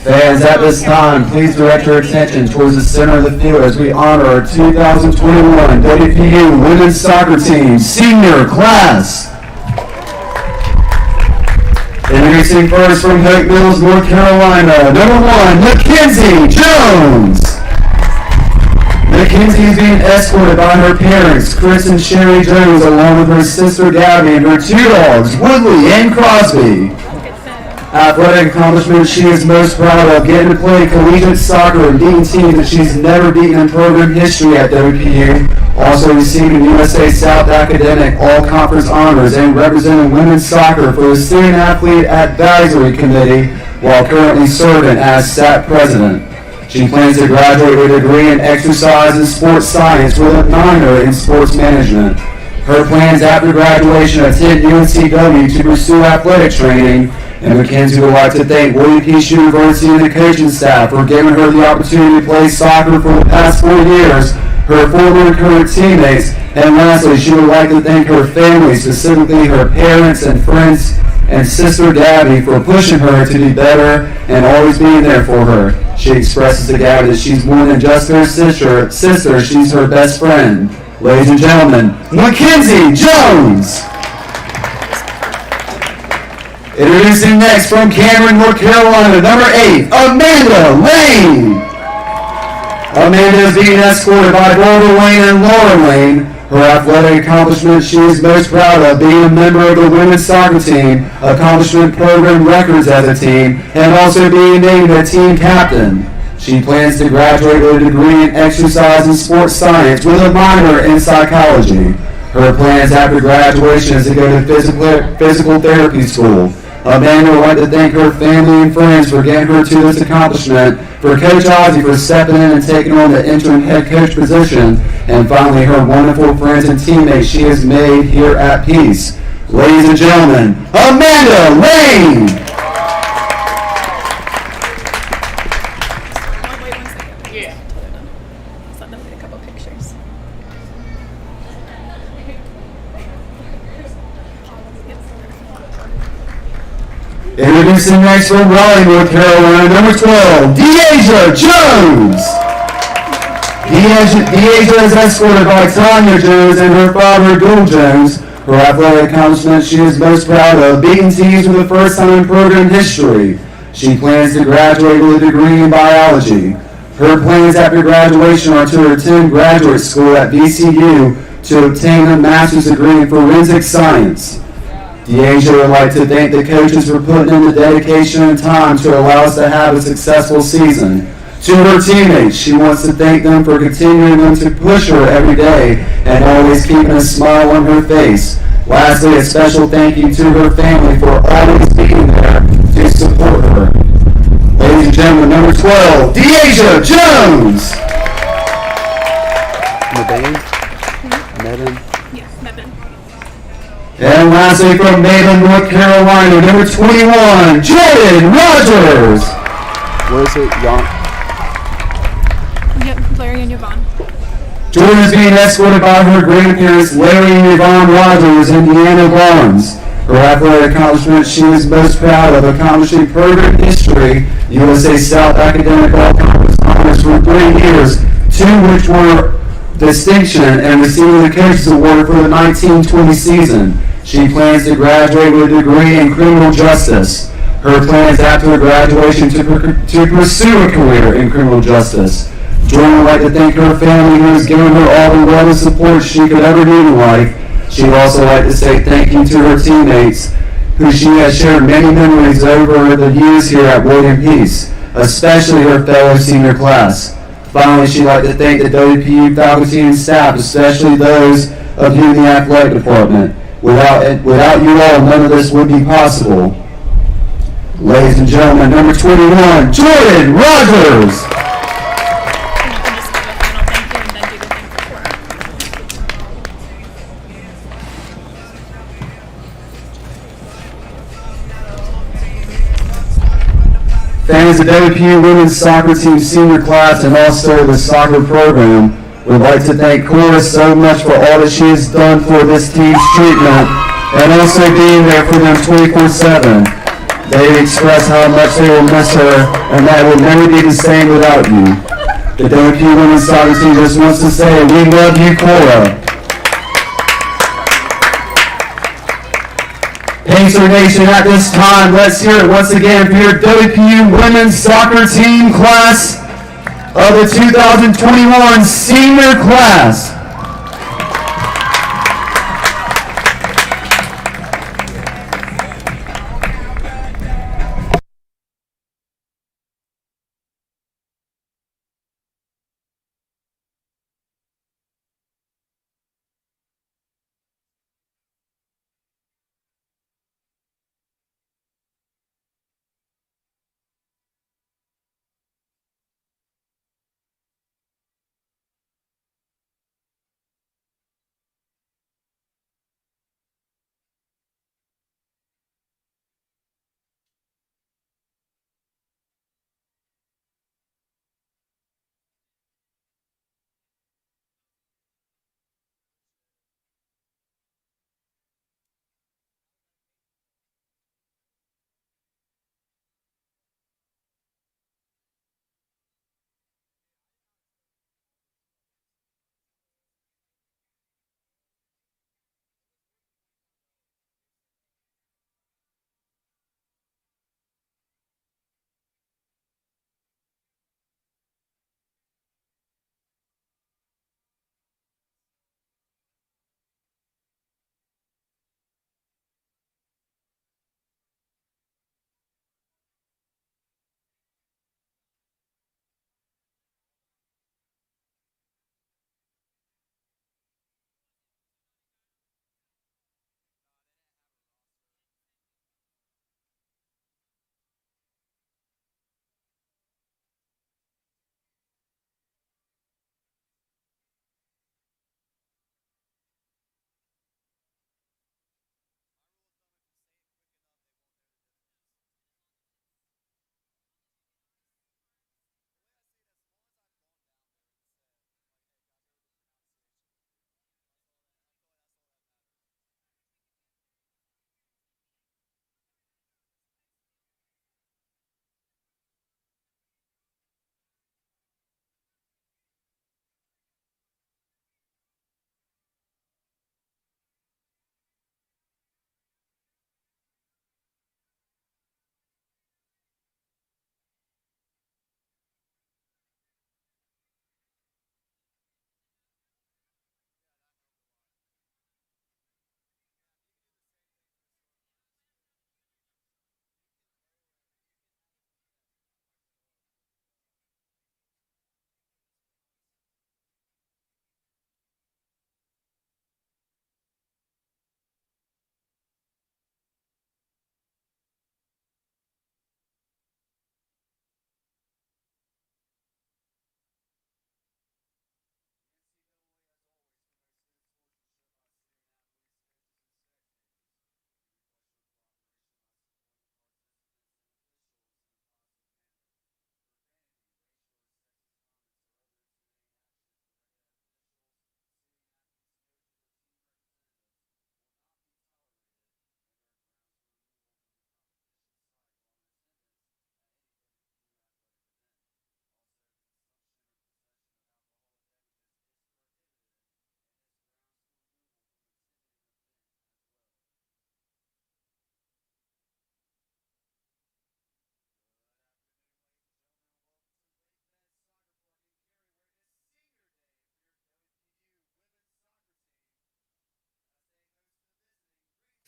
Fans, at this time, please direct your attention towards the center of the field as we honor our 2021 WPU Women's Soccer Team Senior Class. Introducing first from Hope Mills, North Carolina, number 1, Mackenzie Jones. Mackenzie is being escorted by her parents, Chris and Sherry Jones, along with her sister Gabby and her 2 dogs, Woodley and Crosby. Athletic accomplishments she is most proud of: getting to play collegiate soccer and beating teams that she's never beaten in program history at WPU. Also receiving USA South Academic All-Conference honors and representing women's soccer for the Student Athlete Advisory Committee while currently serving as SAC President. She plans to graduate with a degree in exercise and sports science with a minor in sports management. Her plans after graduation: attend UNCW to pursue athletic training. And Mackenzie would like to thank WPU University and the coaching staff for giving her the opportunity to play soccer for the past 4 years, her former and current teammates, and lastly, she would like to thank her family, specifically her parents and friends and sister Gabby, for pushing her to be better and always being there for her. She expresses to Gabby that she's more than just her sister, she's her best friend. Ladies and gentlemen, Mackenzie Jones! Introducing next from Cameron, North Carolina, number 8, Amanda Lane. Amanda is being escorted by Baldwin and Laura Lane. Her athletic accomplishments she is most proud of: being a member of the women's soccer team, accomplishment program records as a team, and also being named a team captain. She plans to graduate with a degree in exercise and sports science with a minor in psychology. Her plans after graduation is to go to physical therapy school. Amanda would like to thank her family and friends for getting her to this accomplishment, for Coach Ozzie for stepping in and taking on the interim head coach position, and finally her wonderful friends and teammates she has made here at Peace. Ladies and gentlemen, Amanda Lane! Yeah. Let's let them get a couple pictures. Introducing next from Raleigh, North Carolina, number 12, Deasia Jones. Deasia is escorted by Tanya Jones and her father, Bill Jones. Her athletic accomplishments she is most proud of: beating teams for the first time in program history. She plans to graduate with a degree in biology. Her plans after graduation are to attend graduate school at VCU to obtain a master's degree in forensic science. Deasia would like to thank the coaches for putting in the dedication and time to allow us to have a successful season. To her teammates, she wants to thank them for continuing them to push her every day and always keeping a smile on her face. Lastly, a special thank you to her family for always being there to support her. Ladies and gentlemen, number 12, Deasia Jones! Megan? Yeah, Mebin. And lastly, from Maitland, North Carolina, number 21, Jordan Rogers. Where is it? Yep, Larry and Yvonne. Jordan is being escorted by her grandparents, Larry and Yvonne Rogers and Deanna Barnes. Her athletic accomplishments she is most proud of: accomplishing program history, USA South Academic All-Conference honors for 3 years, 2 which were distinction, and receiving the Coaches Award for the 1920 season. She plans to graduate with a degree in criminal justice. Her plans after her graduation to pursue a career in criminal justice. Jordan would like to thank her family who has given her all the love and support she could ever need in life. She would also like to say thank you to her teammates, who she has shared many memories over the years here at William Peace, especially her fellow senior class. Finally, she'd like to thank the WPU faculty and staff, especially those of you in the athletic department. Without you all, none of this would be possible. Ladies and gentlemen, number 21, Jordan Rogers. Fans of WPU Women's Soccer Team Senior Class and also the soccer program would like to thank Cora so much for all that she has done for this team's treatment and also being there for them 24/7. They express how much they will miss her and that it will never be the same without you. The WPU women's soccer team just wants to say, we love you, Cora. Pacer Nation, at this time, let's hear it once again for your WPU women's soccer team class of the 2021 senior class.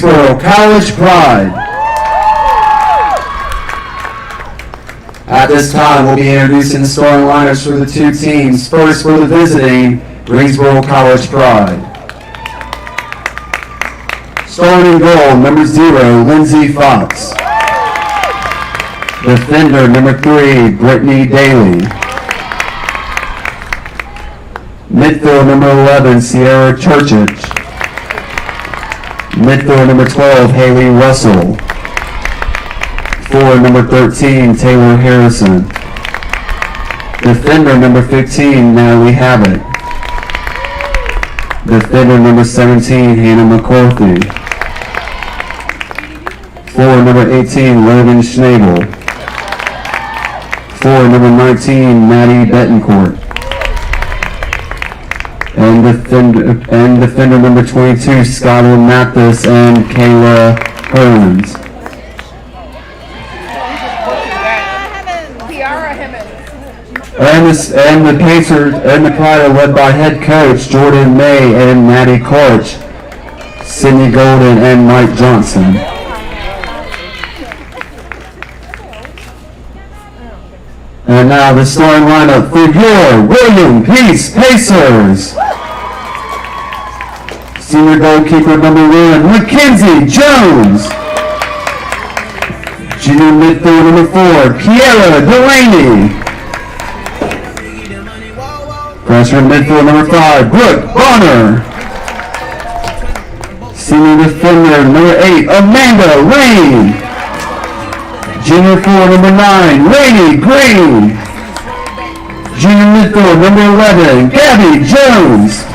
Greensboro College Pride. At this time, we'll be introducing the starting lineups for the two teams. First, for the visiting Greensboro College Pride. Starting in goal, number 0, Lindsay Fox. Defender, number 3, Brittany Daly. Midfield, number 11, Sierra Churchich. Midfield, number 12, Haley Russell. Forward, number 13, Taylor Harrison. Defender, number 15, Natalie Habit. Defender, number 17, Hannah McCarthy. For number 18, Logan Schnabel. For number 19, Maddie Betancourt. And defender number 22, Skylar Mathis and Kayla Hearns. And the Pacers and the Pride are led by head coach Jordan May and Maddie Karch, Sydney Golden and Mike Johnson. And now the starting lineup for your William Peace Pacers. Senior goalkeeper number 1, Mackenzie Jones. Junior midfielder number 4, Kiera Delaney. Freshman midfielder number 5, Brooke Bonner. Senior defender number 8, Amanda Lane. Junior forward number 9, Rainey Green. Junior midfielder number 11, Gabby Jones.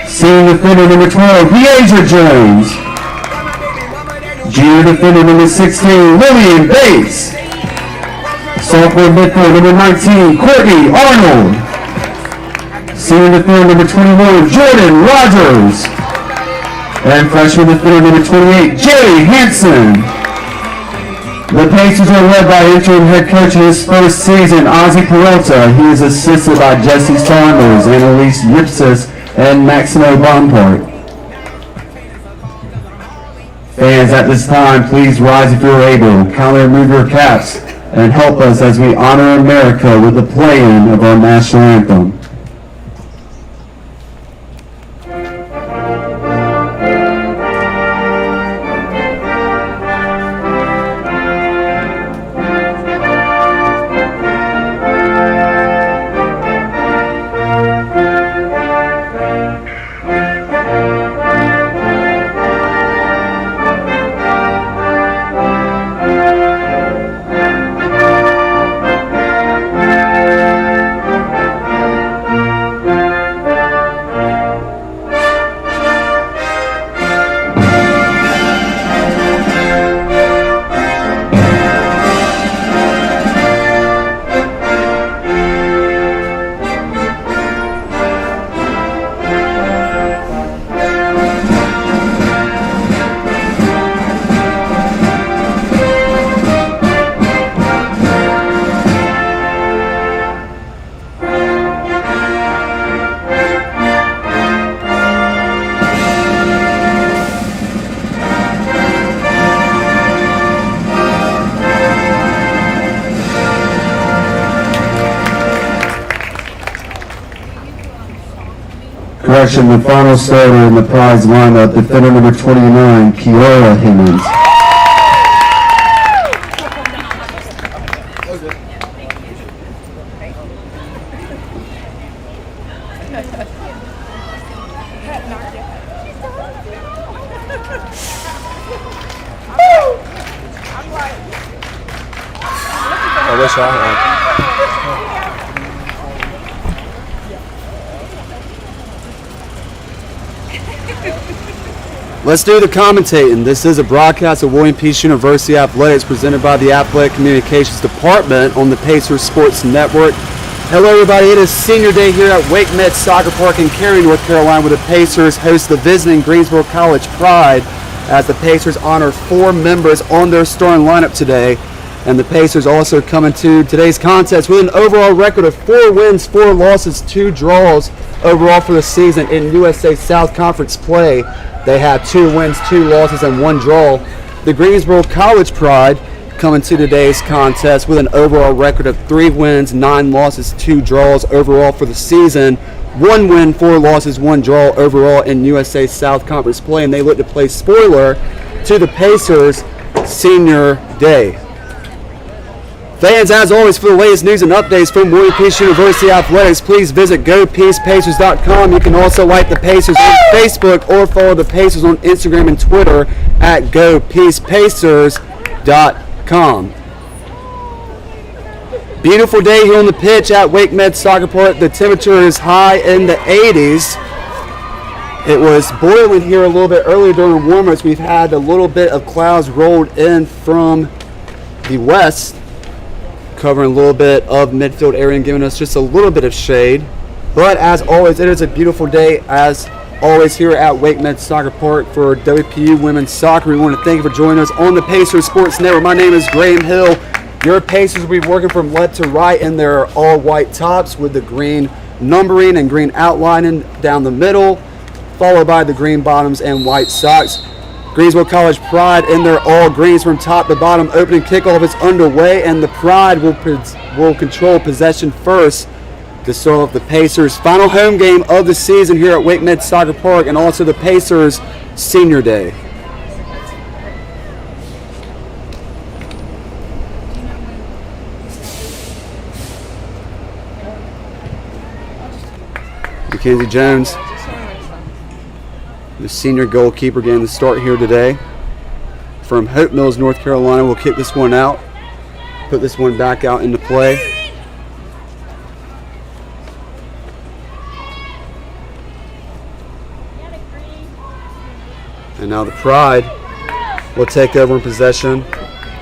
Senior defender number 12, Deasia Jones. Junior defender number 16, Lillian Bates. Sophomore midfielder number 19, Courtney Arnold. Senior defender number 21, Jordan Rogers. And freshman defender number 28, Jerry Hansen. The Pacers are led by interim head coach in his first season, Ozzy Peralta. He is assisted by Jesse Saunders, Annalise Ripsis, and Maximo Bompart. Fans, at this time, please rise if you're able. Kindly remove your caps and help us as we honor America with the playing of our national anthem. Correction, the final starter in the prize lineup, defender number 29, Kiara Himmons. I wish I had. Let's do the commentating. This is a broadcast of William Peace University Athletics presented by the Athletic Communications Department on the Pacers Sports Network. Hello everybody, it is senior day here at Wake Med Soccer Park in Cary, North Carolina, where the Pacers host the visiting Greensboro College Pride as the Pacers honor 4 members on their starting lineup today. And the Pacers also come into today's contest with an overall record of 4 wins, 4 losses, 2 draws overall for the season in USA South Conference play. They had 2 wins, 2 losses, and 1 draw. The Greensboro College Pride come into today's contest with an overall record of 3 wins, 9 losses, 2 draws overall for the season. 1 win, 4 losses, 1 draw overall in USA South Conference play, and they look to play spoiler to the Pacers senior day. Fans, as always, for the latest news and updates from William Peace University Athletics, please visit GoPeacePacers.com. You can also like the Pacers on Facebook or follow the Pacers on Instagram and Twitter at GoPeacePacers.com. Beautiful day here on the pitch at Wake Med Soccer Park. The temperature is high in the 80s. It was boiling here a little bit earlier during warm-ups. We've had a little bit of clouds rolled in from the west, covering a little bit of midfield area and giving us just a little bit of shade. But as always, it is a beautiful day as always here at Wake Med Soccer Park for WPU Women's Soccer. We want to thank you for joining us on the Pacers Sports Network. My name is Graham Hill. Your Pacers will be working from left to right in their all-white tops with the green numbering and green outlining down the middle, followed by the green bottoms and white socks. Greensboro College Pride in their all greens from top to bottom. Opening kickoff is underway, and the Pride will control possession first to start off the Pacers' final home game of the season here at Wake Med Soccer Park, and also the Pacers' Senior Day. Mackenzie Jones, the senior goalkeeper, getting the start here today. From Hope Mills, North Carolina, will kick this one out, put this one back out into play. And now the Pride will take over in possession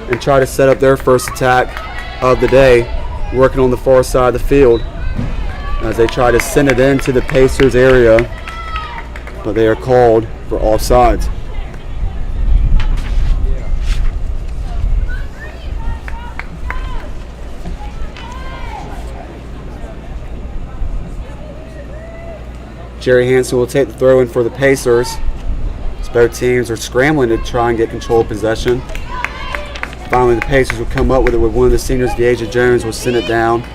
and try to set up their first attack of the day, working on the far side of the field as they try to send it into the Pacers area, but they are called for offsides. Jerry Hansen will take the throw in for the Pacers. Both teams are scrambling to try and get control of possession. Finally, the Pacers will come up with it with one of the seniors, Deasia Jones, will send it down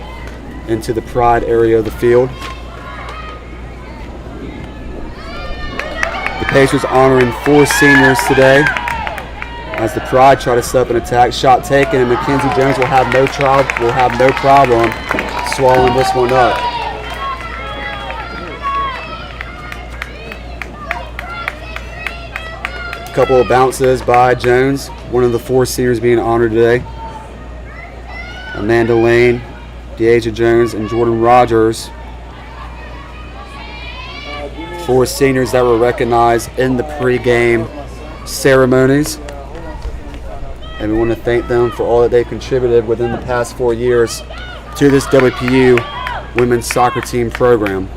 into the Pride area of the field. The Pacers honoring 4 seniors today as the Pride try to set up an attack. Shot taken, and Mackenzie Jones will have no problem swallowing this one up. Couple of bounces by Jones, one of the 4 seniors being honored today. Amanda Lane, Deasia Jones, and Jordan Rogers. 4 seniors that were recognized in the pregame ceremonies. And we want to thank them for all that they've contributed within the past 4 years to this WPU women's soccer team program.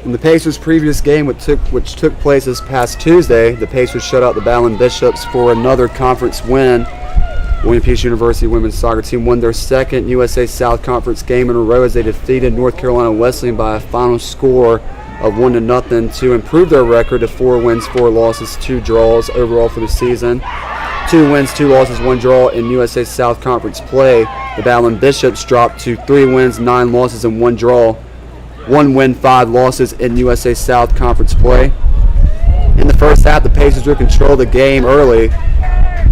In the Pacers' previous game, which took place this past Tuesday, the Pacers shut out the Baldwin Bishops for another conference win. William Peace University women's soccer team won their second USA South Conference game in a row as they defeated North Carolina Wesleyan by a final score of 1-0 to improve their record to 4 wins, 4 losses, 2 draws overall for the season. 2 wins, 2 losses, 1 draw in USA South Conference play. The Baldwin Bishops dropped to 3 wins, 9 losses, and 1 draw. 1 win, 5 losses in USA South Conference play. In the first half, the Pacers would control the game early,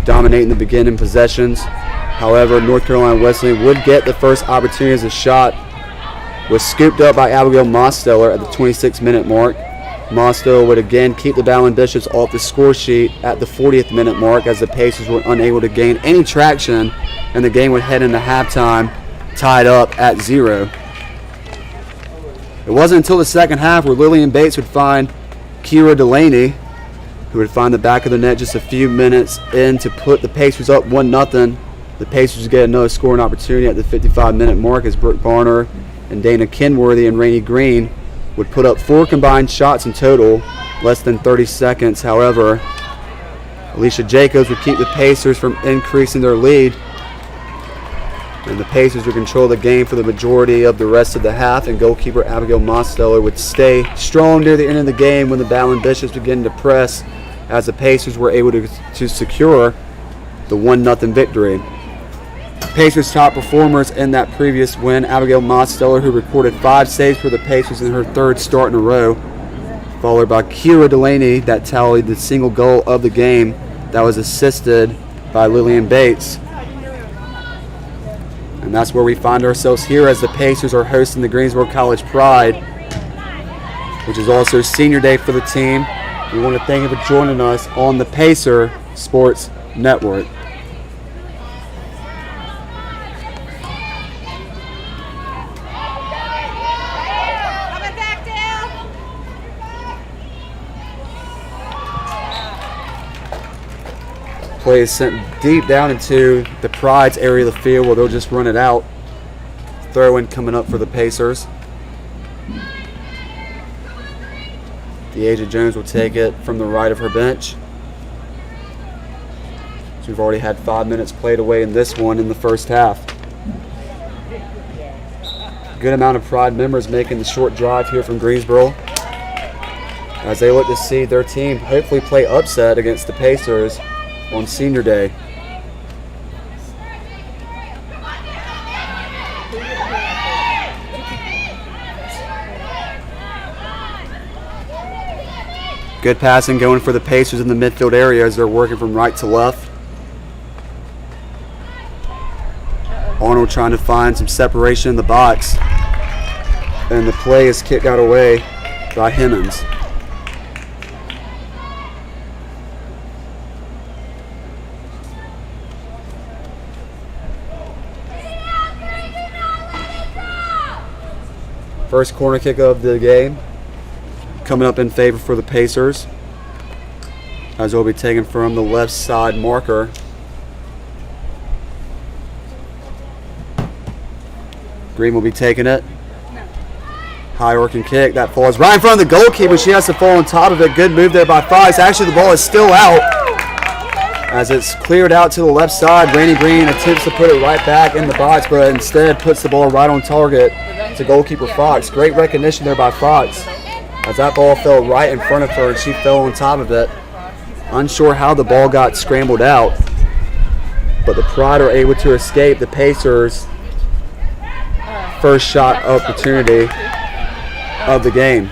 dominating the beginning possessions. However, North Carolina Wesleyan would get the first opportunity as a shot was scooped up by Abigail Mosteller at the 26-minute mark. Mosteller would again keep the Baldwin Bishops off the score sheet at the 40th minute mark as the Pacers were unable to gain any traction, and the game would head into halftime tied up at 0. It wasn't until the second half where Lillian Bates would find Kira Delaney, who would find the back of the net just a few minutes in to put the Pacers up 1-0. The Pacers get another scoring opportunity at the 55-minute mark as Brooke Barner and Dana Kenworthy and Rainey Green would put up 4 combined shots in total, less than 30 seconds. However, Alicia Jacobs would keep the Pacers from increasing their lead, and the Pacers would control the game for the majority of the rest of the half, and goalkeeper Abigail Mosteller would stay strong near the end of the game when the Baldwin Bishops began to press as the Pacers were able to secure the 1-0 victory. Pacers' top performers in that previous win, Abigail Mosteller, who recorded 5 saves for the Pacers in her 3rd start in a row, followed by Kira Delaney, that tallied the single goal of the game that was assisted by Lillian Bates. And that's where we find ourselves here as the Pacers are hosting the Greensboro College Pride, which is also senior day for the team. We want to thank you for joining us on the Pacer Sports Network. Play is sent deep down into the Pride's area of the field where they'll just run it out. Throw in coming up for the Pacers. Deasia Jones will take it from the right of her bench. So we've already had 5 minutes played away in this one in the first half. Good amount of Pride members making the short drive here from Greensboro as they look to see their team hopefully play upset against the Pacers on senior day. Good passing going for the Pacers in the midfield area as they're working from right to left. Arnold trying to find some separation in the box, and the play is kicked out away by Hemmons. First corner kick of the game coming up in favor for the Pacers, as it will be taken from the left side marker. Green will be taking it. High working kick that falls right in front of the goalkeeper. She has to fall on top of it. Good move there by Fox. Actually, the ball is still out as it's cleared out to the left side. Randy Green attempts to put it right back in the box, but instead puts the ball right on target to goalkeeper Fox. Great recognition there by Fox as that ball fell right in front of her and she fell on top of it. Unsure how the ball got scrambled out, but the Pride are able to escape the Pacers' first shot opportunity of the game.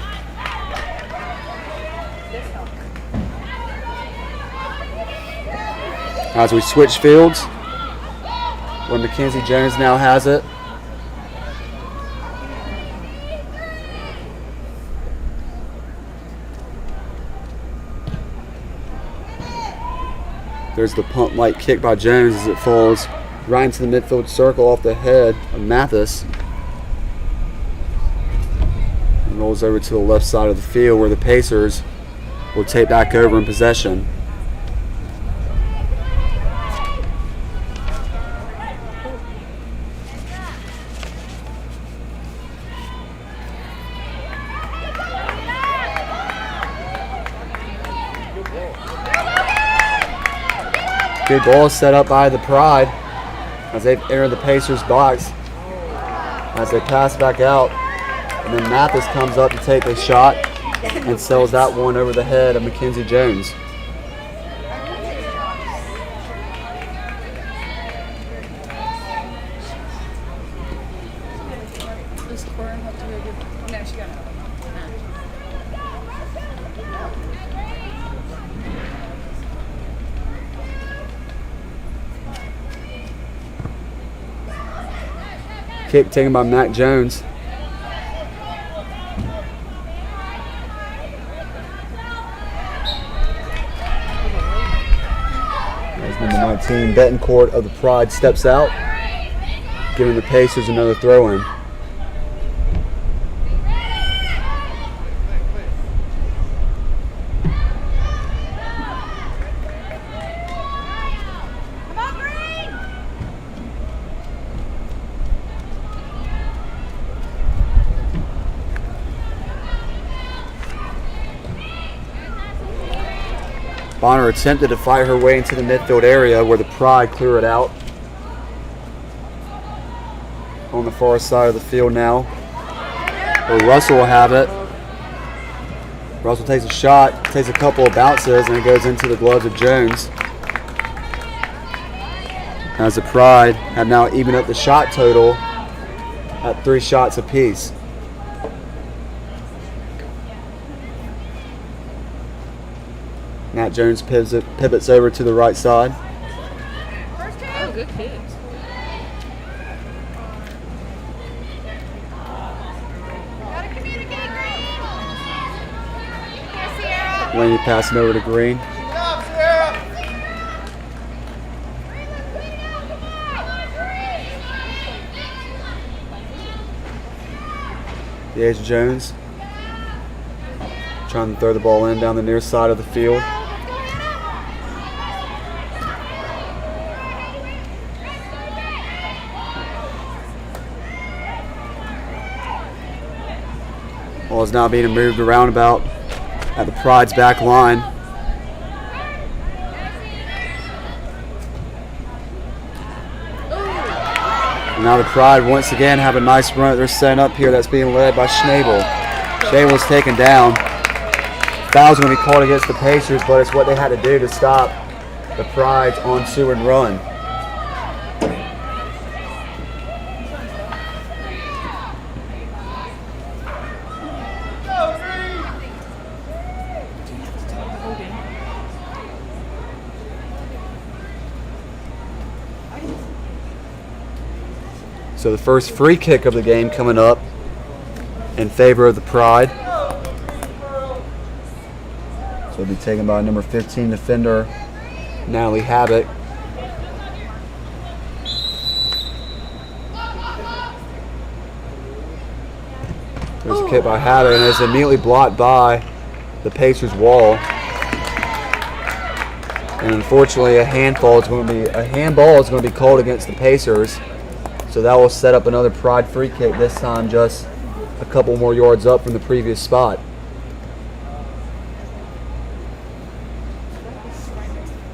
As we switch fields, where Mackenzie Jones now has it. There's the pump light kick by Jones as it falls right into the midfield circle off the head of Mathis. And rolls over to the left side of the field where the Pacers will take back over in possession. Good ball set up by the Pride as they enter the Pacers box. As they pass back out, and then Mathis comes up to take a shot and sells that one over the head of Mackenzie Jones. Kick taken by Mac Jones. As number 19, Betancourt of the Pride steps out, giving the Pacers another throw-in. Bonner attempted to fight her way into the midfield area where the Pride clear it out. On the far side of the field now, where Russell will have it. Russell takes a shot, takes a couple of bounces, and it goes into the gloves of Jones. As the Pride have now evened up the shot total at 3 shots apiece. Matt Jones pivots over to the right side. Oh, good kicks. Laney passing over to Green. DeAsia Jones trying to throw the ball in down the near side of the field. Ball is now being moved around about at the Pride's back line. And now the Pride once again have a nice run that they're setting up here that's being led by Schnabel. Schnabel's taken down. Foul's going to be called against the Pacers, but it's what they had to do to stop the Pride's on-Seward run. So the first free kick of the game coming up in favor of the Pride. So it'll be taken by number 15 defender, Natalie Havoc. There's a kick by Havoc, and it's immediately blocked by the Pacers wall. And unfortunately, a handball is going to be called against the Pacers. So that will set up another Pride free kick, this time just a couple more yards up from the previous spot.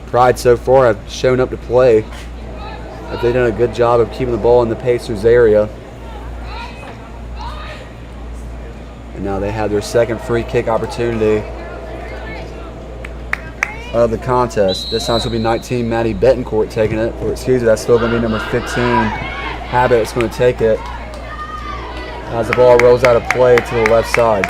Pride so far have shown up to play. They've done a good job of keeping the ball in the Pacers area. And now they have their second free kick opportunity of the contest. This time it's going to be 19, Maddie Betancourt taking it. Or excuse me, that's still going to be number 15. Habit is going to take it as the ball rolls out of play to the left side.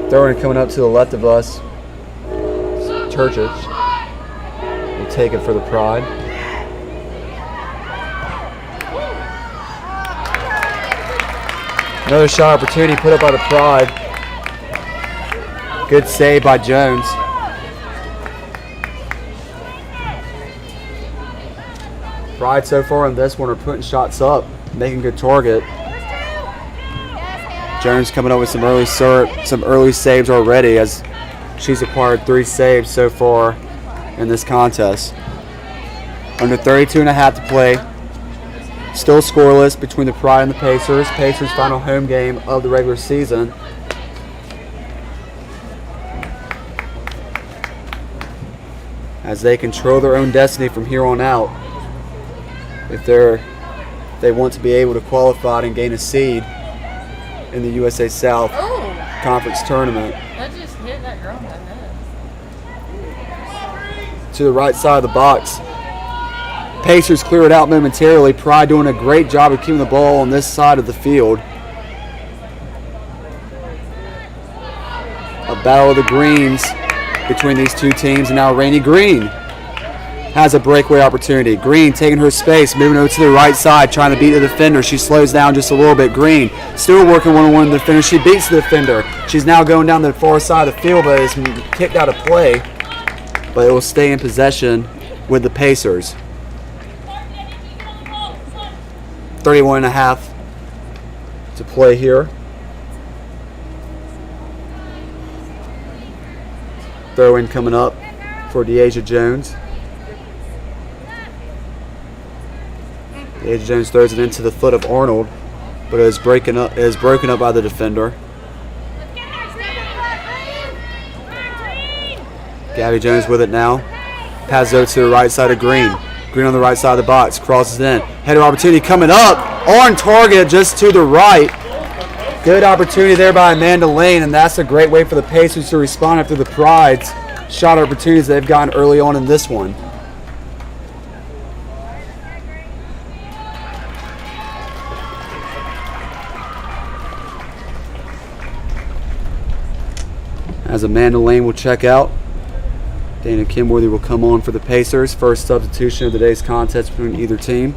Throwing it coming up to the left of us. Churchich will take it for the Pride. Another shot opportunity put up by the Pride. Good save by Jones. Pride so far in this one are putting shots up, making good target. Jones coming up with some early saves already, as she's acquired 3 saves so far in this contest. Under 32.5 to play. Still scoreless between the Pride and the Pacers. Pacers' final home game of the regular season. As they control their own destiny from here on out. If they want to be able to qualify and gain a seed in the USA South Conference Tournament. That just hit that girl in the head. To the right side of the box. Pacers clear it out momentarily. Pride doing a great job of keeping the ball on this side of the field. A battle of the greens between these two teams, and now Rainey Green has a breakaway opportunity. Green taking her space, moving over to the right side, trying to beat the defender. She slows down just a little bit. Green still working one-on-one with the defender. She beats the defender. She's now going down the far side of the field, but is kicked out of play. But it will stay in possession with the Pacers. 31.5 to play here. Throw in coming up for DeAsia Jones. DeAsia Jones throws it into the foot of Arnold, but it is broken up by the defender. Gabby Jones with it now. Passes over to the right side of Green. Green on the right side of the box, crosses in. Header opportunity coming up, on target just to the right. Good opportunity there by Amanda Lane, and that's a great way for the Pacers to respond after the Pride's shot opportunities they've gotten early on in this one. As Amanda Lane will check out. Dana Kimworthy will come on for the Pacers. First substitution of the day's contest between either team.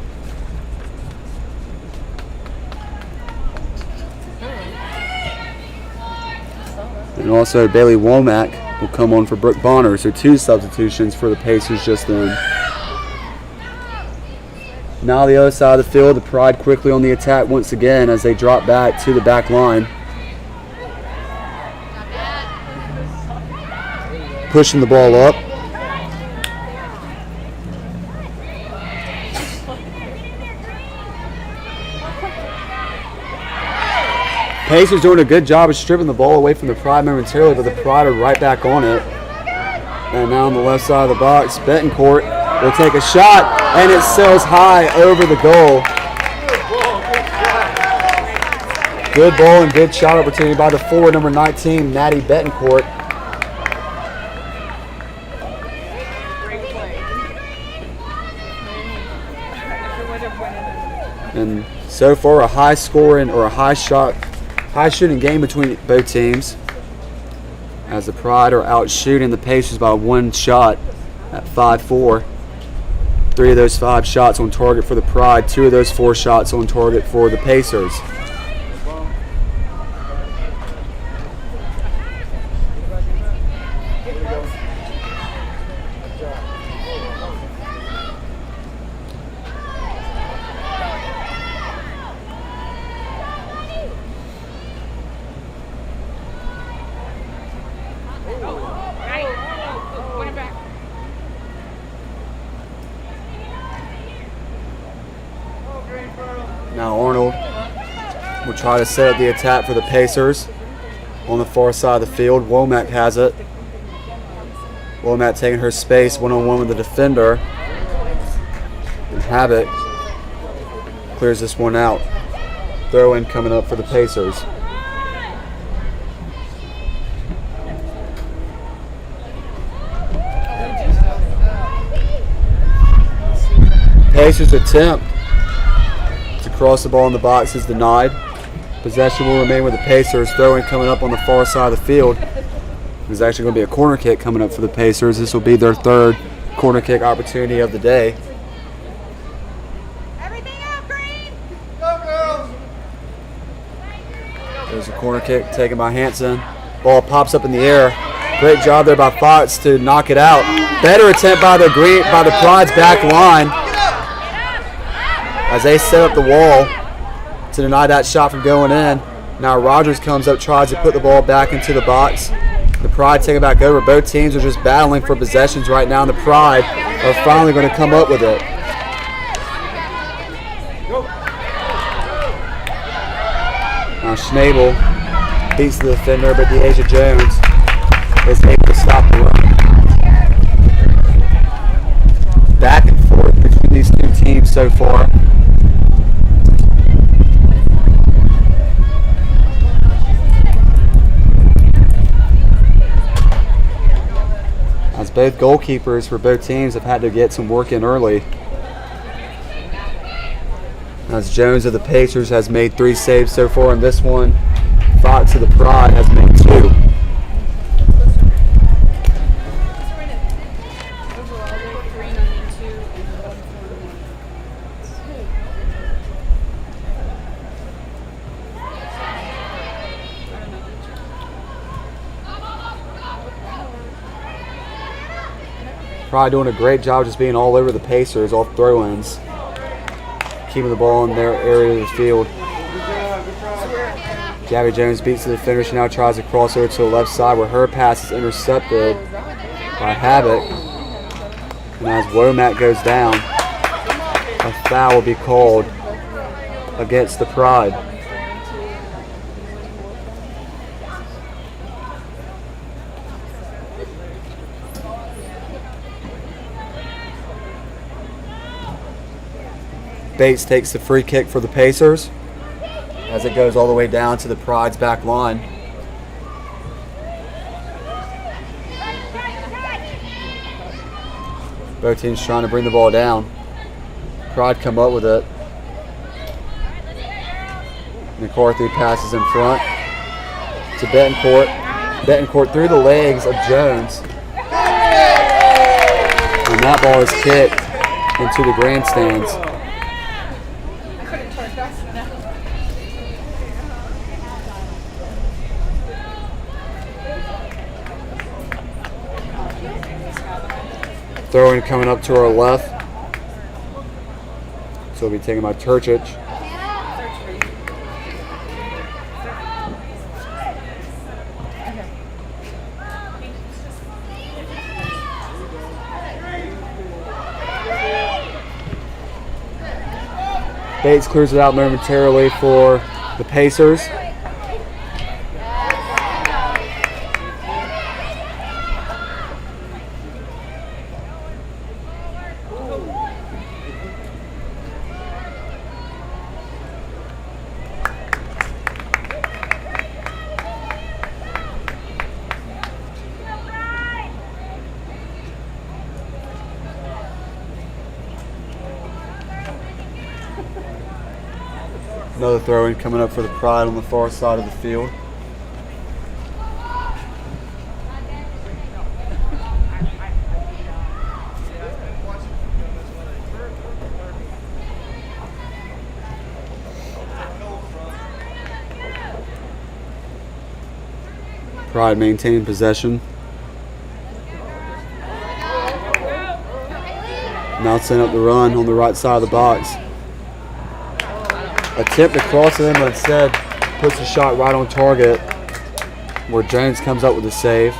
And also Bailey Womack will come on for Brooke Bonner. So 2 substitutions for the Pacers just then. Now the other side of the field, the Pride quickly on the attack once again as they drop back to the back line. Pushing the ball up. Pacers doing a good job of stripping the ball away from the Pride momentarily, but the Pride are right back on it. And now on the left side of the box, Betancourt will take a shot, and it sails high over the goal. Good ball and good shot opportunity by the forward, number 19, Maddie Betancourt. And so far, a high scoring or a high shooting game between both teams, as the Pride are out shooting the Pacers by 1 shot at 5-4. 3 of those 5 shots on target for the Pride, 2 of those 4 shots on target for the Pacers. Now Arnold will try to set up the attack for the Pacers on the far side of the field. Womack has it. Womack taking her space one-on-one with the defender. And Habit clears this one out. Throw in coming up for the Pacers. Pacers attempt to cross the ball in the box is denied. Possession will remain with the Pacers. Throw-in coming up on the far side of the field. There's actually going to be a corner kick coming up for the Pacers. This will be their 3rd corner kick opportunity of the day. Everything up, Green! Go, girls! There's a corner kick taken by Hanson. Ball pops up in the air. Great job there by Fox to knock it out. Better attempt by the Pride's back line as they set up the wall to deny that shot from going in. Now Rogers comes up, tries to put the ball back into the box. The Pride take it back over. Both teams are just battling for possessions right now, and the Pride are finally going to come up with it. Now Schnabel beats the defender, but Deasia Jones is able to stop the run. Back and forth between these 2 teams so far. As both goalkeepers for both teams have had to get some work in early. As Jones of the Pacers has made 3 saves so far in this one. Fox of the Pride has made 2. Pride doing a great job just being all over the Pacers off throw-ins. Keeping the ball in their area of the field. Gabby Jones beats the defender. She now tries to cross over to the left side where her pass is intercepted by Habit. And as Womack goes down, a foul will be called against the Pride. Bates takes the free kick for the Pacers as it goes all the way down to the Pride's back line. Both teams trying to bring the ball down. Pride come up with it. McCarthy passes in front to Betancourt. Betancourt through the legs of Jones. And that ball is kicked into the grandstands. I couldn't turn fast enough. Throwing coming up to our left. So we'll be taken by Turchich. Bates clears it out momentarily for the Pacers. Another throw-in coming up for the Pride on the far side of the field. Pride maintaining possession. Now setting up the run on the right side of the box. Attempt to cross it in, but instead puts the shot right on target where Jones comes up with a save.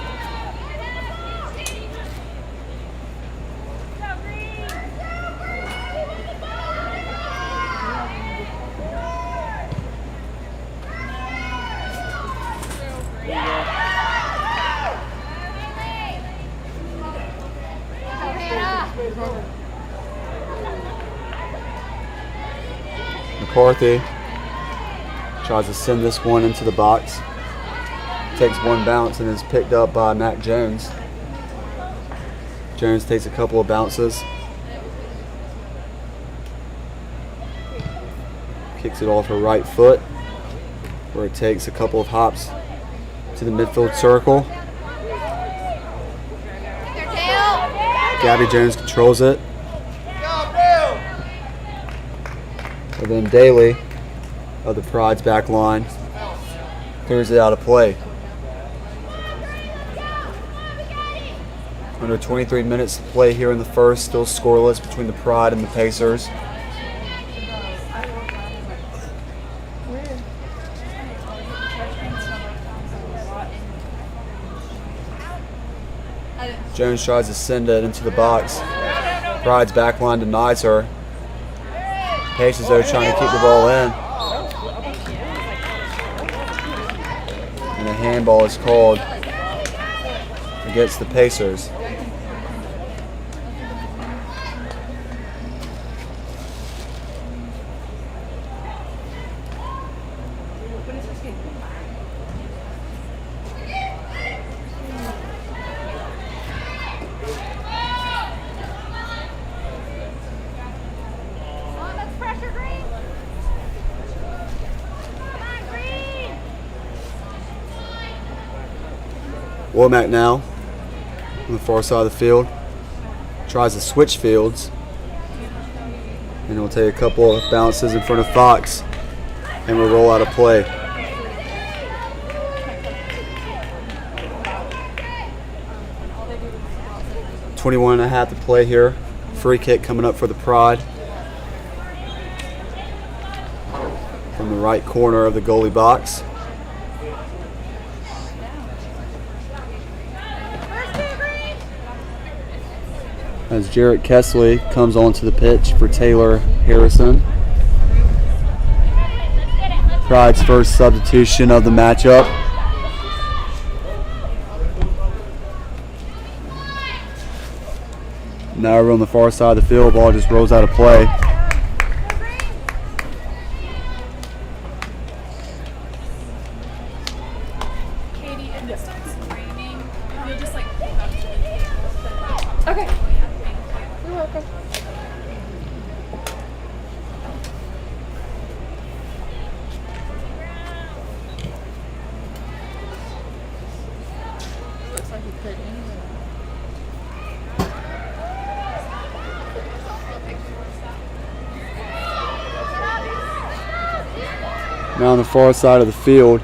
McCarthy tries to send this one into the box. Takes one bounce and is picked up by Matt Jones. Jones takes a couple of bounces. Kicks it off her right foot, where it takes a couple of hops to the midfield circle. Gabby Jones controls it. And then Daly of the Pride's back line clears it out of play. Under 23 minutes to play here in the first, still scoreless between the Pride and the Pacers. Jones tries to send it into the box. Pride's back line denies her. Pacers though trying to keep the ball in. And a handball is called against the Pacers. Womack now on the far side of the field tries to switch fields, and he'll take a couple of bounces in front of Fox and will roll out of play. .21.5 to play here. Free kick coming up for the Pride from the right corner of the goalie box. As Jarrett Kesley comes onto the pitch for Taylor Harrison. Pride's first substitution of the matchup. Now over on the far side of the field, ball just rolls out of play. Katie, if this starts raining, if you'll just like okay. You're welcome. Looks like you could anyway. Now on the far side of the field.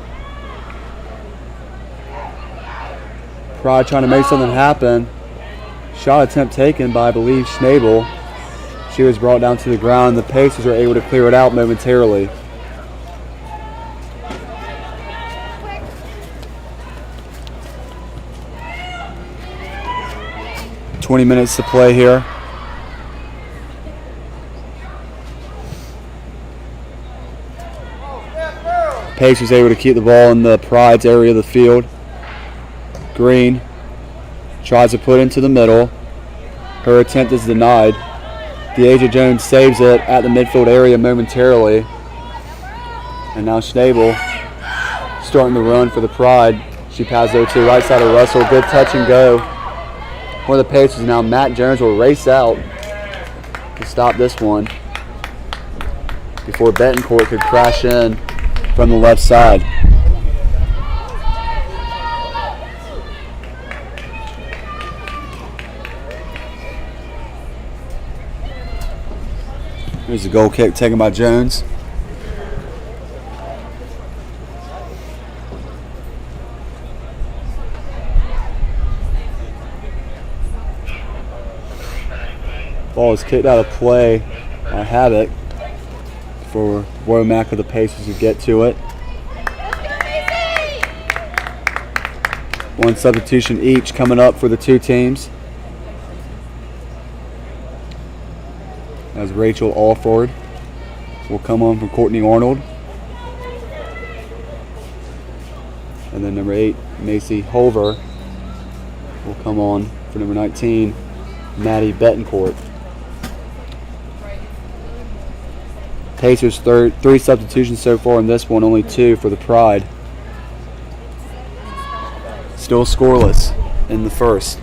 Pride trying to make something happen. Shot attempt taken by, I believe, Schnabel. She was brought down to the ground. The Pacers are able to clear it out momentarily. "20 minutes to play here. Pacers able to keep the ball in the Pride's area of the field. Green tries to put into the middle. Her attempt is denied. Deasia Jones saves it at the midfield area momentarily. And now Schnabel starting the run for the Pride. She passes over to the right side of Russell. Good touch and go. For the Pacers now, Matt Jones will race out to stop this one before Betancourt could crash in from the left side. Here's a goal kick taken by Jones. Ball is kicked out of play by Havoc for Womack of the Pacers to get to it. One substitution each coming up for the two teams. As Rachel Alford will come on from Courtney Arnold. And then number 8, Macy Holver, will come on for number 19, Maddie Betancourt. Pacers 3 substitutions so far in this one, only 2 for the Pride. Still scoreless in the first.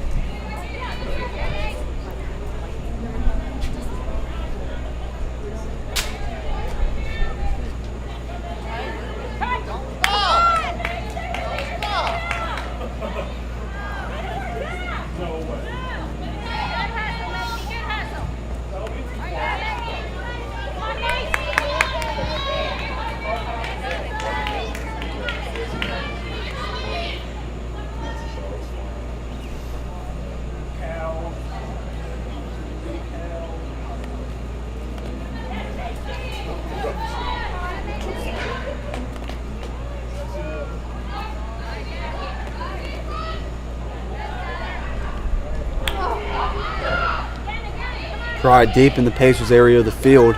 Pride deep in the Pacers area of the field.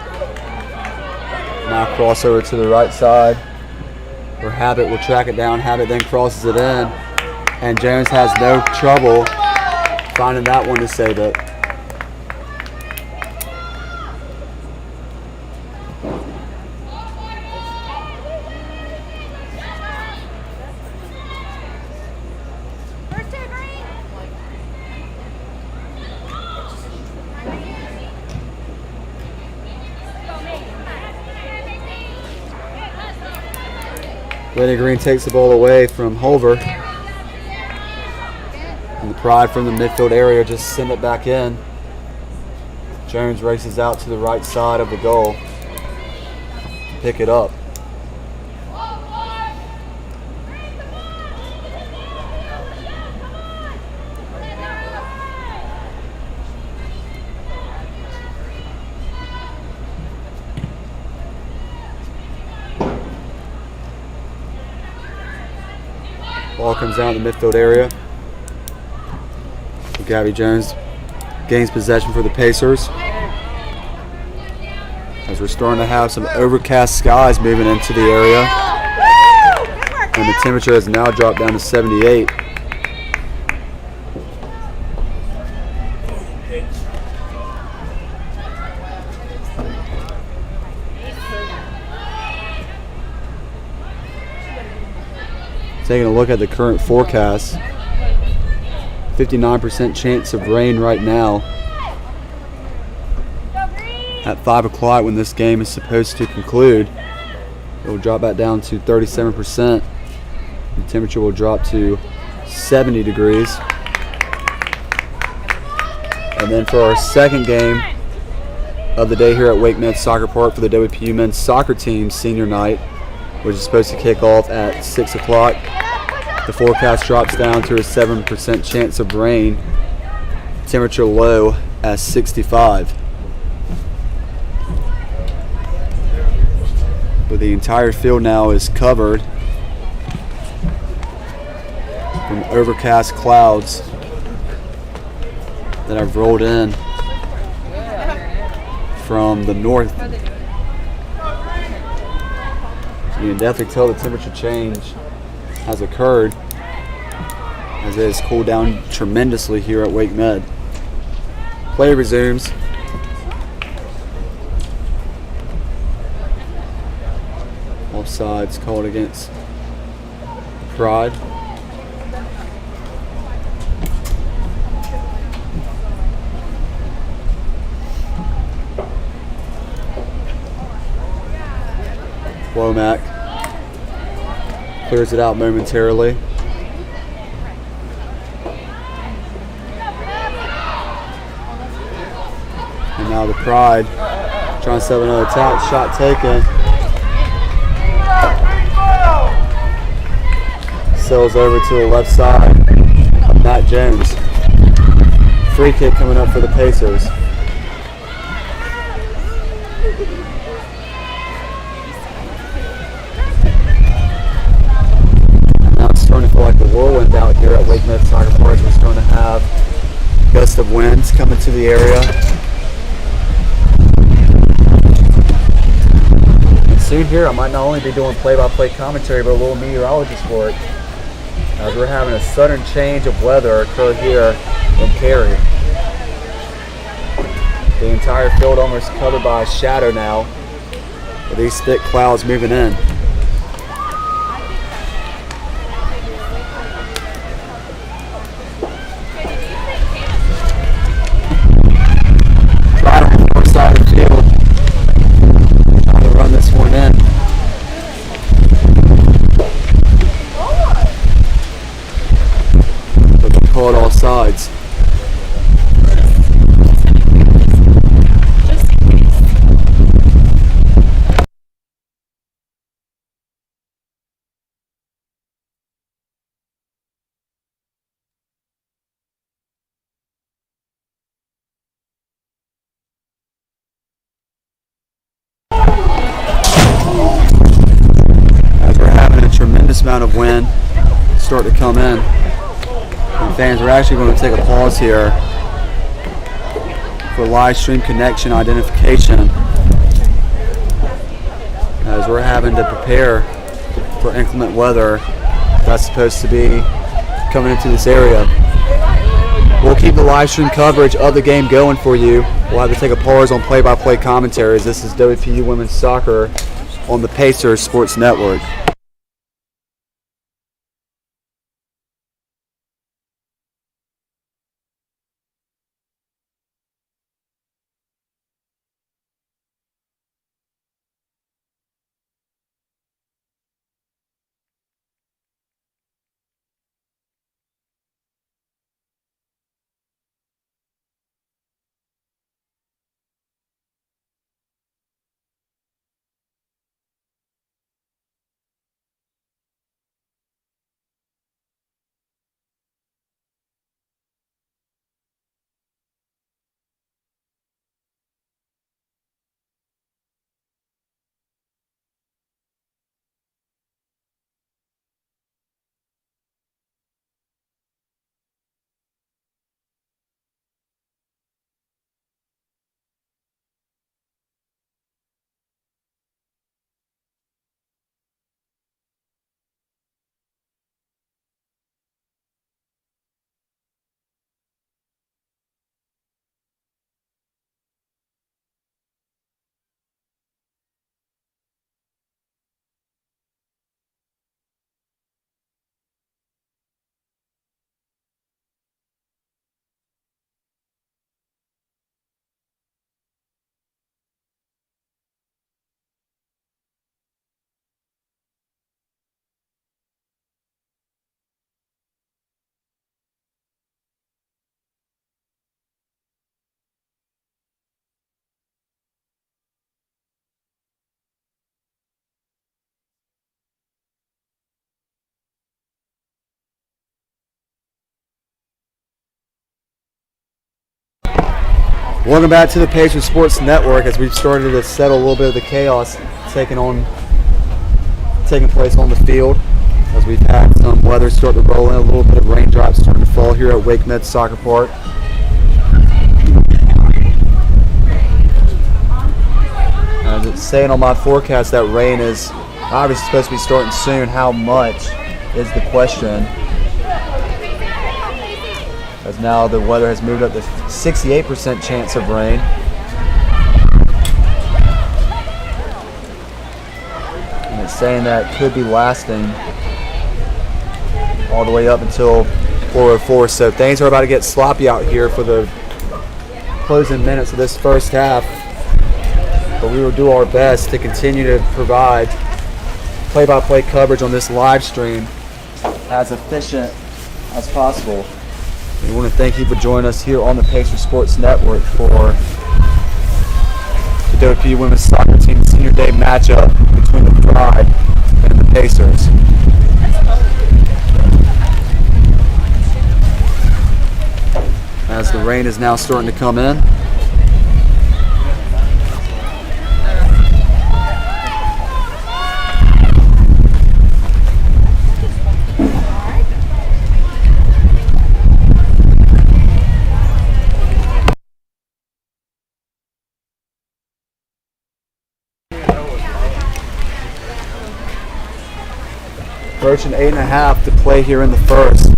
Now crossover to the right side where Habit will track it down. Habit then crosses it in. And Jones has no trouble finding that one to save it. Lady Green takes the ball away from Holver. And the Pride from the midfield area just send it back in. Jones races out to the right side of the goal to pick it up. Ball comes down in the midfield area. Gabby Jones gains possession for the Pacers. As we're starting to have some overcast skies moving into the area. And the temperature has now dropped down to 78. Taking a look at the current forecast, 59% chance of rain right now. At 5 o'clock when this game is supposed to conclude, it will drop back down to 37%. The temperature will drop to 70 degrees. And then for our second game of the day here at Wake Men's Soccer Park for the WPU men's soccer team senior night, which is supposed to kick off at 6 o'clock. The forecast drops down to a 7% chance of rain. Temperature low at 65. But the entire field now is covered from overcast clouds that have rolled in from the north. You can definitely tell the temperature change has occurred as it has cooled down tremendously here at Wake Med. Play resumes. Offsides called against Pride. Womack clears it out momentarily. And now the Pride trying to set another attack. Shot taken. Sails over to the left side of Matt Jones. Free kick coming up for the Pacers. Starting to feel like the whirlwind out here at Wake Med Soccer Park. We're going to have gusts of winds coming to the area. And soon here I might not only be doing play-by-play commentary but a little meteorologist work as we're having a sudden change of weather occur here in Cary. The entire field almost covered by a shadow now with these thick clouds moving in. Called all sides. As we're having a tremendous amount of wind start to come in. And fans, we're actually going to take a pause here for live stream connection identification as we're having to prepare for inclement weather that's supposed to be coming into this area. We'll keep the live stream coverage of the game going for you. We'll have to take a pause on play-by-play commentaries. This is WPU Women's Soccer on the Pacers Sports Network. Welcome back to the Pacers Sports Network as we've started to settle a little bit of the chaos taking place on the field as we've had some weather start to roll in, a little bit of raindrops starting to fall here at Wake Med Soccer Park. As it's saying on my forecast that rain is obviously supposed to be starting soon. How much is the question? As now the weather has moved up to 68% chance of rain. And it's saying that could be lasting all the way up until 4:04. So things are about to get sloppy out here for the closing minutes of this first half. But we will do our best to continue to provide play-by-play coverage on this live stream as efficient as possible. We want to thank you for joining us here on the Pacers Sports Network for the WPU Women's Soccer Team Senior Day matchup between the Pride and the Pacers. As the rain is now starting to come in. Approaching 8.5 to play here in the first.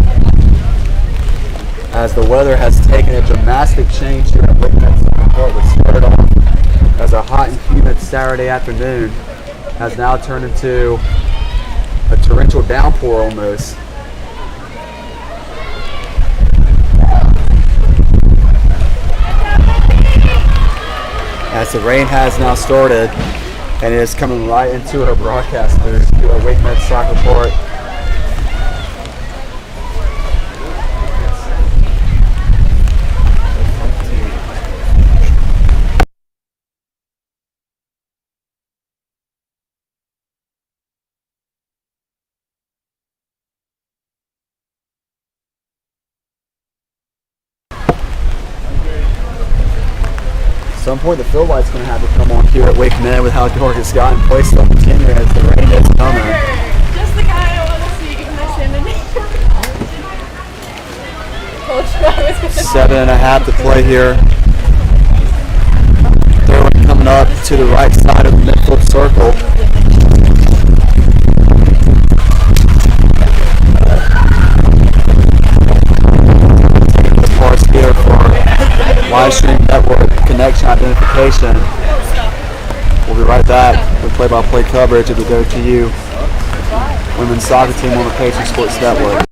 As the weather has taken a dramatic change here at Wake Med Soccer Park, which started off as a hot and humid Saturday afternoon, has now turned into a torrential downpour almost. As the rain has now started, and it is coming right into our broadcast booth here at Wake Med Soccer Park. At some point the field light's going to have to come on here at Wake Med with how dark it's gotten. Place will continue as the rain is coming. Just the guy I want to see in my synonym. Told you I was gonna 7.5 to play here. Third one coming up to the right side of the midfield circle. The parts here for live stream network connection identification. We'll be right back with play-by-play coverage of the WPU Women's Soccer Team on the Pacers Sports Network.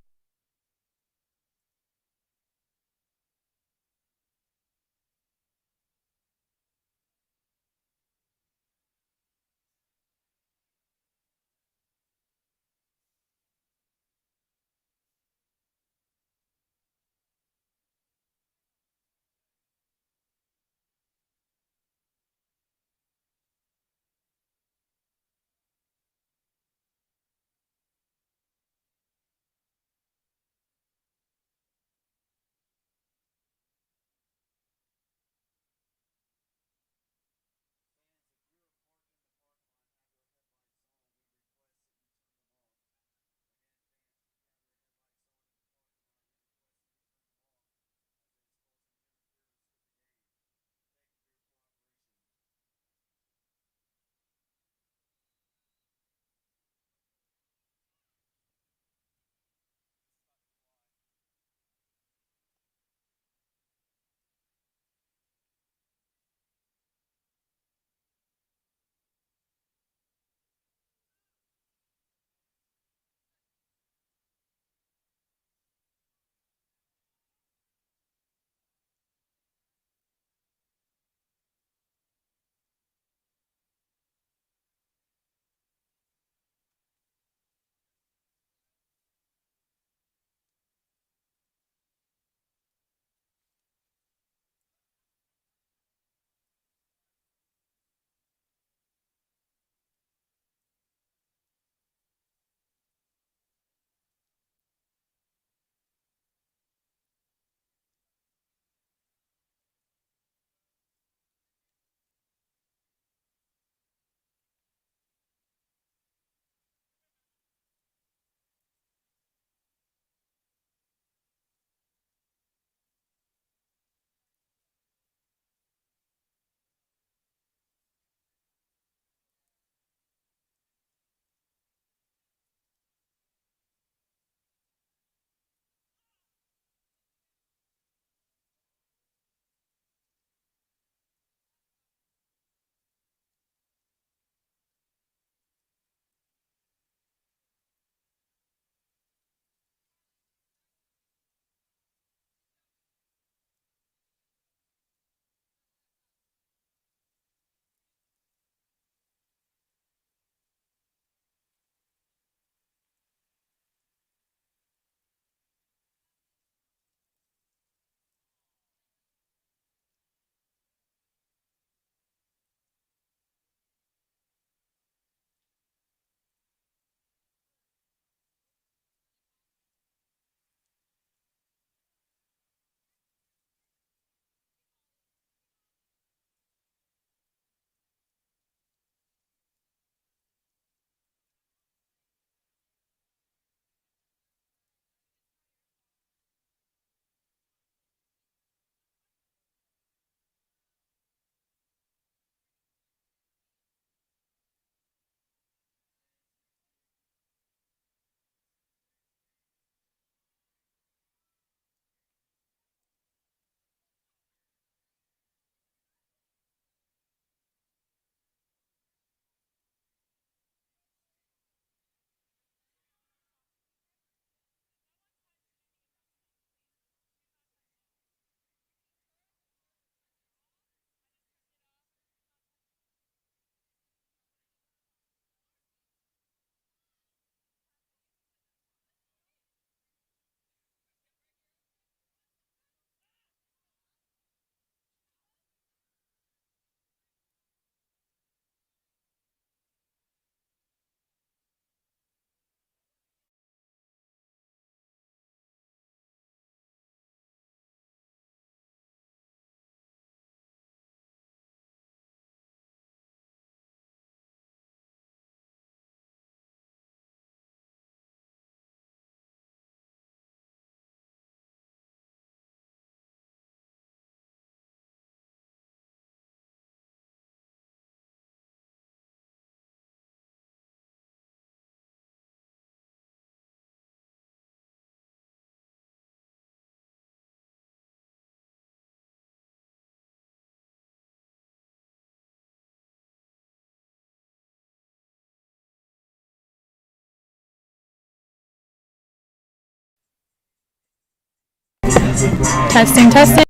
Testing, testing.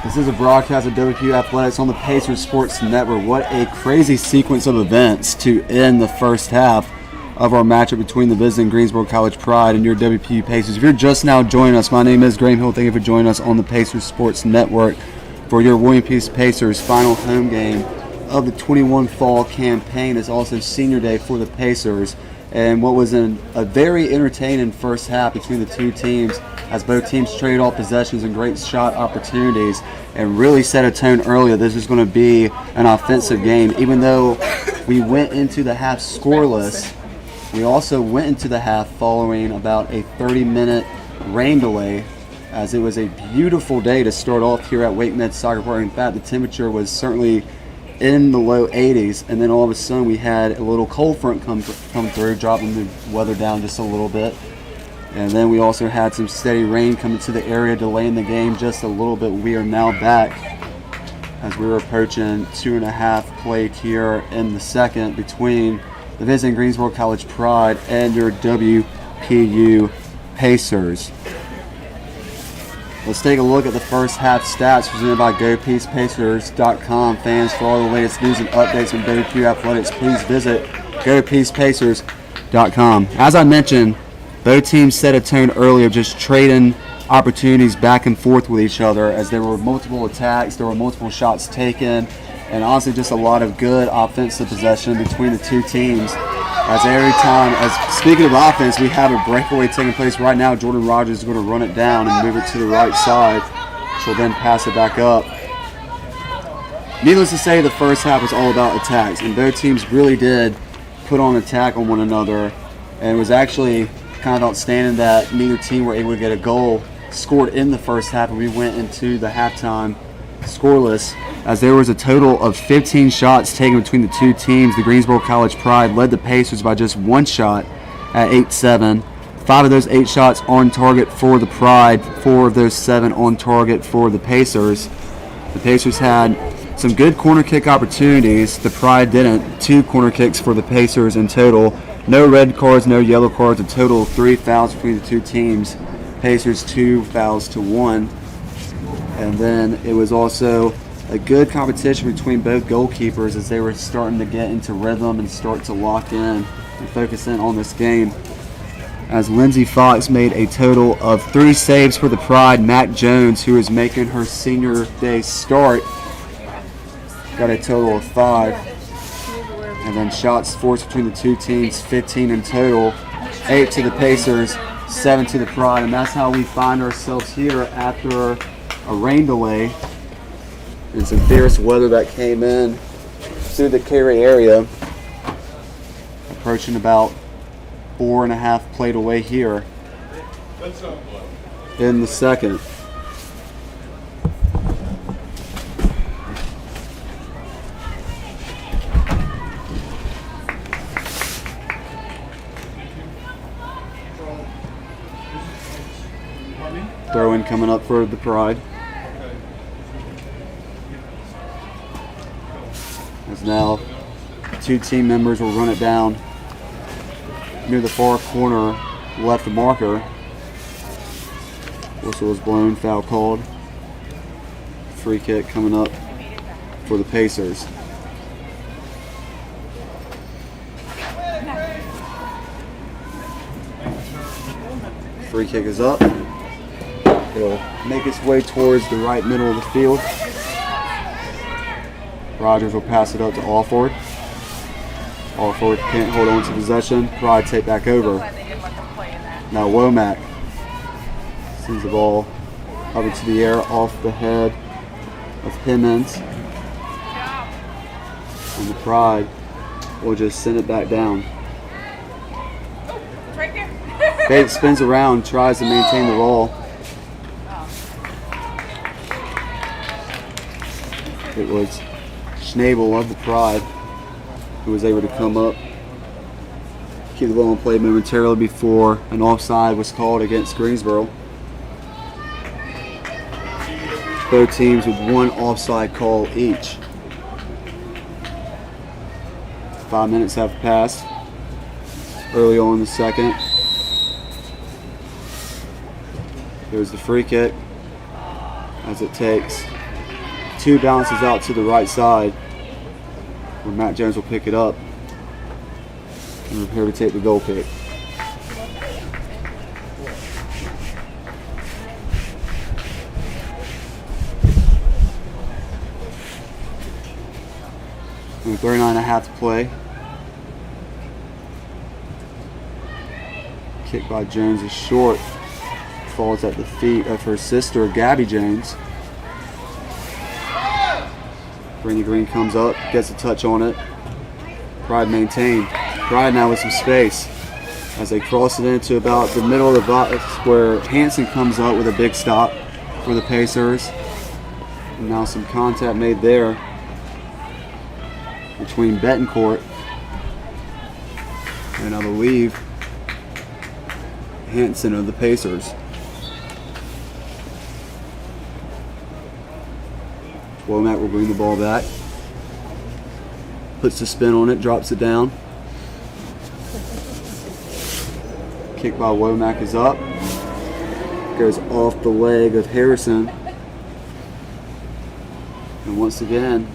This is a broadcast of WPU Athletics on the Pacers Sports Network. What a crazy sequence of events to end the first half of our matchup between the visiting Greensboro College Pride and your WPU Pacers. If you're just now joining us, my name is Graham Hill. Thank you for joining us on the Pacers Sports Network for your William P. Pacers final home game of the 21 fall campaign. It's also senior day for the Pacers, and what was a very entertaining first half between the two teams as both teams traded all possessions and great shot opportunities and really set a tone earlier. This is going to be an offensive game. Even though we went into the half scoreless, we also went into the half following about a 30-minute rain delay, as it was a beautiful day to start off here at Wake Med Soccer Park. In fact, the temperature was certainly in the low 80s, and then all of a sudden we had a little cold front come through, dropping the weather down just a little bit. And then we also had some steady rain coming to the area, delaying the game just a little bit. We are now back as we're approaching 2.5 played here in the second between the visiting Greensboro College Pride and your WPU Pacers. Let's take a look at the first half stats presented by GoPeacePacers.com. Fans, for all the latest news and updates on WPU Athletics, please visit GoPeacePacers.com. As I mentioned, both teams set a tone early of just trading opportunities back and forth with each other, as there were multiple attacks, there were multiple shots taken, and honestly just a lot of good offensive possession between the two teams. As every time, speaking of offense, we have a breakaway taking place right now. Jordan Rogers is going to run it down and move it to the right side. She'll then pass it back up. Needless to say, the first half was all about attacks, and both teams really did put on attack on one another, and it was actually kind of outstanding that neither team were able to get a goal scored in the first half, and we went into the halftime scoreless, as there was a total of 15 shots taken between the two teams. The Greensboro College Pride led the Pacers by just one shot at 8-7. 5 of those 8 shots on target for the Pride, 4 of those 7 on target for the Pacers. The Pacers had some good corner kick opportunities. The Pride didn't. 2 corner kicks for the Pacers in total. No red cards, no yellow cards, a total of 3 fouls between the two teams. Pacers 2 fouls to 1. And then it was also a good competition between both goalkeepers as they were starting to get into rhythm and start to lock in and focus in on this game. As Lindsey Fox made a total of 3 saves for the Pride, Matt Jones, who is making her senior day start, got a total of 5. And then shots forced between the two teams, 15 in total, 8 to the Pacers, 7 to the Pride. And that's how we find ourselves here after a rain delay and some fierce weather that came in through the Cary area, approaching about 4.5 played away here in the second. Throw-in coming up for the Pride. As now 2 team members will run it down near the far corner left marker. Whistle was blown, foul called. Free kick coming up for the Pacers. Free kick is up. It'll make its way towards the right middle of the field. Rogers will pass it up to Alford. Alford can't hold on to possession. Pride take back over. Now Womack sends the ball up into the air off the head of Pimmons. And the Pride will just send it back down. Bates spins around, tries to maintain the ball. It was Schnabel of the Pride who was able to come up, keep the ball in play momentarily before an offside was called against Greensboro. Both teams with one offside call each. 5 minutes have passed early on in the second. There's the free kick as it takes two bounces out to the right side where Matt Jones will pick it up and prepare to take the goal kick. And 39.5 to play. Kick by Jones is short. Falls at the feet of her sister, Gabby Jones. Brittany Green comes up, gets a touch on it. Pride maintained. Pride now with some space as they cross it into about the middle of the box where Hanson comes up with a big stop for the Pacers. And now some contact made there between Betancourt and I believe Hanson of the Pacers. Womack will bring the ball back. Puts the spin on it, drops it down. Kick by Womack is up. Goes off the leg of Harrison. And once again,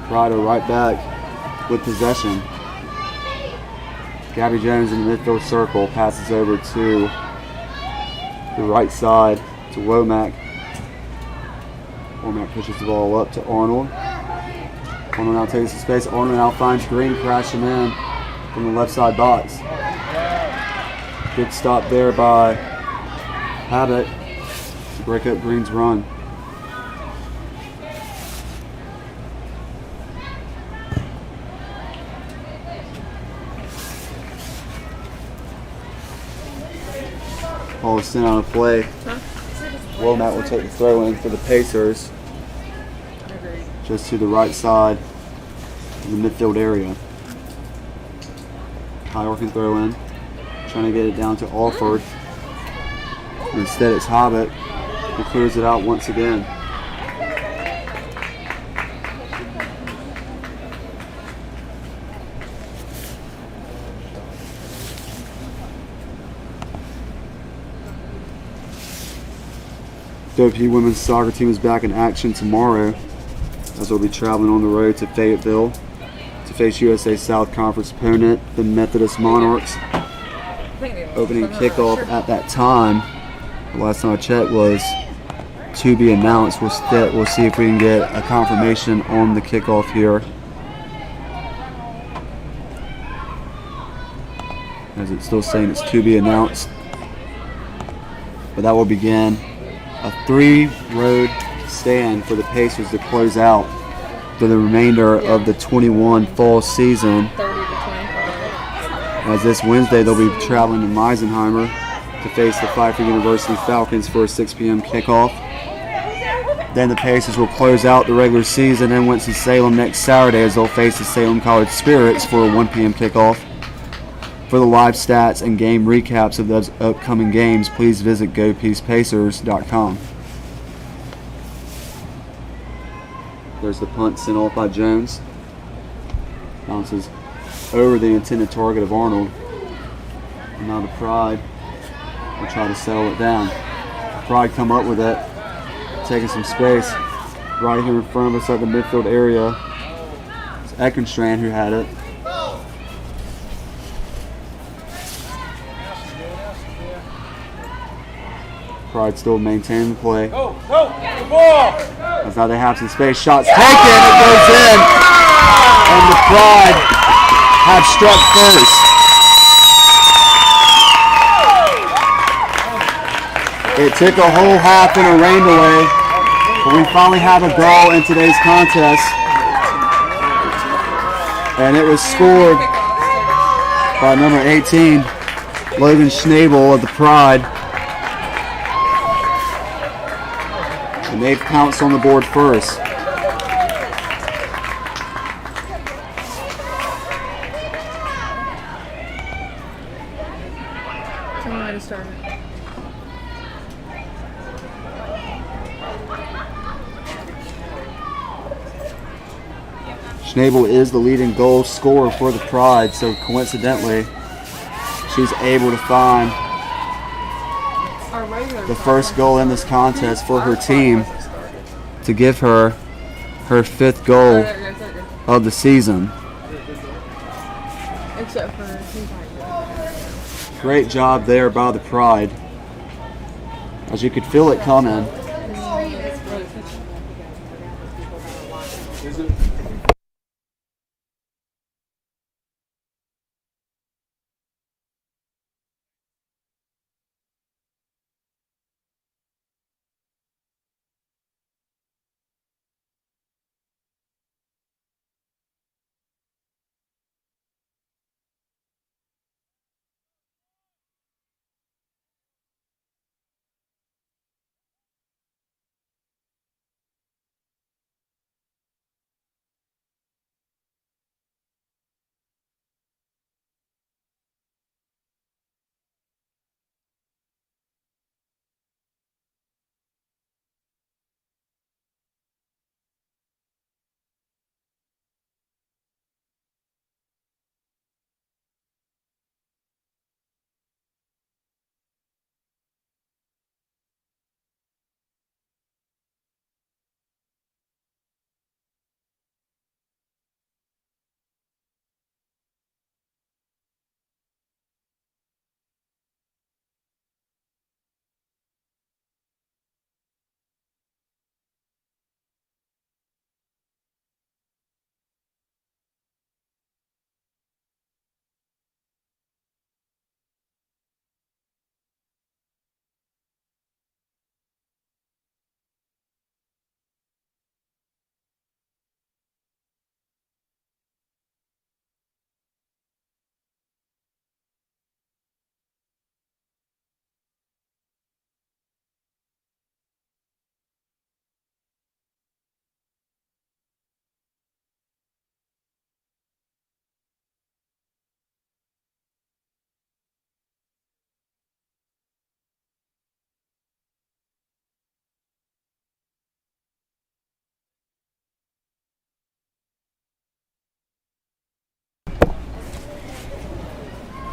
Pride are right back with possession. Gabby Jones in the midfield circle passes over to the right side to Womack. Womack pushes the ball up to Arnold. Arnold now takes the space. Arnold now finds Green crashing in from the left side box. Good stop there by Habit to break up Green's run. Ball is sent on a play. Womack will take the throw in for the Pacers. Just to the right side in the midfield area. High can throw in. Trying to get it down to Alford. Instead it's Hobbit who clears it out once again. WPU women's soccer team is back in action tomorrow as they'll be traveling on the road to Fayetteville to face USA South Conference opponent, the Methodist Monarchs. Opening kickoff at that time, the last time I checked, was to be announced. We'll see if we can get a confirmation on the kickoff here, as it's still saying it's to be announced. But that will begin a 3-road stand for the Pacers to close out for the remainder of the 21 fall season. 30 to 25. As this Wednesday they'll be traveling to Meisenheimer to face the Pfeiffer University Falcons for a 6 p.m. kickoff. Then the Pacers will close out the regular season in Winston-Salem next Saturday as they'll face the Salem College Spirits for a 1 p.m. kickoff. For the live stats and game recaps of those upcoming games, please visit GoPeacePacers.com. There's the punt sent off by Jones. Bounces over the intended target of Arnold. And now the Pride will try to settle it down. Pride come up with it, taking some space right here in front of us at the midfield area. It's Eckenstrand who had it. Pride still maintaining the play. That's how they have some space. Shots taken, it goes in, and the Pride have struck first. It took a whole half and a rain delay, but we finally have a goal in today's contest. And it was scored by number 18, Logan Schnabel of the Pride. And they've pounced on the board first. Somebody to start it. Schnabel is the leading goal scorer for the Pride, so coincidentally, she's able to find the first goal in this contest for her team to give her her 5th goal of the season. Except for Great job there by the Pride, as you could feel it coming.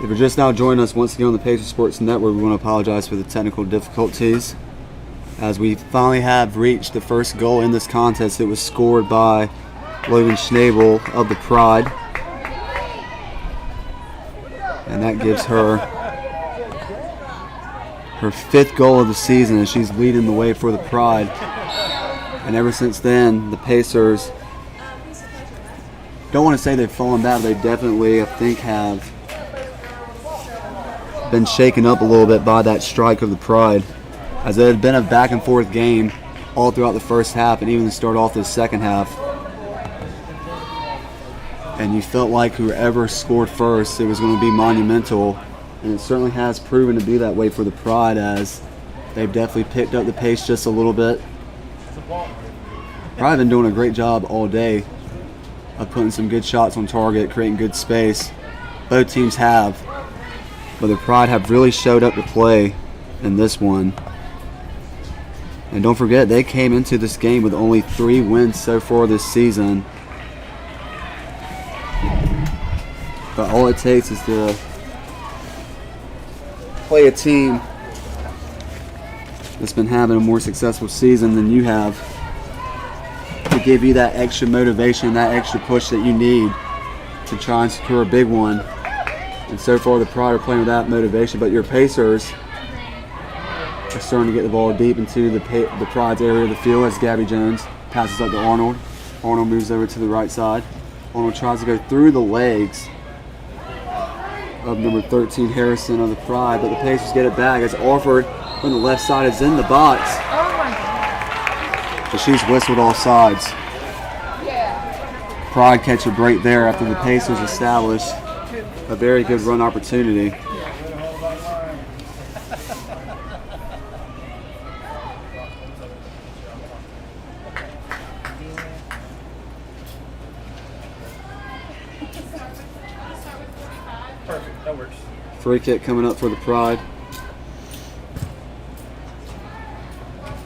If you're just now joining us once again on the Pacers Sports Network, we want to apologize for the technical difficulties. As we finally have reached the first goal in this contest, it was scored by Logan Schnabel of the Pride. And that gives her her 5th goal of the season, and she's leading the way for the Pride. And ever since then, the Pacers, don't want to say they've fallen back, they definitely, I think, have been shaken up a little bit by that strike of the Pride, as it had been a back and forth game all throughout the first half and even to start off the second half. And you felt like whoever scored first, it was going to be monumental, and it certainly has proven to be that way for the Pride, as they've definitely picked up the pace just a little bit. Pride been doing a great job all day of putting some good shots on target, creating good space. Both teams have. But the Pride have really showed up to play in this one. And don't forget, they came into this game with only 3 wins so far this season. But all it takes is to play a team that's been having a more successful season than you have to give you that extra motivation, that extra push that you need to try and secure a big one. And so far the Pride are playing with that motivation, but your Pacers are starting to get the ball deep into the Pride's area of the field as Gabby Jones passes up to Arnold. Arnold moves over to the right side. Arnold tries to go through the legs of number 13 Harrison of the Pride, but the Pacers get it back as Orford from the left side is in the box. Oh my God. So she's whistled all sides. Pride catch a break there after the Pacers establish a very good run opportunity. Perfect, that works. Free kick coming up for the Pride.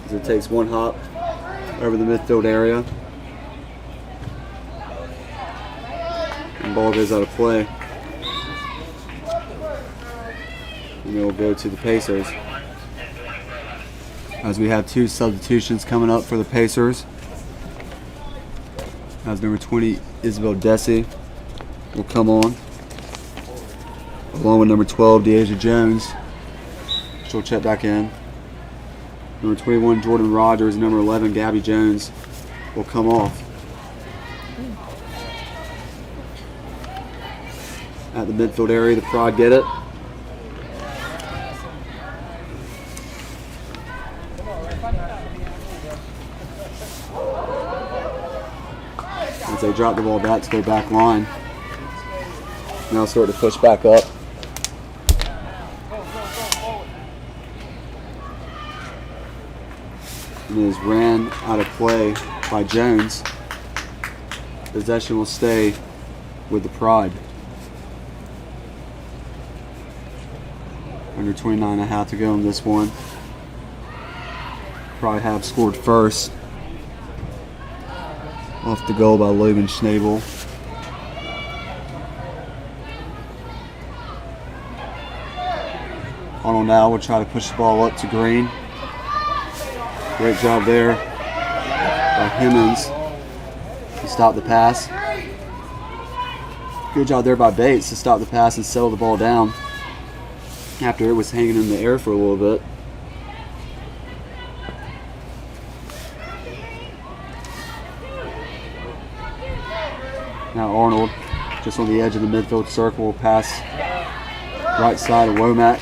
As it takes one hop over the midfield area. And ball goes out of play. And it will go to the Pacers. As we have two substitutions coming up for the Pacers. As number 20, Isabel Desi, will come on. Along with number 12, Deasia Jones. She'll check back in. Number 21, Jordan Rogers. Number 11, Gabby Jones, will come off. At the midfield area, the Pride get it. As they drop the ball back to their back line. Now start to push back up. And it is ran out of play by Jones. Possession will stay with the Pride. Under 29.5 to go in this one. Pride have scored first. Off the goal by Logan Schnabel. Arnold now will try to push the ball up to Green. Great job there by Hemmings to stop the pass. Good job there by Bates to stop the pass and settle the ball down after it was hanging in the air for a little bit. Now Arnold, just on the edge of the midfield circle, will pass right side of Womack.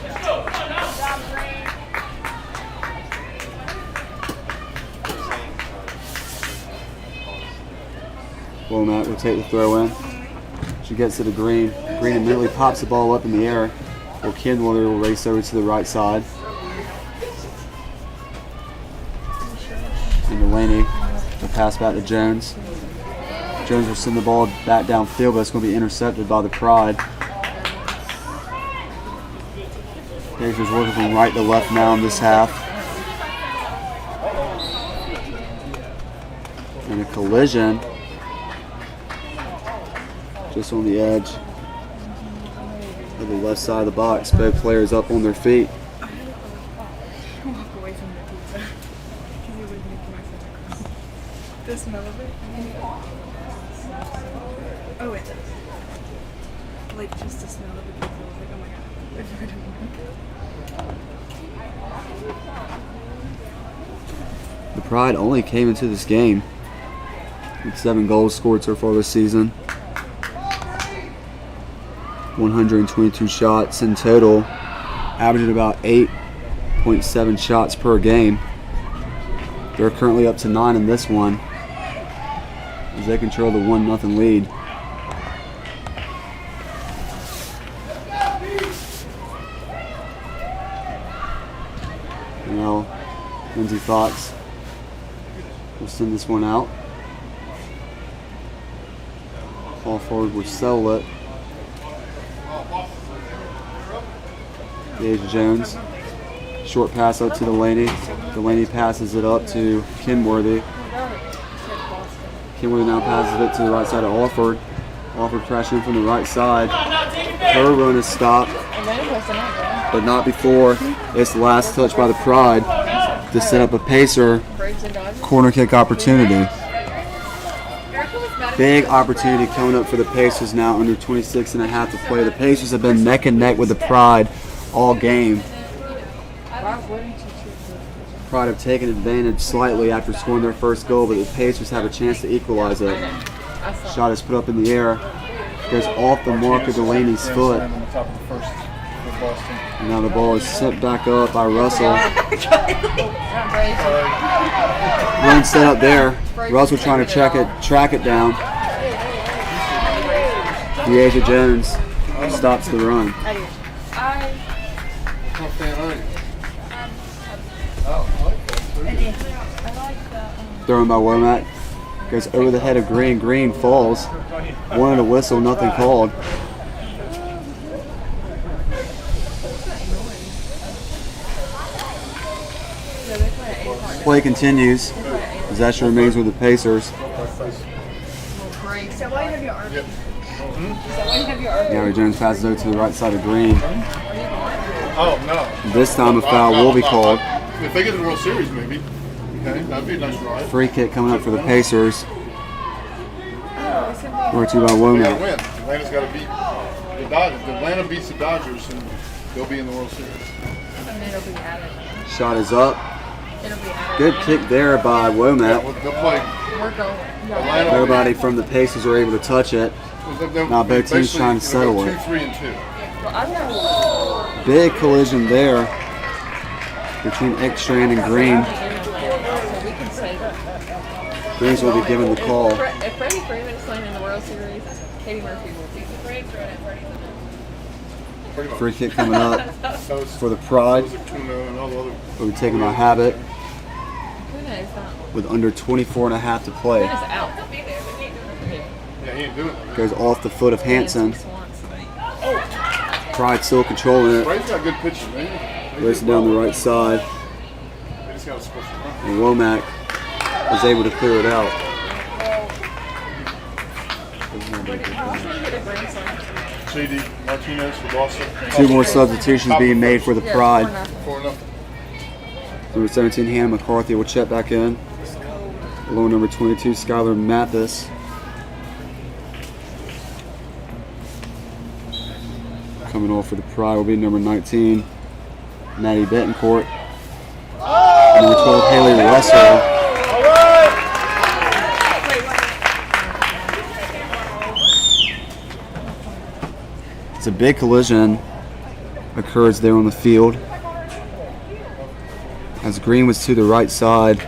Womack will take the throw in. She gets to the Green. Green immediately pops the ball up in the air. Or Kindler will race over to the right side. And Delaney will pass back to Jones. Jones will send the ball back downfield, but it's going to be intercepted by the Pride. Pacers working from right to left now in this half. And a collision just on the edge of the left side of the box. Both players up on their feet. Walk away from the pizza. Because it would make my foot cross. The smell of it? Oh, it does. Like, just the smell of the pizza. I was like, oh my god. I've heard of it. The Pride only came into this game with 7 goals scored so far this season. 122 shots in total, averaging about 8.7 shots per game. They're currently up to 9 in this one as they control the 1-0 lead. And now Lindsey Fox will send this one out. Ball forward will settle it. Deasia Jones. Short pass up to Delaney. Delaney passes it up to Kenworthy. Kenworthy now passes it to the right side of Alford. Alford crashing from the right side. Her run is stopped, but not before it's the last touch by the Pride. to set up a Pacer Braves and Dodgers. corner kick opportunity. Big opportunity coming up for the Pacers now, under 26 and a half to play. The Pacers have been neck and neck with the Pride all game. Pride have taken advantage slightly after scoring their first goal, but the Pacers have a chance to equalize it. Shot is put up in the air. Goes off the mark of Delaney's foot. And now the ball is sent back up by Russell. Run set up there. Russell trying to track it down. Deasia Jones stops the run. Thrown by Womack. Goes over the head of Green. Green falls. Wanted a whistle, nothing called. Play continues. Possession remains with the Pacers. Gary Jones passes over to the right side of Green. Oh, no. This time a foul will be called. If they get the World Series, maybe. Okay, that'd be a nice ride. Free kick coming up for the Pacers. Brought to you by They gotta Womack. win. Atlanta's got to beat the Dodgers. If Atlanta beats the Dodgers, and they'll be in the World Series. Shot is up. Good kick there by Womack. They'll play. Atlanta. Nobody from the Pacers are able to touch it. Now both teams trying to settle it. 2, 3, and 2. Big collision there between Ekstrand and Green. Greens will be given the call. If Freddie Freeman is playing in the World Series, Katie Murphy will be. Free kick coming up That was, for the Pride. that was a tuna and all the other. Will be taken by Habit Tuna is not. with under 24 and a half to play. Tuna's out. Yeah, he ain't doing it. Goes off the foot of Hanson. Pride still controlling it. Brady's got good pitching, man. Racing down the right side. They just got a special run. And Womack was able to clear it out. JD Martinez for Boston. 2 more substitutions being made for the Pride. 4-0. Number 17, Hannah McCarthy will check back in. Along number 22, Skylar Mathis. Coming off for the Pride will be number 19, Maddie Betancourt. Number 12, Haley Russell. It's a big collision occurs there on the field, as Green was to the right side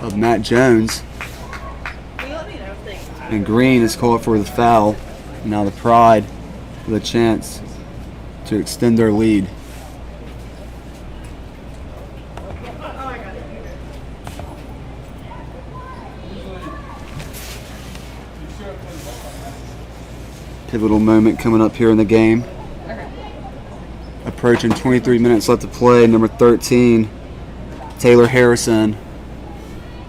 of Matt Jones, and Green is called for the foul. Now the Pride with a chance to extend their lead. Pivotal moment coming up here in the game. Approaching 23 minutes left to play. Number 13, Taylor Harrison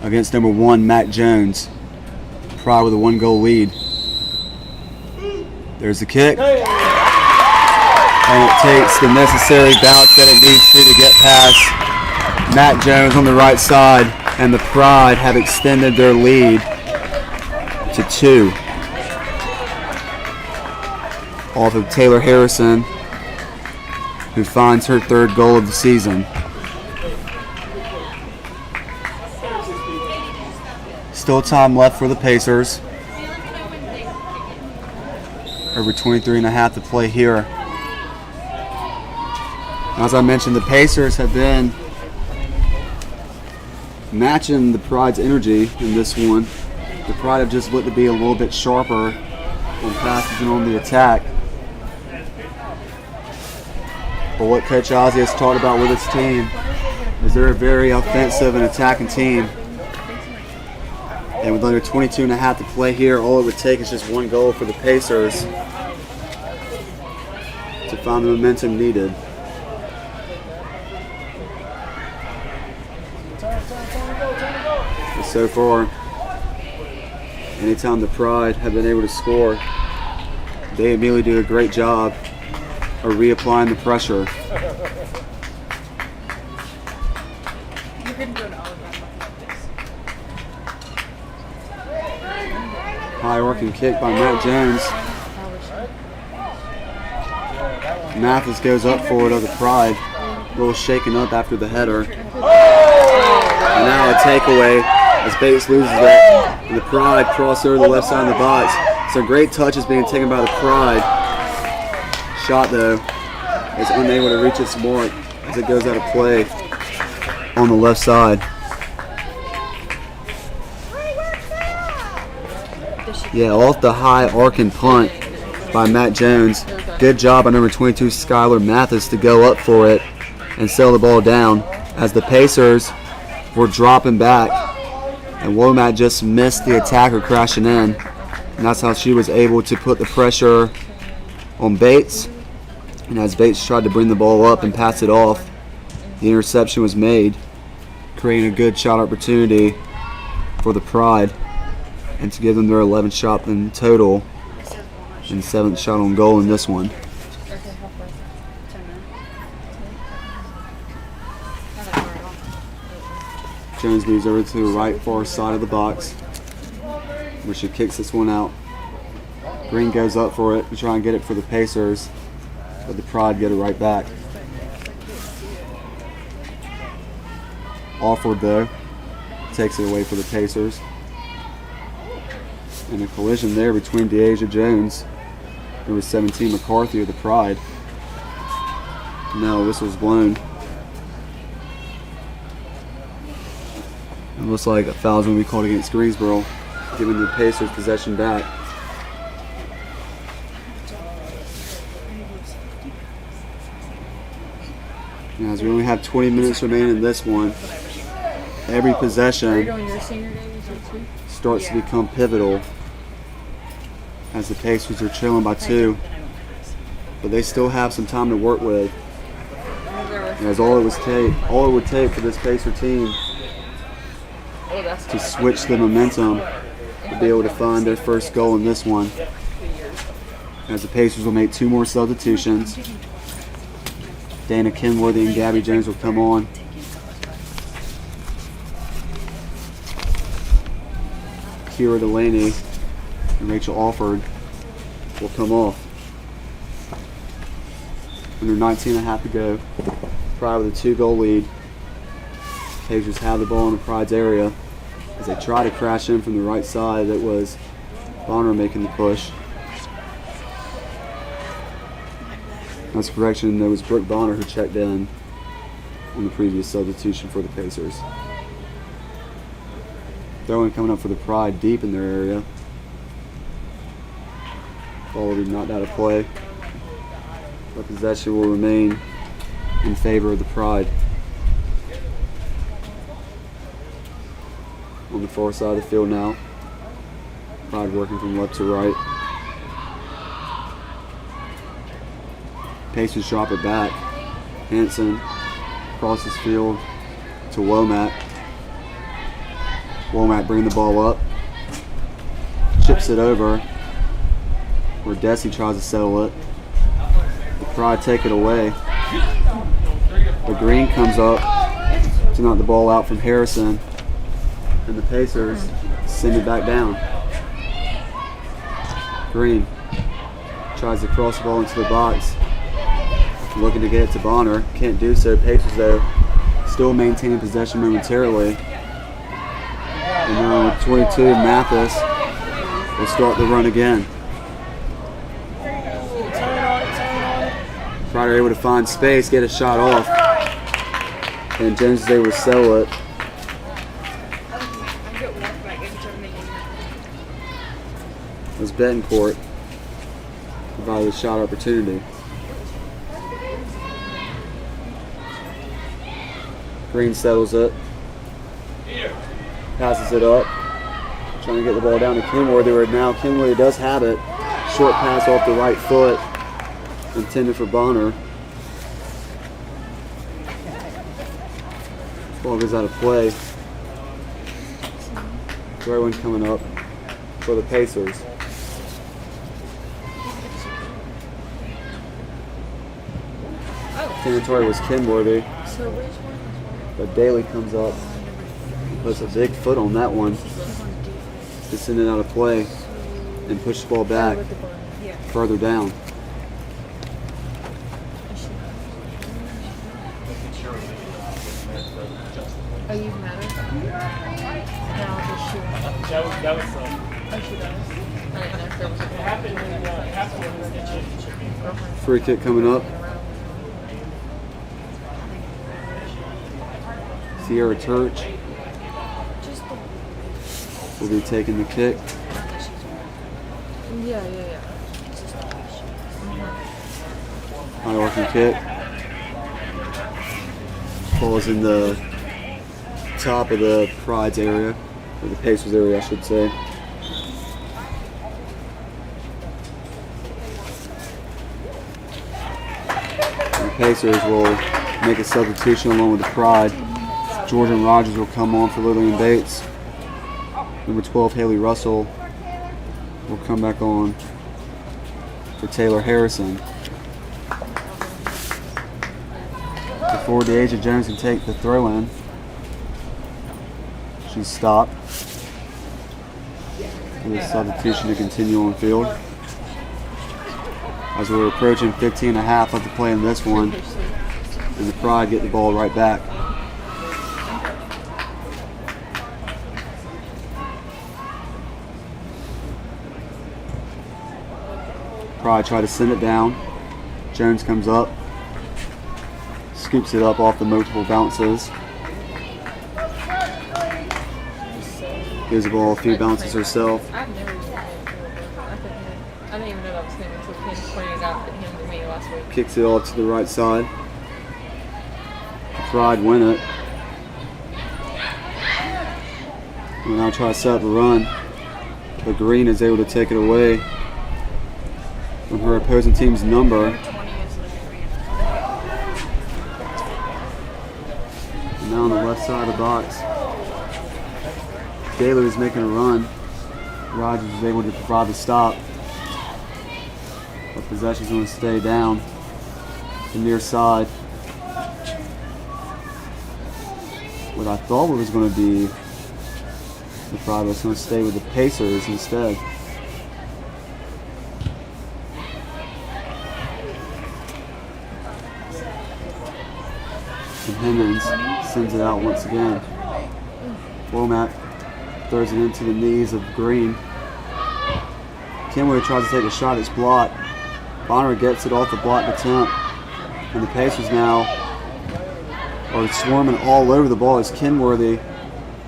against number 1, Matt Jones. Pride with a 1-goal lead. There's the kick. And it takes the necessary bounce that it needs to get past Matt Jones on the right side. And the Pride have extended their lead to 2. Off of Taylor Harrison, who finds her 3rd goal of the season. Still time left for the Pacers. Over 23 and a half to play here. As I mentioned, the Pacers have been matching the Pride's energy in this one. The Pride have just looked to be a little bit sharper on passes and on the attack. But what Coach Ozzie has talked about with his team is they're a very offensive and attacking team. And with under 22 and a half to play here, all it would take is just 1 goal for the Pacers to find the momentum needed. But so far, anytime the Pride have been able to score, they immediately do a great job of reapplying the pressure. couldn't do an Olive Garden like this. High arcing kick by Matt Jones. Mathis goes up for it of the Pride. A little shaken up after the header. And now a takeaway as Bates loses it. And the Pride cross over the left side of the box. So great touch is being taken by the Pride. Shot though is unable to reach its mark as it goes out of play on the left side. Yeah, off the high arcing punt by Matt Jones. Good job by number 22 Skylar Mathis to go up for it and settle the ball down as the Pacers were dropping back and Womack just missed the attacker crashing in, and that's how she was able to put the pressure on Bates. And as Bates tried to bring the ball up and pass it off, the interception was made, creating a good shot opportunity for the Pride and to give them their 11th shot in total and 7th shot on goal in this one. Jones moves over to the right far side of the box where she kicks this one out. Green goes up for it to try and get it for the Pacers, but the Pride get it right back. Alford though takes it away for the Pacers. And a collision there between Deasia Jones, number 17 McCarthy of the Pride. Now whistle's blown. It looks like a foul's going to be called against Greensboro, giving the Pacers possession back. Now, as we only have 20 minutes remaining in this one, every possession starts to become pivotal as the Pacers are trailing by 2, but they still have some time to work with. As all it would take for this Pacer team to switch the momentum to be able to find their first goal in this one. As the Pacers will make 2 more substitutions. Dana Kenworthy and Gabby Jones will come on. Kira Delaney and Rachel Alford will come off. Under 19 and a half to go. Pride with a 2-goal lead. Pacers have the ball in the Pride's area as they try to crash in from the right side. That was Bonner making the push. That's a correction. There was Brooke Bonner who checked in on the previous substitution for the Pacers. Throwing coming up for the Pride deep in their area. Ball will be knocked out of play. But possession will remain in favor of the Pride. On the far side of the field now. Pride working from left to right. Pacers drop it back. Hanson crosses field to Womack. Womack bringing the ball up. Chips it over. Where Desi tries to settle it. The Pride take it away. The Green comes up to knock the ball out from Harrison. And the Pacers send it back down. Green tries to cross the ball into the box. Looking to get it to Bonner. Can't do so. Pacers, though, still maintaining possession momentarily. And now 22, Mathis will start the run again. Pride are able to find space, get a shot off. And Jones is able to settle it. As Betancourt provided a shot opportunity. Green settles it. Passes it up. Trying to get the ball down to Kenworthy right now. Kenworthy does have it. Short pass off the right foot. Intended for Bonner. Ball goes out of play. Throw-in coming up for the Pacers. Territory was Kenworthy. But Daly comes up Puts a big foot on that one to send it out of play and push the ball back Yeah. further down. Oh, you matter? No, I'll just shoot. That was Oh, she does. I didn't know if there was a happened when the championship game. Free kick coming up. Sierra Church will be taking the kick. Yeah. High arcing kick. Ball is in the top of the Pride's area, or the Pacers area, I should say. And the Pacers will make a substitution along with the Pride. Jordan Rogers will come on for Lillian Bates. Number 12, Haley Russell, will come back on for Taylor Harrison. Before Deasia Jones can take the throw in, she's stopped. For the substitution to continue on field. As we're approaching 15 and a half left to play in this one, and the Pride get the ball right back. Pride try to send it down. Jones comes up, scoops it up off the multiple bounces. Gives the ball a few bounces herself. I've never used it. I didn't even know that was him until Ken pointed out that him to me last week. Kicks it off to the right side. The Pride win it. We'll now try to set up a run, but Green is able to take it away from her opposing team's number. And now on the left side of the box, Gaylor is making a run. Rogers is able to provide the stop. But possession's going to stay down the near side. What I thought was going to be the Pride was going to stay with the Pacers instead. And Hendricks sends it out once again. Womack throws it into the knees of Green. Kenworthy tries to take a shot, it's blocked. Bonner gets it off the block attempt. And the Pacers now are swarming all over the ball as Kenworthy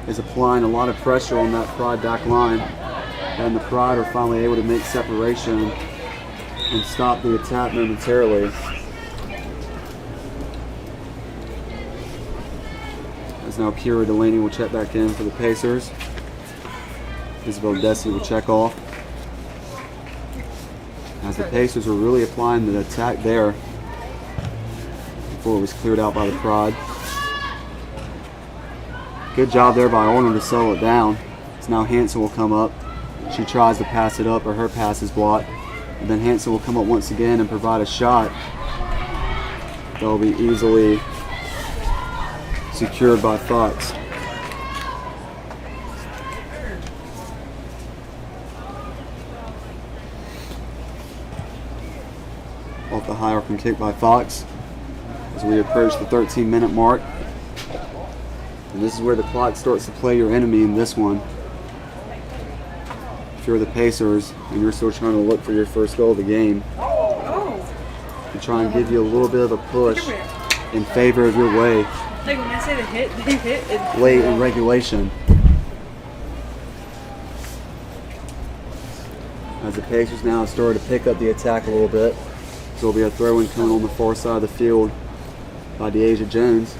is applying a lot of pressure on that Pride back line. And the Pride are finally able to make separation and stop the attack momentarily. As now Kira Delaney will check back in for the Pacers. Isabel Desi will check off. As the Pacers were really applying the attack there before it was cleared out by the Pride. Good job there by Arnold to settle it down. So now Hanson will come up. She tries to pass it up, or her pass is blocked. And then Hanson will come up once again and provide a shot that will be easily secured by Fox. Off the high arcing kick by Fox as we approach the 13-minute mark. And this is where the clock starts to play your enemy in this one. If you're the Pacers and you're still trying to look for your first goal of the game, to try and give you a little bit of a push in favor of your way Like when I say the hit, they hit. It's late in regulation. As the Pacers now started to pick up the attack a little bit. So it'll be a throw-in coming on the far side of the field by Deasia Jones.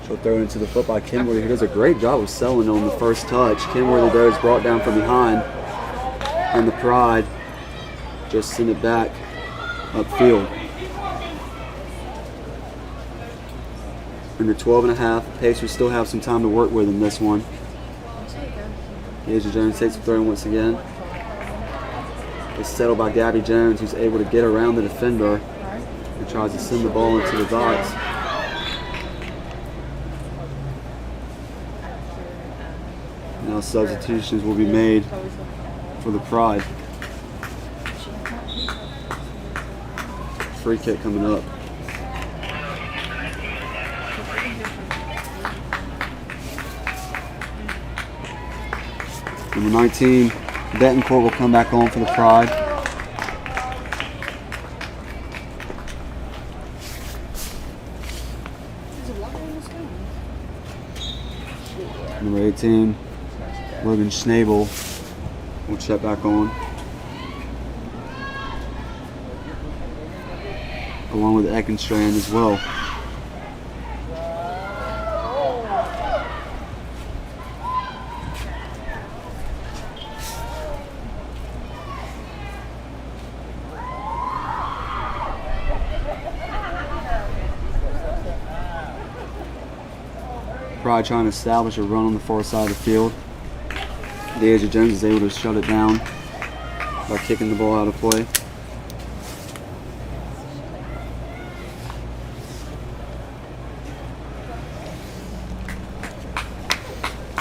She'll throw it into the foot by Kenworthy, who does a great job of selling on the first touch. Kenworthy, though, is brought down from behind. And the Pride just send it back upfield. Under 12 and a half, the Pacers still have some time to work with in this one. Deasia Jones takes the throw once again. It's settled by Gabby Jones, who's able to get around the defender and tries to send the ball into the box. Now substitutions will be made for the Pride. Free kick coming up. Number 19, Betancourt will come back on for the Pride. Number 18, Logan Schnabel will check back on, along with Eckenstrand as well. Pride trying to establish a run on the far side of the field. Deja Jones is able to shut it down by kicking the ball out of play.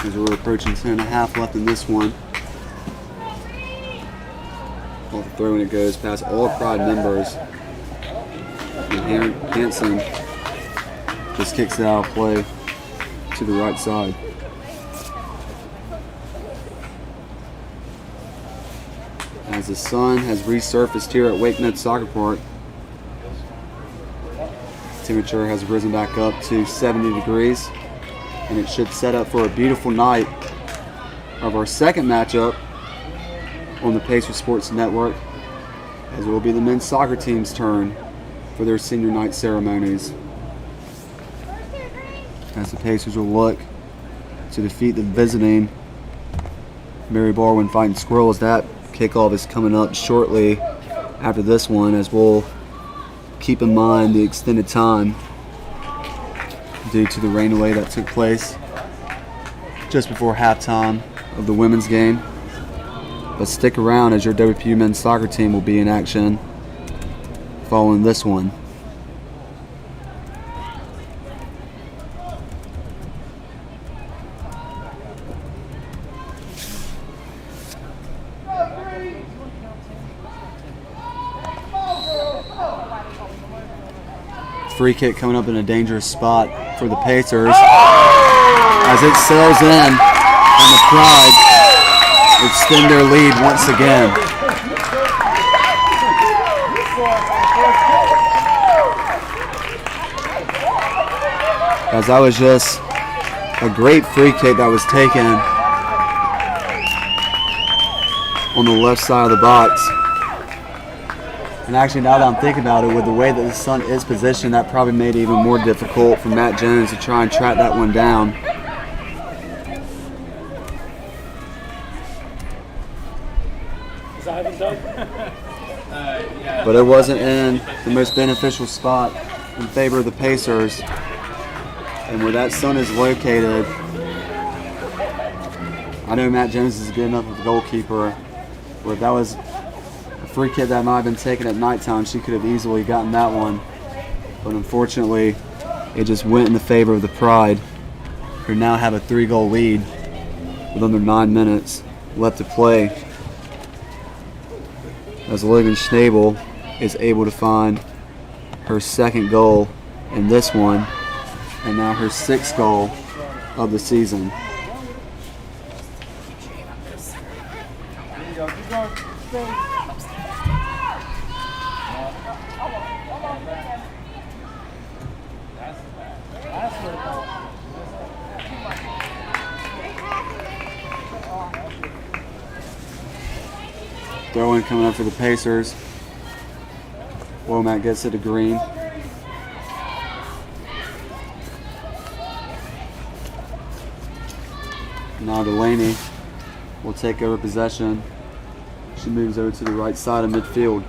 As we're approaching 10.5 left in this one. Off the throw when it goes past all Pride members. And Hanson just kicks it out of play to the right side. As the sun has resurfaced here at Wakenet Soccer Park, temperature has risen back up to 70 degrees, and it should set up for a beautiful night of our second matchup on the Pacer Sports Network, as it will be the men's soccer team's turn for their senior night ceremonies, as the Pacers will look to defeat the visiting Mary Baldwin Fighting Squirrels. That kickoff is coming up shortly after this one, as we'll keep in mind the extended time due to the rain delay that took place just before halftime of the women's game. But stick around, as your WPU men's soccer team will be in action following this one. Free kick coming up in a dangerous spot for the Pacers as it sails in, and the Pride extend their lead once again. As that was just a great free kick that was taken on the left side of the box. And actually, now that I'm thinking about it, with the way that the sun is positioned, that probably made it even more difficult for Matt Jones to try and track that one down. But it wasn't in the most beneficial spot in favor of the Pacers. And where that sun is located, I know Matt Jones is good enough of a goalkeeper, where if that was free kick that might have been taken at nighttime, she could have easily gotten that one. But unfortunately, it just went in the favor of the Pride, who now have a 3-goal lead with under 9 minutes left to play, as Logan Schnabel is able to find her second goal in this one, and now her 6th goal of the season. Throw-in coming up for the Pacers. Womack gets it to Green. Now Delaney will take over possession. She moves over to the right side of midfield.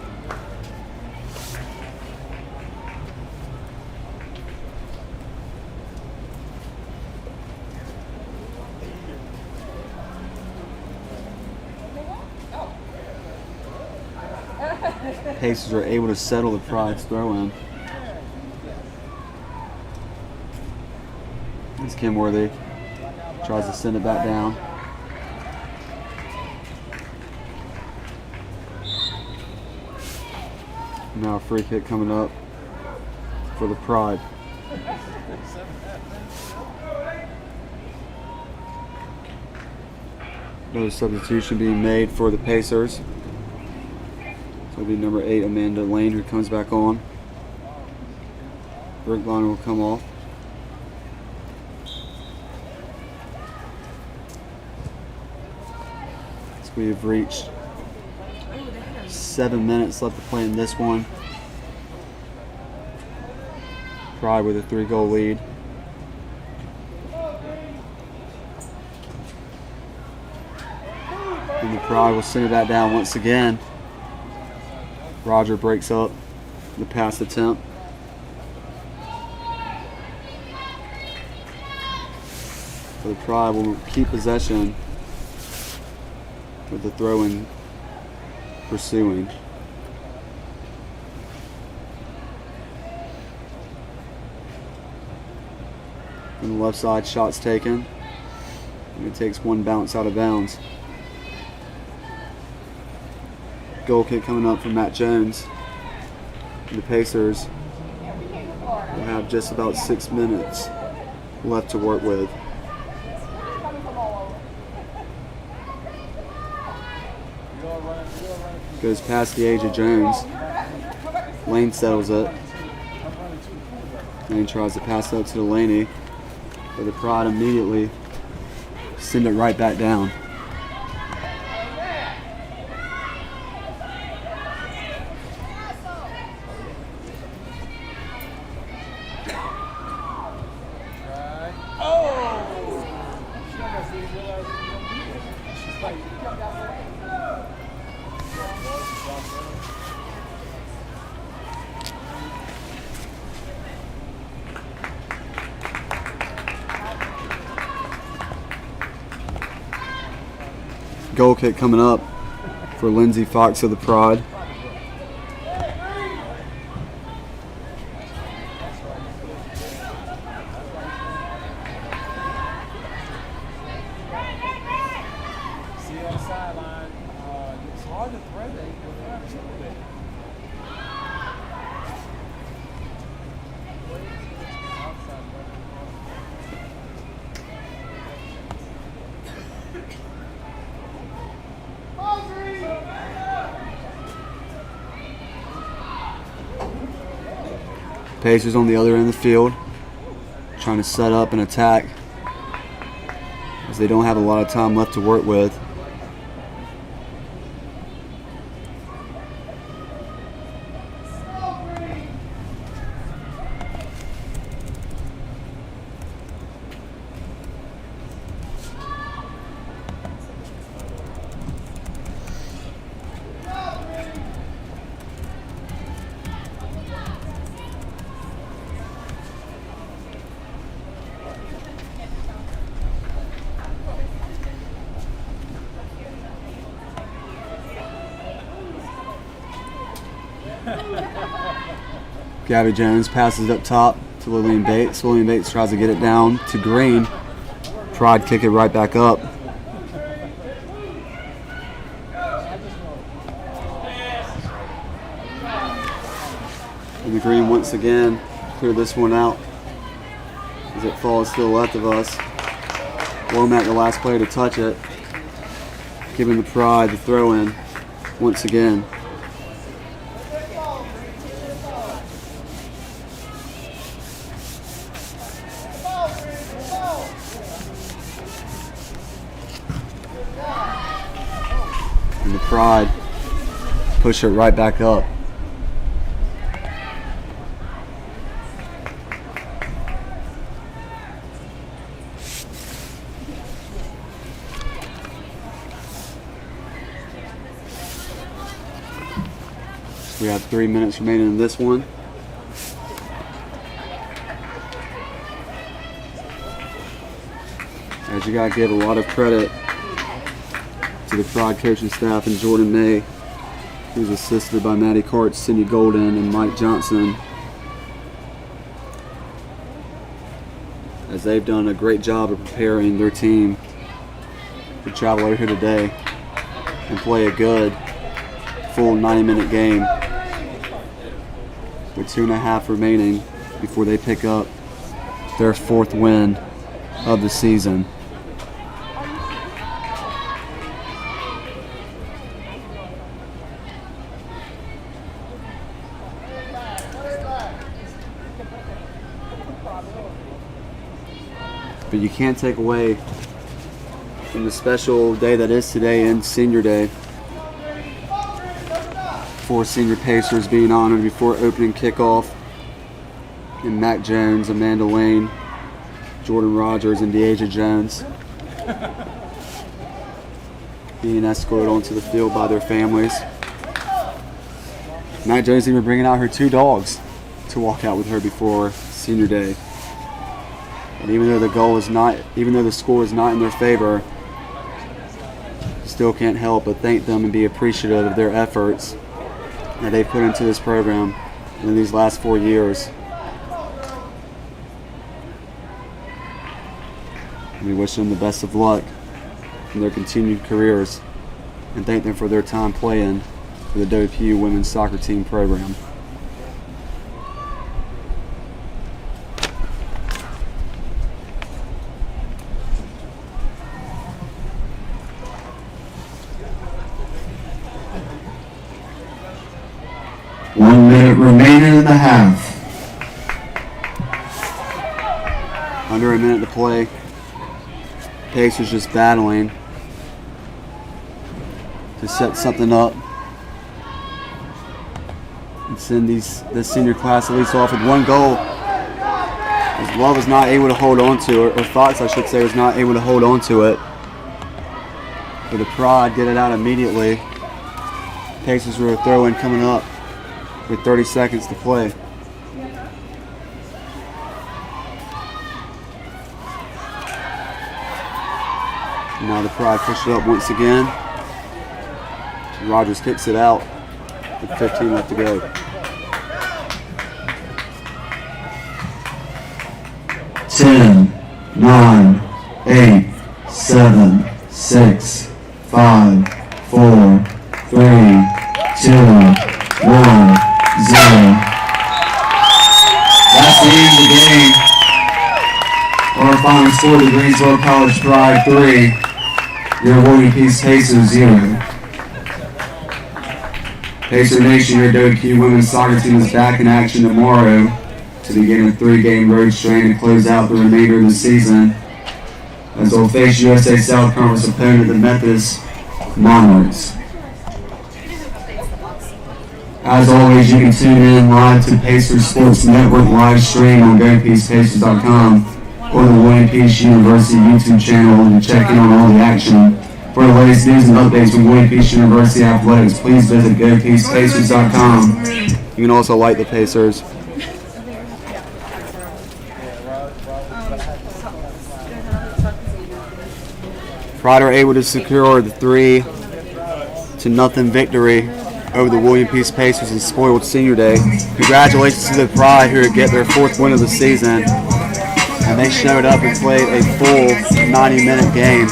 Pacers are able to settle the Pride's throw-in. As Kenworthy tries to send it back down. Now a free kick coming up for the Pride. Another substitution being made for the Pacers. So it'll be number 8, Amanda Lane, who comes back on. Brookline will come off. So we have reached 7 minutes left to play in this one. Pride with a 3-goal lead. And the Pride will send it back down once again. Roger breaks up the pass attempt. So the Pride will keep possession with the throw-in pursuing. On the left side, shots taken. And it takes one bounce out of bounds. Goal kick coming up from Matt Jones. And the Pacers will have just about 6 minutes left to work with. Goes past the age of Jones. Lane settles it. Lane tries to pass up to Delaney, but the Pride immediately send it right back down. Goal kick coming up for Lindsay Fox of the Pride. See on the sideline, it's hard to thread it. Pacers on the other end of the field, trying to set up and attack as they don't have a lot of time left to work with. Gabby Jones passes up top to Lillian Bates. Lillian Bates tries to get it down to Green. Pride kick it right back up. And the Green once again clear this one out as it falls to the left of us. Womack, the last player to touch it, giving the Pride the throw in once again. And the Pride push it right back up. We have 3 minutes remaining in this one. As you gotta give a lot of credit to the Pride coaching staff and Jordan May, who's assisted by Maddie Cart, Cindy Golden, and Mike Johnson, as they've done a great job of preparing their team to travel over here today and play a good full 90-minute game with 2.5 remaining before they pick up their 4th win of the season. But you can't take away from the special day that is today and Senior Day. 4 senior Pacers being honored before opening kickoff. And Mac Jones, Amanda Lane, Jordan Rogers, and Deasia Jones being escorted onto the field by their families. Mac Jones even bringing out her 2 dogs to walk out with her before Senior Day. And even though the score is not in their favor, still can't help but thank them and be appreciative of their efforts that they put into this program in these last 4 years. And we wish them the best of luck in their continued careers and thank them for their time playing for the WPU women's soccer team program. One minute remaining in the half. Under a minute to play. Pacers just battling to set something up and send this senior class at least off with 1 goal. As Love was not able to hold on to it, or Fox I should say was not able to hold on to it. But the Pride get it out immediately. Pacers were a throw-in coming up with 30 seconds to play. Now the Pride push it up once again. Rogers kicks it out with 15 left to go. Ten, 9, 8, 7, 6, 5, 4, 3, 2, 1, 0. That's the end of the game. Our final score, the Greensboro College Pride 3, your William Peace Pacers 0. Pacer Nation, your WPU women's soccer team is back in action tomorrow to begin a 3-game road strain to close out the remainder of the season, as they'll face USA South Conference opponent, the Memphis Monarchs. As always, you can tune in live to Pacers Sports Network live stream on GoPeacePacers.com or the William Peace University YouTube channel and check in on all the action. For the latest news and updates from William Peace University Athletics, please visit GoPeacePacers.com. You can also like the Pacers. Pride are able to secure the 3-0 victory over the William Peace Pacers in spoiled Senior Day. Congratulations to the Pride who get their 4th win of the season. And they showed up and played a full 90-minute game.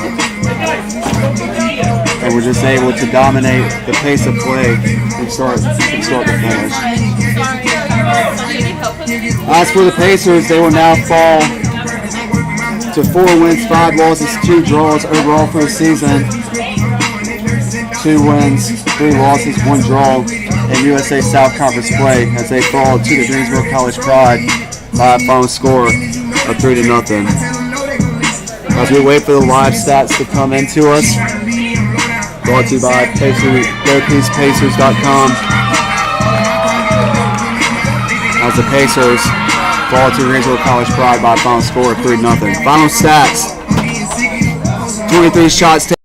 And were just able to dominate the pace of play from start to finish. As for the Pacers, they will now fall to 4 wins, 5 losses, 2 draws overall for the season. 2 wins, 3 losses, 1 draw in USA South Conference play as they fall to the Greensboro College Pride by a final score of 3-0. As we wait for the live stats to come into us, brought to you by GoPeacePacers.com. As the Pacers fall to Greensboro College Pride by a final score of 3-0. Final stats: 23 shots taken.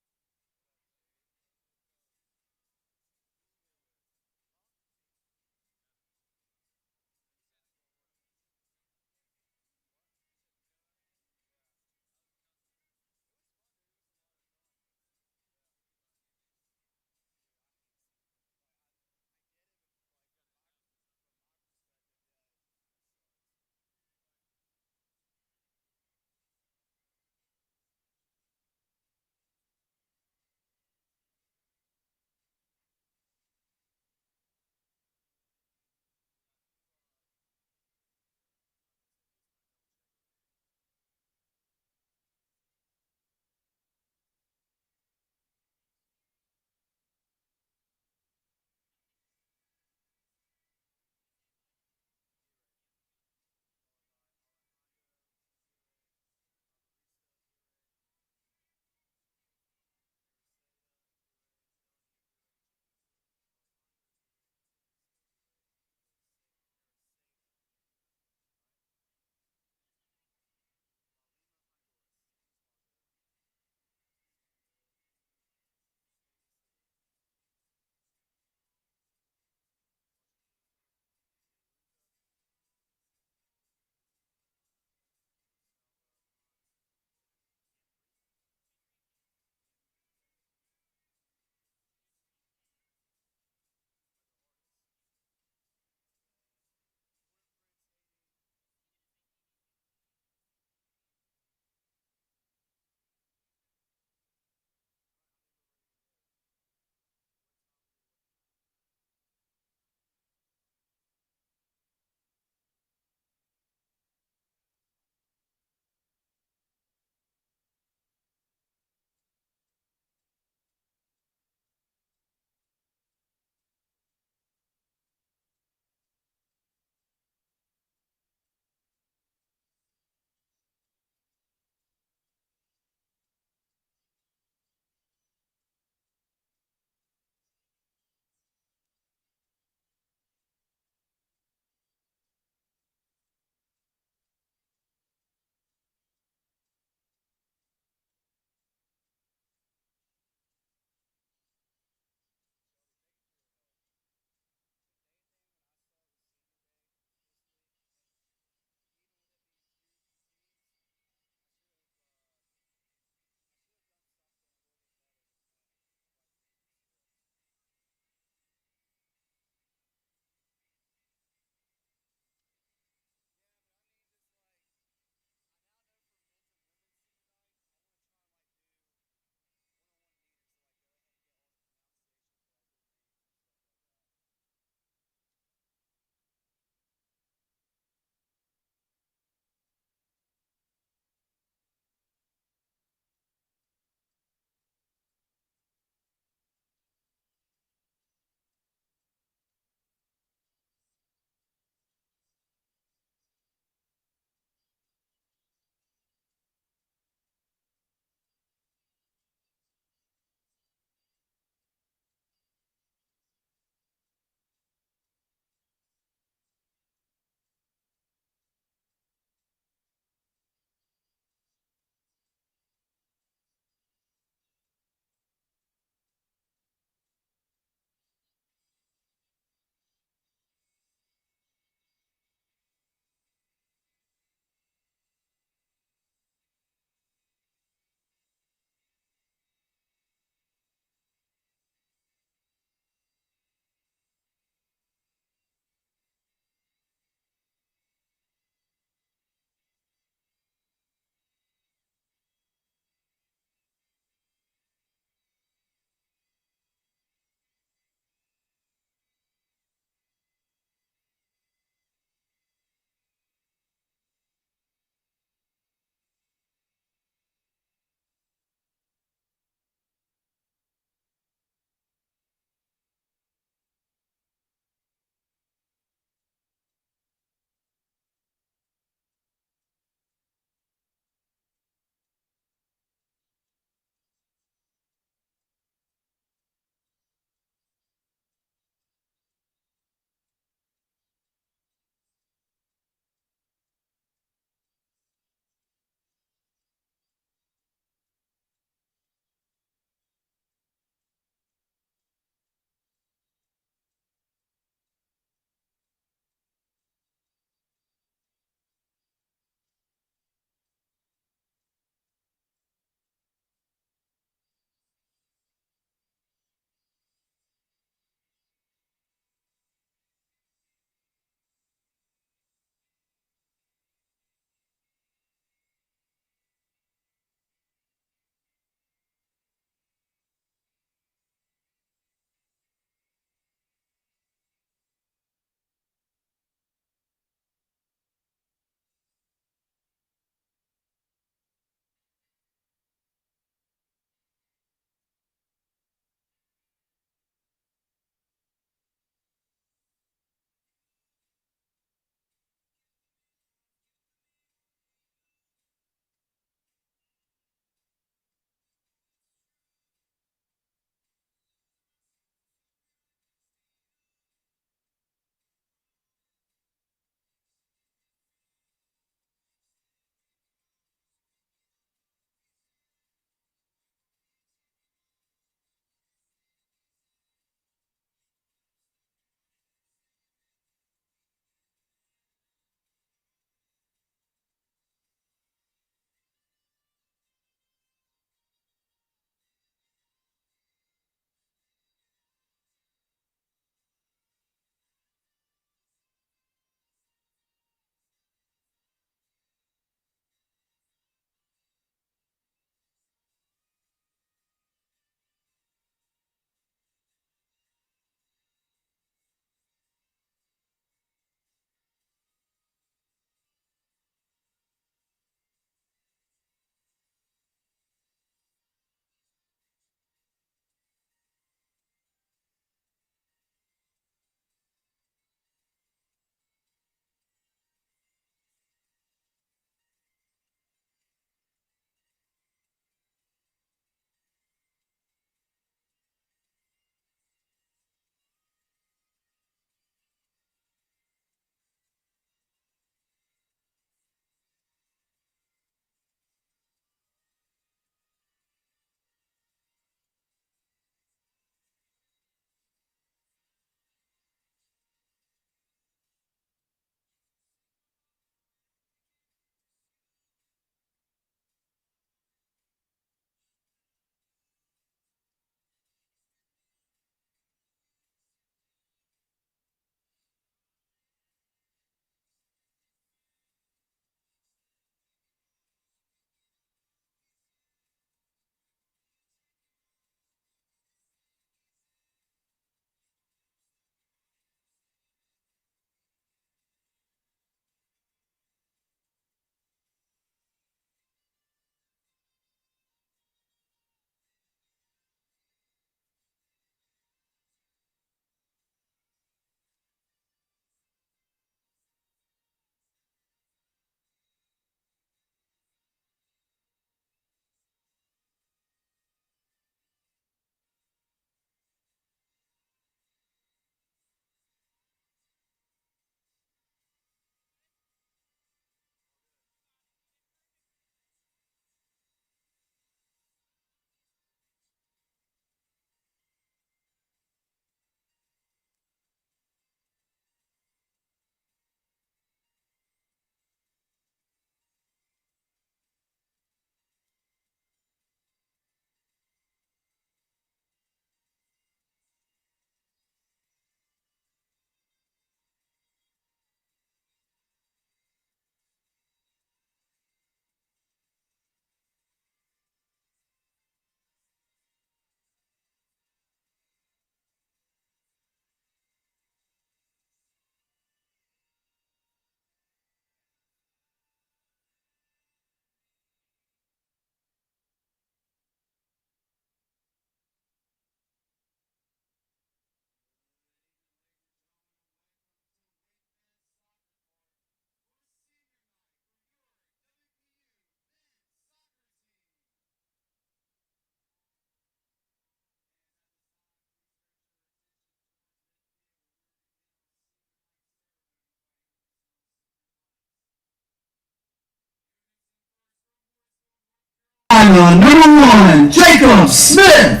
Carolina, number 1, Jacob Smith.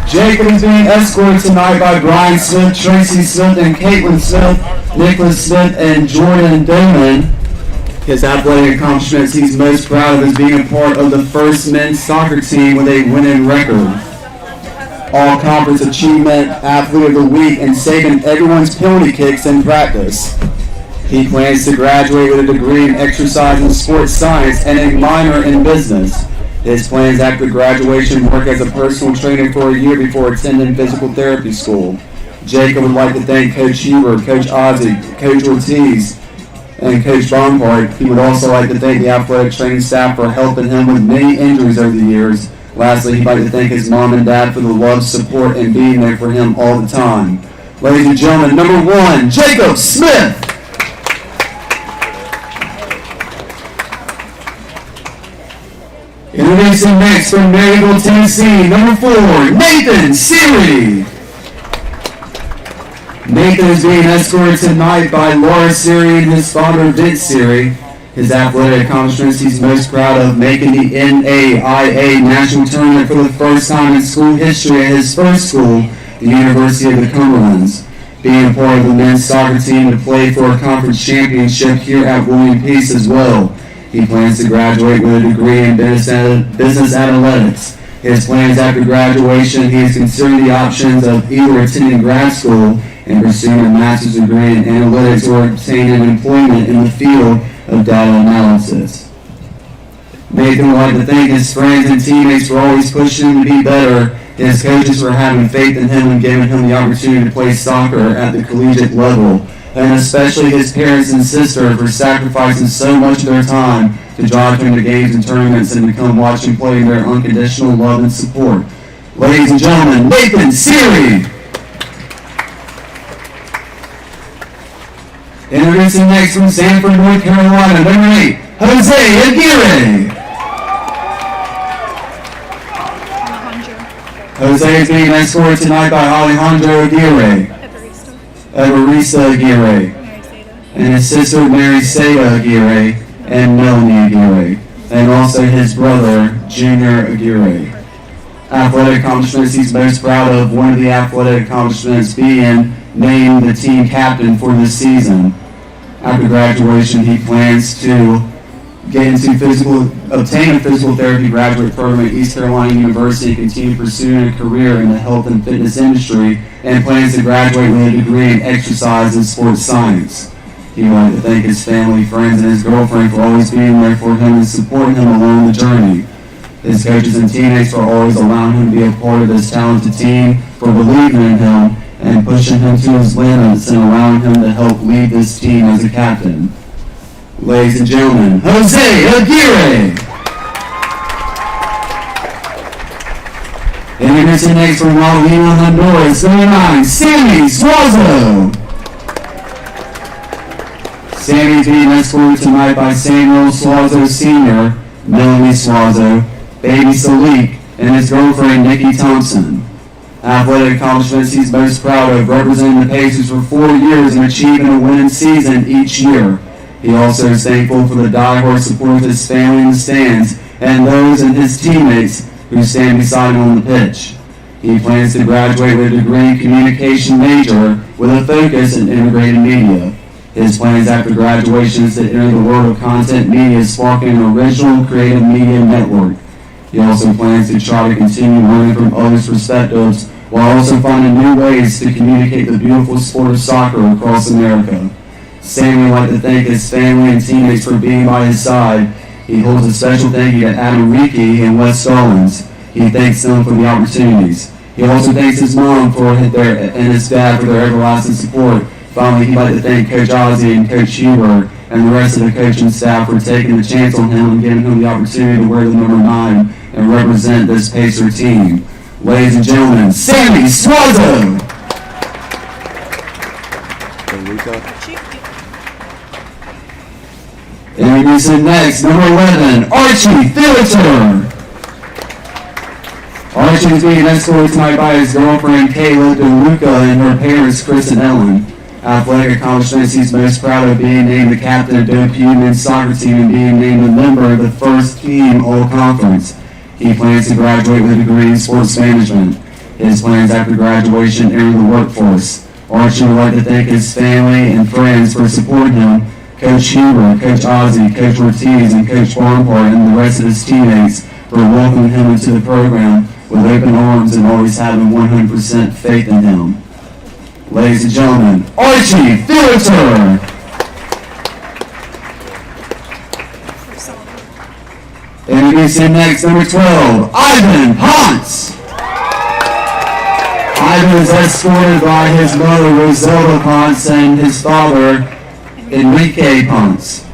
Jacob is being escorted tonight by Brian Smith, Tracy Smith, and Caitlin Smith, Nicholas Smith, and Jordan Doman. His athletic accomplishments he's most proud of is being a part of the first men's soccer team with a winning record. All-conference achievement athlete of the week and saving everyone's penalty kicks in practice. He plans to graduate with a degree in exercise and sports science and a minor in business. His plans after graduation work as a personal trainer for a year before attending physical therapy school. Jacob would like to thank Coach Huber, Coach Ozzie, Coach Ortiz, and Coach Bompard. He would also like to thank the athletic training staff for helping him with many injuries over the years. Lastly, he'd like to thank his mom and dad for the love, support, and being there for him all the time. Ladies and gentlemen, number 1, Jacob Smith. Introducing next from Maryville, Tennessee, number 4, Nathan Seary. Nathan is being escorted tonight by Laura Seary and his father, Vince Seary. His athletic accomplishments he's most proud of making the NAIA National Tournament for the first time in school history at his first school, the University of the Cumberlands. Being a part of the men's soccer team to play for a conference championship here at William Peace as well. He plans to graduate with a degree in business analytics. His plans after graduation, he is considering the options of either attending grad school and pursuing a master's degree in analytics or obtaining employment in the field of data analysis. Nathan would like to thank his friends and teammates for always pushing him to be better, his coaches for having faith in him and giving him the opportunity to play soccer at the collegiate level, and especially his parents and sister for sacrificing so much of their time to drive him to games and tournaments and to come watch him play in their unconditional love and support. Ladies and gentlemen, Nathan Seary. Introducing next from Sanford, North Carolina, number 8, Jose Aguirre. Jose is being escorted tonight by Alejandro Aguirre, Evarista Aguirre, and his sister Mary Seda Aguirre, and Melanie Aguirre, and also his brother, Junior Aguirre. Athletic accomplishments he's most proud of, one of the athletic accomplishments being named the team captain for this season. After graduation, he plans to obtain a physical therapy graduate program at East Carolina University, continue pursuing a career in the health and fitness industry, and plans to graduate with a degree in exercise and sports science. He would like to thank his family, friends, and his girlfriend for always being there for him and supporting him along the journey. His coaches and teammates for always allowing him to be a part of this talented team, for believing in him and pushing him to his limits and allowing him to help lead this team as a captain. Ladies and gentlemen, Jose Aguirre. Introducing next from Lima, Honduras, number 9, Sammy Suazo. Sammy's being escorted tonight by Samuel Suazo Sr., Melanie Suazo, baby Salik, and his girlfriend Nikki Thompson. Athletic accomplishments he's most proud of, representing the Pacers for 4 years and achieving a winning season each year. He also is thankful for the diehard support of his family in the stands and those and his teammates who stand beside him on the pitch. He plans to graduate with a degree in communication major with a focus in integrated media. His plans after graduation is to enter the world of content media, sparking an original creative media network. He also plans to try to continue learning from others' perspectives while also finding new ways to communicate the beautiful sport of soccer across America. Sammy would like to thank his family and teammates for being by his side. He holds a special thank you to Adam Reiki and Wes Stallings. He thanks them for the opportunities. He also thanks his mom and his dad for their everlasting support. Finally, he'd like to thank Coach Ozzie and Coach Huber and the rest of the coaching staff for taking the chance on him and giving him the opportunity to wear the number 9 and represent this Pacer team. Ladies and gentlemen, Sammy Suazo. Introducing next, number 11, Archie Theater. Archie is being escorted tonight by his girlfriend Kayla DeLuca and her parents Chris and Ellen. Athletic accomplishments, he's most proud of being named the captain of WPU men's soccer team and being named a member of the first team all-conference. He plans to graduate with a degree in sports management. His plans after graduation enter the workforce. Archie would like to thank his family and friends for supporting him, Coach Huber, Coach Ozzie, Coach Ortiz, and Coach Barnhart, and the rest of his teammates for welcoming him into the program with open arms and always having 100% faith in him. Ladies and gentlemen, Archie Filter! Introducing next, number 12, Ivan Ponce. Ivan is escorted by his mother, Roselda Ponce, and his father, Enrique Ponce.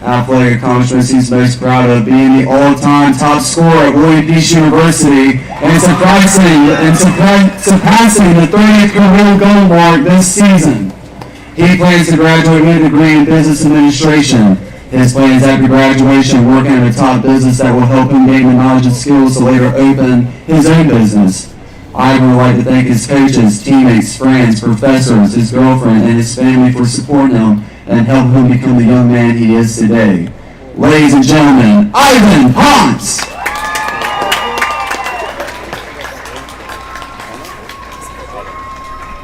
Athletic accomplishments, he's most proud of being the all-time top scorer at William Peace University and surpassing the 30th career goal mark this season. He plans to graduate with a degree in business administration. His plans after graduation, working at a top business that will help him gain the knowledge and skills to later open his own business. Ivan would like to thank his coaches, teammates, friends, professors, his girlfriend, and his family for supporting him and helping him become the young man he is today. Ladies and gentlemen, Ivan Ponce!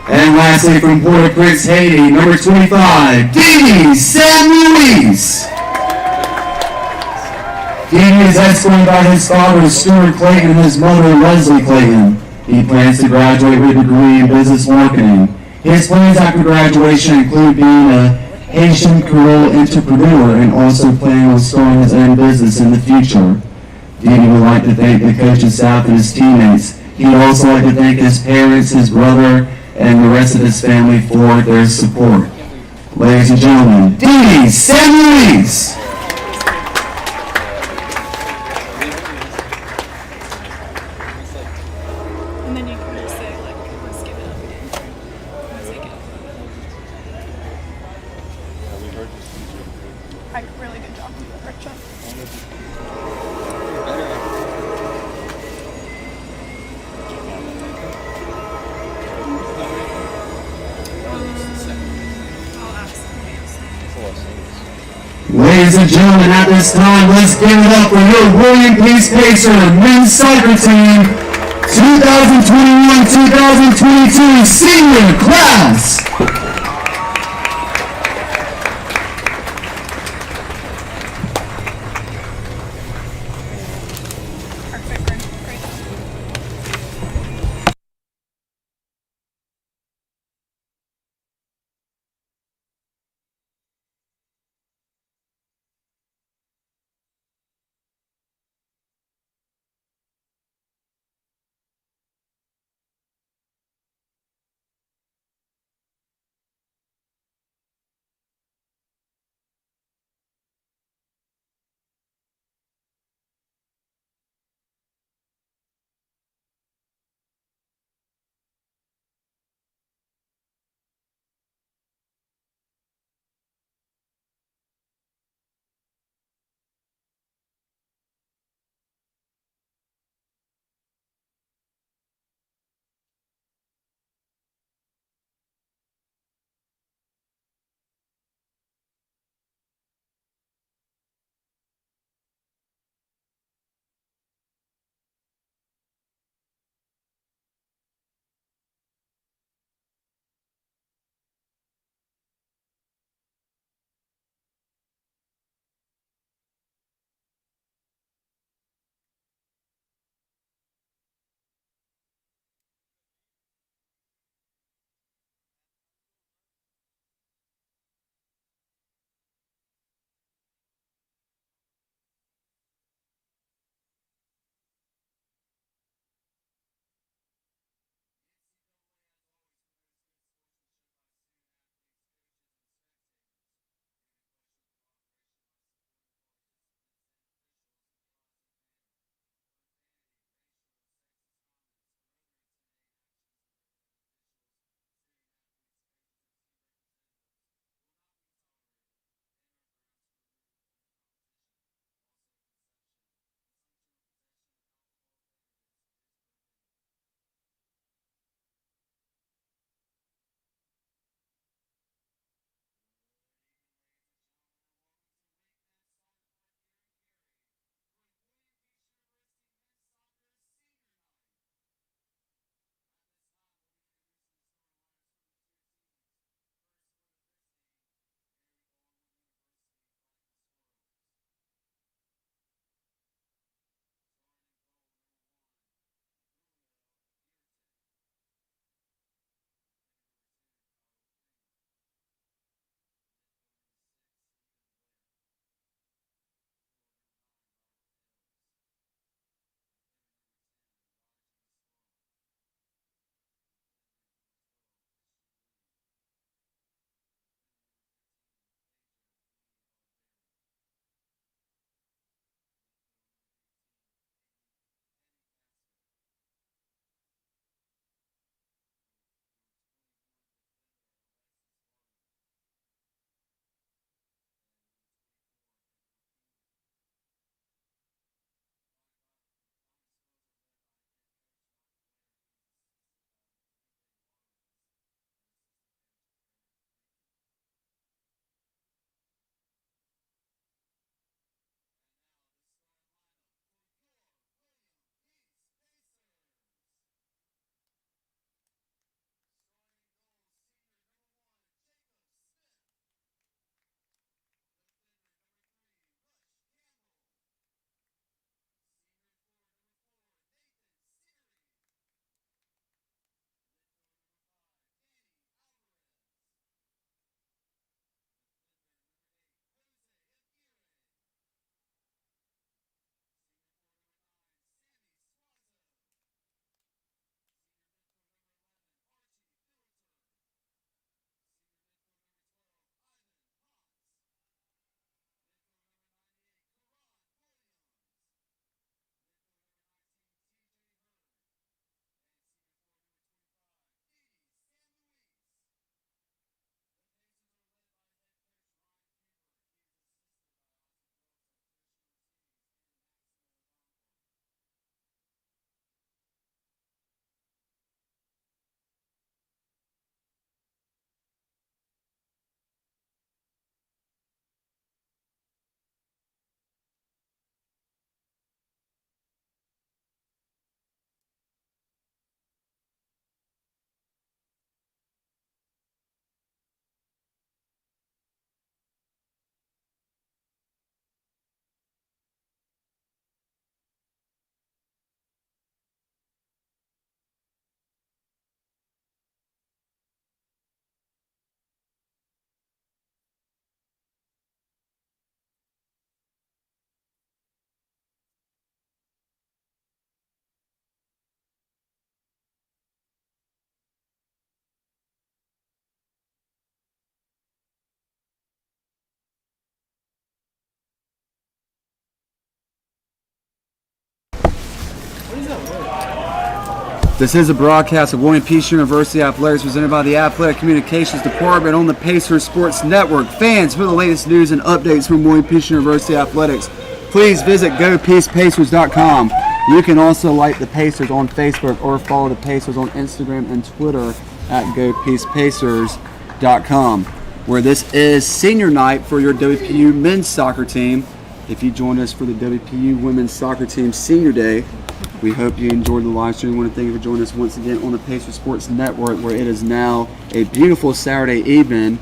And lastly, from Port-au-Prince, Haiti, number 25, Didi San Luis. Didi is escorted by his father, Stuart Clayton, and his mother, Leslie Clayton. He plans to graduate with a degree in business marketing. His plans after graduation include being a Haitian Creole entrepreneur and also planning on starting his own business in the future. Didi would like to thank the coaching staff and his teammates. He'd also like to thank his parents, his brother, and the rest of his family for their support. Ladies and gentlemen, Didi San Luis! And then you can just say, like, let's give it up again. Let's take it up. Really good job. Great job. I'll ask somebody else. Ladies and gentlemen, at this time, let's give it up for your William Peace Pacer men's soccer team 2021-2022 senior class. This is a broadcast of William Peace University Athletics presented by the Athletic Communications Department on the Pacers Sports Network. Fans, for the latest news and updates from William Peace University Athletics, please visit GoPeacePacers.com. You can also like the Pacers on Facebook or follow the Pacers on Instagram and Twitter at GoPeacePacers.com, where this is senior night for your WPU men's soccer team. If you joined us for the WPU women's soccer team senior day, we hope you enjoyed the live stream. We want to thank you for joining us once again on the Pacers Sports Network, where it is now a beautiful Saturday evening.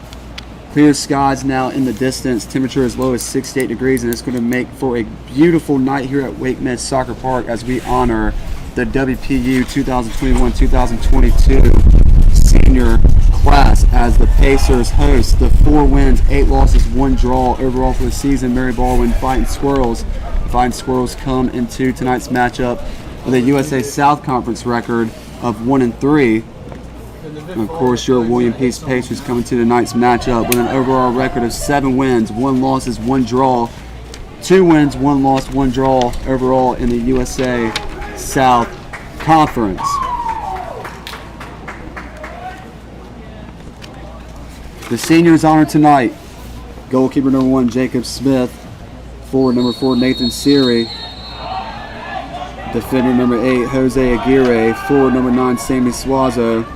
Clear skies now in the distance. Temperature as low as 68 degrees, and it's going to make for a beautiful night here at Wake Med Soccer Park as we honor the WPU 2021-2022 senior class as the Pacers host the 4 wins, 8 losses, 1 draw overall for the season. Mary Baldwin Fighting Squirrels. The Fighting Squirrels come into tonight's matchup with a USA South Conference record of 1-3. And of course, your William Peace Pacers coming to tonight's matchup with an overall record of 7 wins, 1 losses, 1 draw, 2 wins, 1 loss, 1 draw overall in the USA South Conference. The seniors honored tonight: goalkeeper number 1, Jacob Smith; forward number 4, Nathan Seary; defender number 8, Jose Aguirre; forward number 9, Sammy Suazo;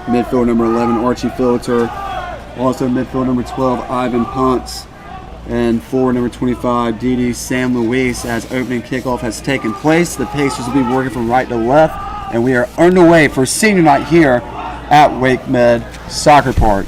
midfield number 11, Archie Filter; also midfield number 12, Ivan Ponce; and forward number 25, Didi Sam Luis. As opening kickoff has taken place, the Pacers will be working from right to left, and we are underway for senior night here at Wake Med Soccer Park.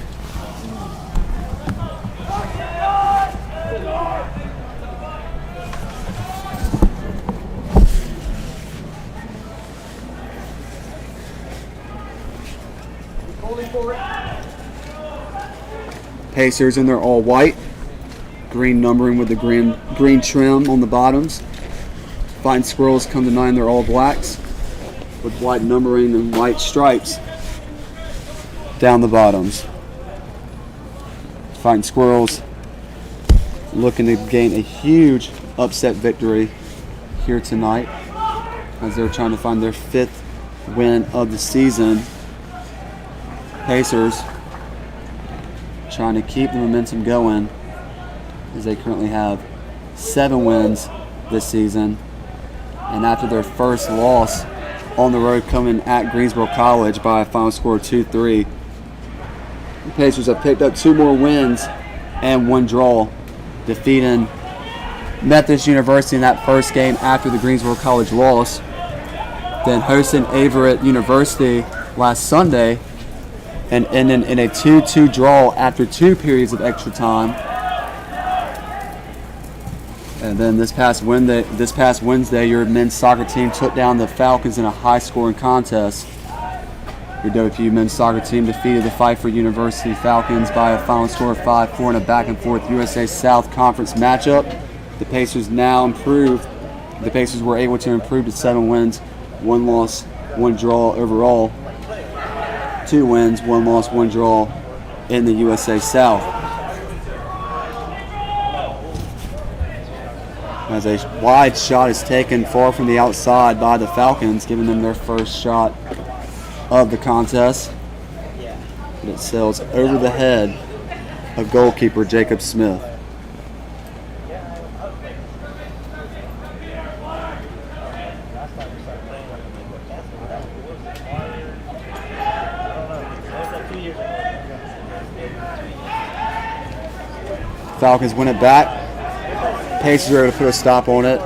Pacers in their all white, green numbering with the green trim on the bottoms. Fighting Squirrels come tonight in their all blacks with white numbering and white stripes down the bottoms. Fighting Squirrels looking to gain a huge upset victory here tonight as they're trying to find their 5th win of the season. Pacers trying to keep the momentum going as they currently have 7 wins this season, and after their first loss on the road coming at Greensboro College by a final score of 2-3, the Pacers have picked up 2 more wins and 1 draw, defeating Methodist University in that first game after the Greensboro College loss, then hosting Averett University last Sunday and ending in a 2-2 draw after 2 periods of extra time. And then this past Wednesday, your men's soccer team took down the Falcons in a high-scoring contest. Your WPU men's soccer team defeated the Pfeiffer University Falcons by a final score of 5-4 in a back-and-forth USA South Conference matchup. The Pacers were able to improve to 7 wins, 1 loss, 1 draw overall. 2 wins, 1 loss, 1 draw in the USA South. As a wide shot is taken far from the outside by the Falcons, giving them their first shot of the contest. And it sails over the head of goalkeeper Jacob Smith. Falcons win it back. Pacers are able to put a stop on it.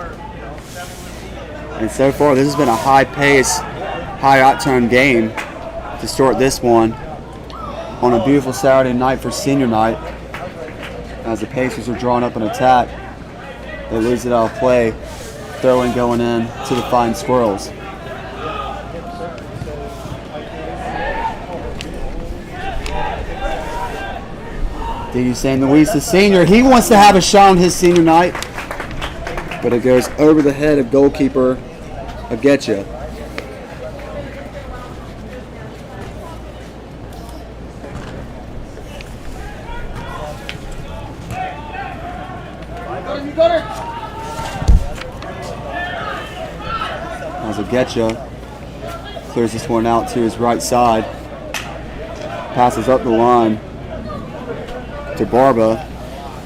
And so far, this has been a high-paced, high-octane game to start this one on a beautiful Saturday night for senior night. As the Pacers are drawing up an attack, they lose it out of play, throwing going in to the Fighting Squirrels. Didi San Luis, the senior, he wants to have a shot on his senior night, but it goes over the head of goalkeeper Agetcha. As a Getcha clears this one out to his right side. Passes up the line to Barba,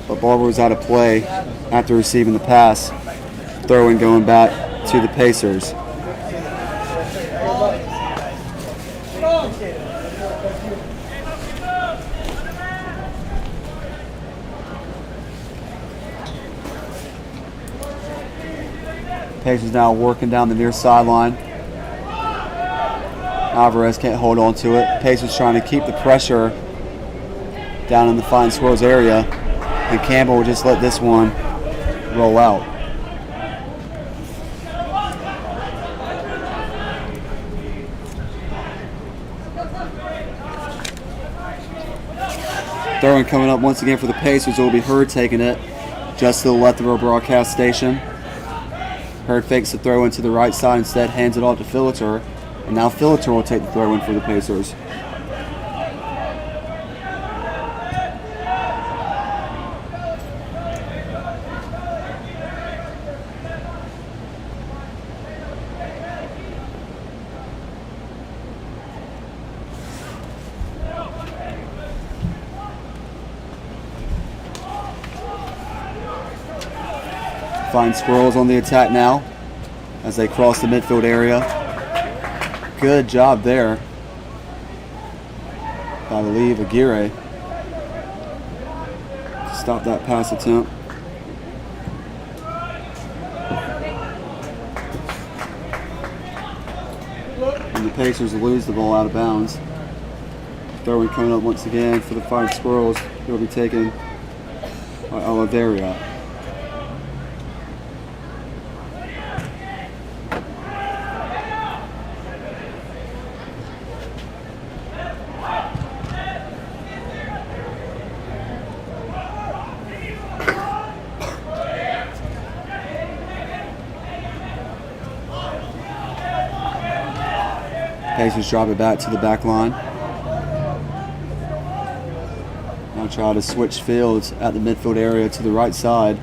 but Barba was out of play after receiving the pass. Throw-in going back to the Pacers. Pacers now working down the near sideline. Alvarez can't hold on to it. Pacers trying to keep the pressure down in the Fighting Squirrels area, and Campbell will just let this one roll out. Throw-in coming up once again for the Pacers. It will be Hurd taking it just to the left of our broadcast station. Hurd fakes the throw in to the right side, instead hands it off to Phillitter. And now Phillitter will take the throw in for the Pacers. Fighting Squirrels on the attack now as they cross the midfield area. Good job there by, I believe, Aguirre to stop that pass attempt. And the Pacers lose the ball out of bounds. Throw-in coming up once again for the Fighting Squirrels. It will be taken by Oliveira. Pacers drop it back to the back line. Now try to switch fields at the midfield area to the right side.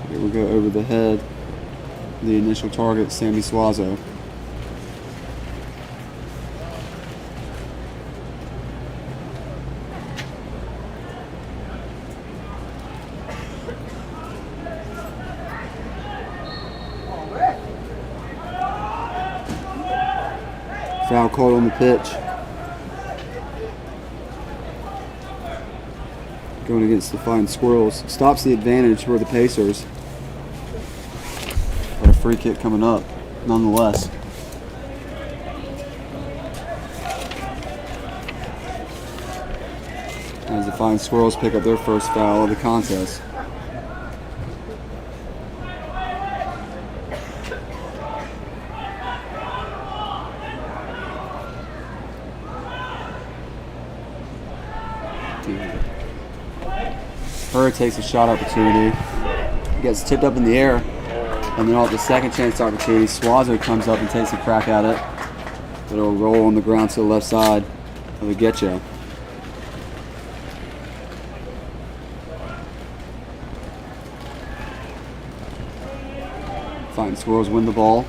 Here we go over the head. The initial target, Sammy Suazo. Foul called on the pitch. Going against the Fighting Squirrels. Stops the advantage for the Pacers. But a free kick coming up, nonetheless. As the Fighting Squirrels pick up their first foul of the contest. Hurd takes a shot opportunity, gets tipped up in the air, and then off the second chance opportunity, Suazo comes up and takes a crack at it. But it'll roll on the ground to the left side of the Getcha. Fighting Squirrels win the ball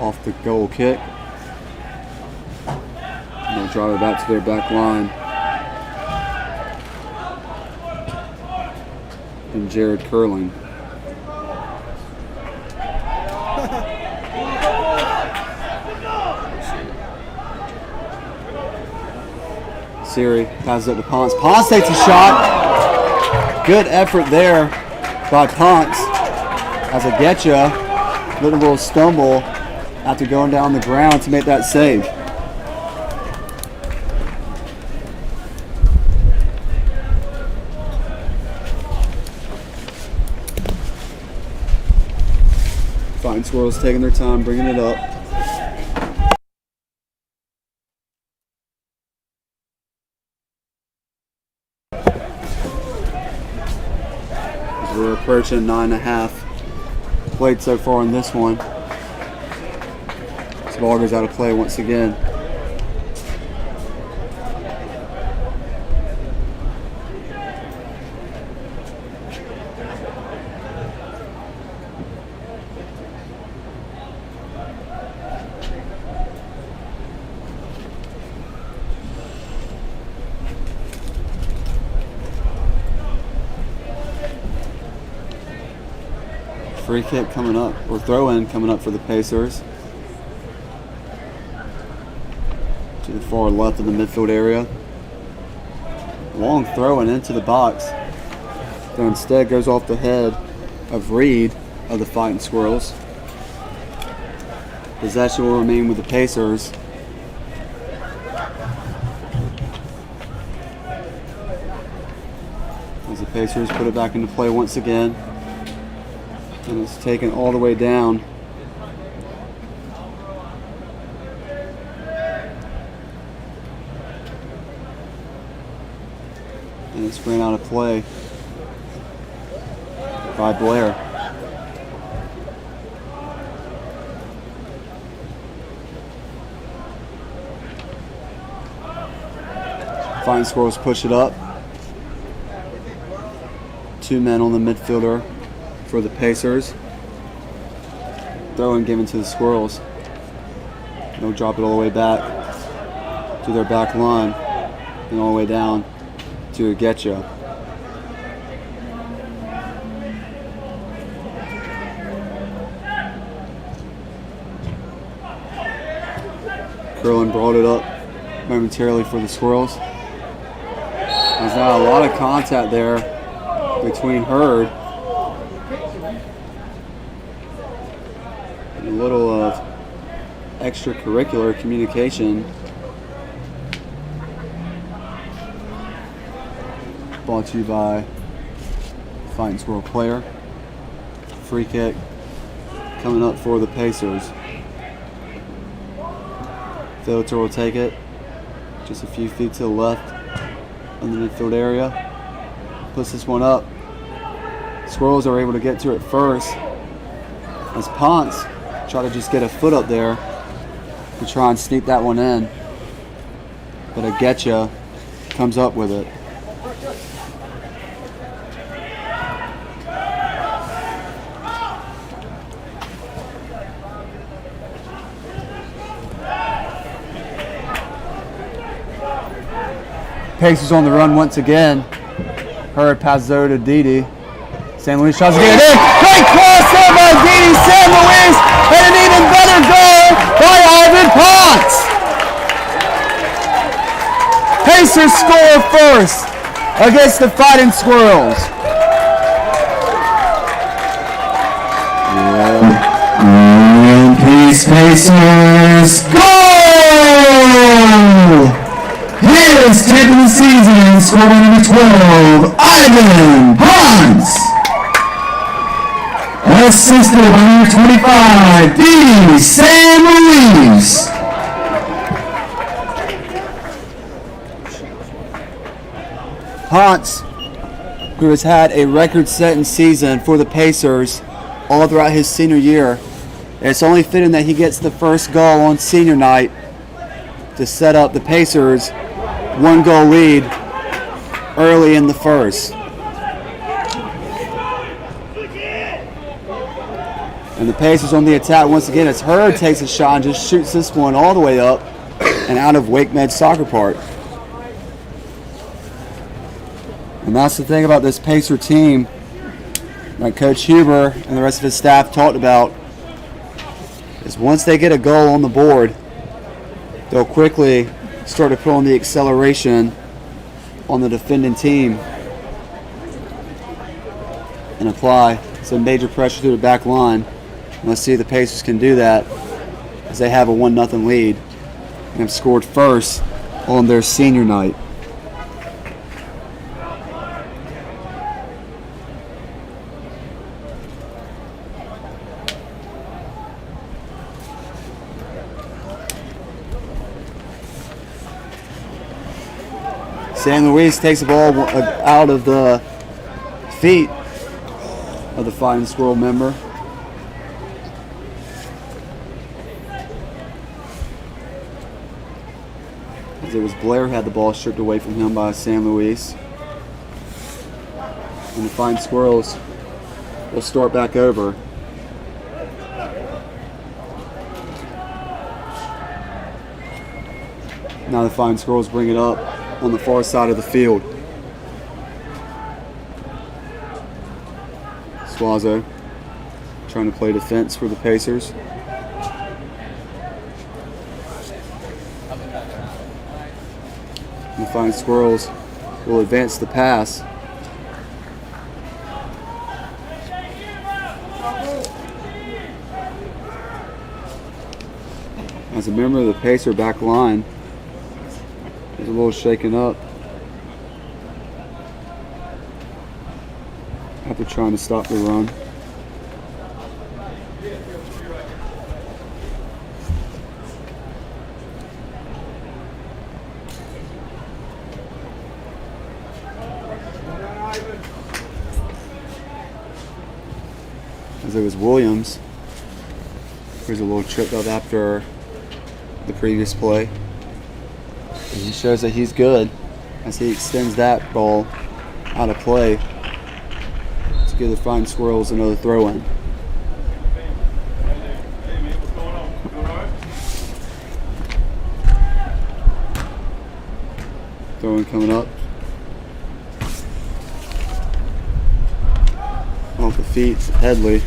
off the goal kick. And they'll drive it back to their back line. And Jared Curling. Siri passes up to Ponce. Ponce takes a shot. Good effort there by Ponce. As a Getcha, little little stumble after going down the ground to make that save. Fighting Squirrels taking their time, bringing it up. As we're approaching 9.5 played so far in this one. This ball goes out of play once again. Free kick coming up, or throw in coming up for the Pacers. To the far left of the midfield area. Long throw in into the box. Though instead goes off the head of Reed of the Fighting Squirrels. Possession will remain with the Pacers. As the Pacers put it back into play once again. And it's taken all the way down. And it's ran out of play by Blair. Fighting Squirrels push it up. 2 men on the midfielder for the Pacers. Throw in given to the Squirrels. They'll drop it all the way back to their back line and all the way down to Getcha. Curlin brought it up momentarily for the Squirrels. There's not a lot of contact there between Hurd and a little of extracurricular communication. Brought to you by Fighting Squirrel player. Free kick coming up for the Pacers. Filter will take it just a few feet to the left in the midfield area. Puts this one up. Squirrels are able to get to it first as Ponce try to just get a foot up there to try and sneak that one in. But Getcha comes up with it. Pacers on the run once again. Hurd passes over to Didi. San Luis tries to get it in. Great cross there by Didi. San Luis, and an even better goal by Ivan Ponce. Pacers score first against the Fighting Squirrels. Peace, Pacers, goal! His 10th of the season, scoring number 12, Ivan Ponce. Assisted by number 25, D. San Luis. Ponce, who has had a record-setting season for the Pacers all throughout his senior year, it's only fitting that he gets the first goal on senior night to set up the Pacers' 1-goal lead early in the first. And the Pacers on the attack once again as Hurd takes a shot and just shoots this one all the way up and out of Wake Med Soccer Park. And that's the thing about this Pacer team, like Coach Huber and the rest of his staff talked about, is once they get a goal on the board, they'll quickly start to put on the acceleration on the defending team and apply some major pressure through the back line. And let's see if the Pacers can do that as they have a 1-0 lead and have scored first on their senior night. San Luis takes the ball out of the feet of the Fighting Squirrel member. As it was Blair who had the ball stripped away from him by San Luis. And the Fighting Squirrels will start back over. Now the Fighting Squirrels bring it up on the far side of the field. Suazo trying to play defense for the Pacers. The Flying Squirrels will advance the pass. As a member of the Pacer back line is a little shaken up after trying to stop the run. As it was Williams, who's a little tripped up after the previous play. And he shows that he's good as he extends that ball out of play to give the Flying Squirrels another throw in. Throw in coming up. Off the feet, Headley.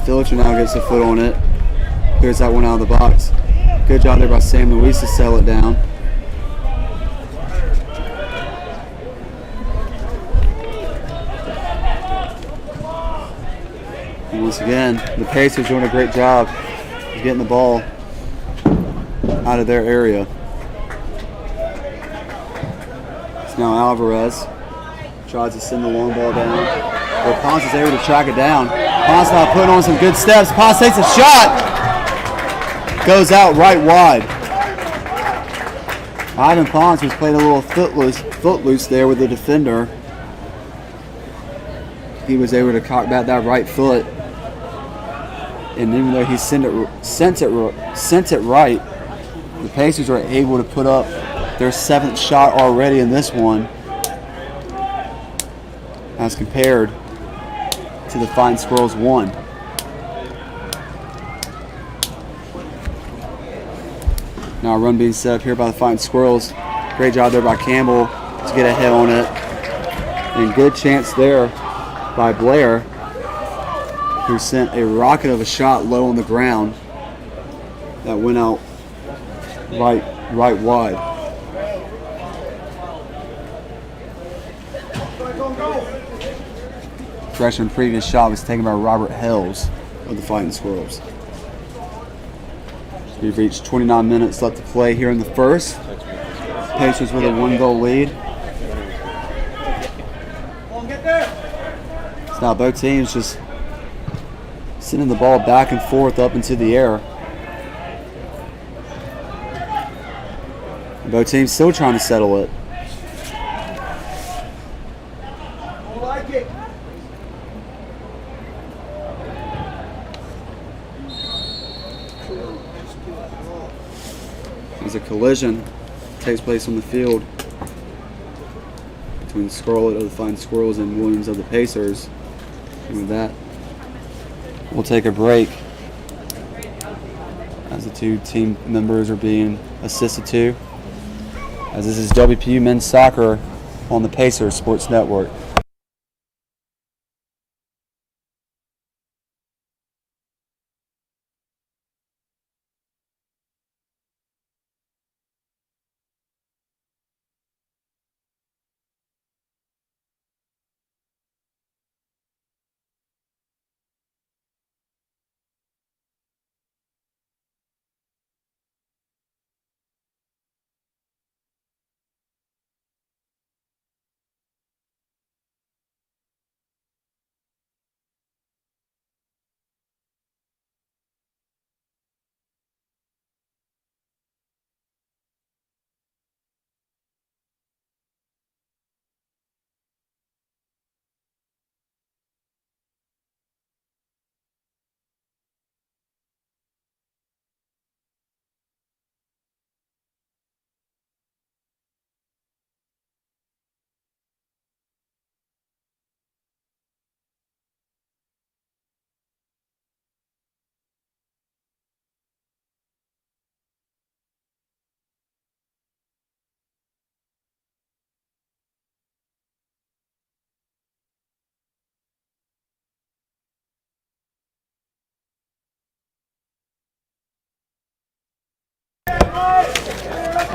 Filcher now gets a foot on it. Clears that one out of the box. Good job there by Sam Luis to settle it down. And once again, the Pacers doing a great job of getting the ball out of their area. It's now Alvarez. Tries to send the long ball down. But Ponce is able to track it down. Ponce now putting on some good steps. Ponce takes a shot. Goes out right wide. Ivan Ponce was playing a little footloose there with the defender. He was able to cock back that right foot. And even though he sent it right, the Pacers were able to put up their 7th shot already in this one, as compared to the Flying Squirrels 1. Now a run being set up here by the Flying Squirrels. Great job there by Campbell to get a hit on it. And good chance there by Blair, who sent a rocket of a shot low on the ground that went out right wide. Freshman previous shot was taken by Robert Hells of the Fighting Squirrels. We've reached 29 minutes left to play here in the first. Pacers with a 1-goal lead. So now both teams just sending the ball back and forth up into the air. Both teams still trying to settle it. As a collision takes place on the field between Scarlett of the Flying Squirrels and Williams of the Pacers. And with that, we'll take a break as the two team members are being assisted to. As this is WPU Men's Soccer on the Pacers Sports Network.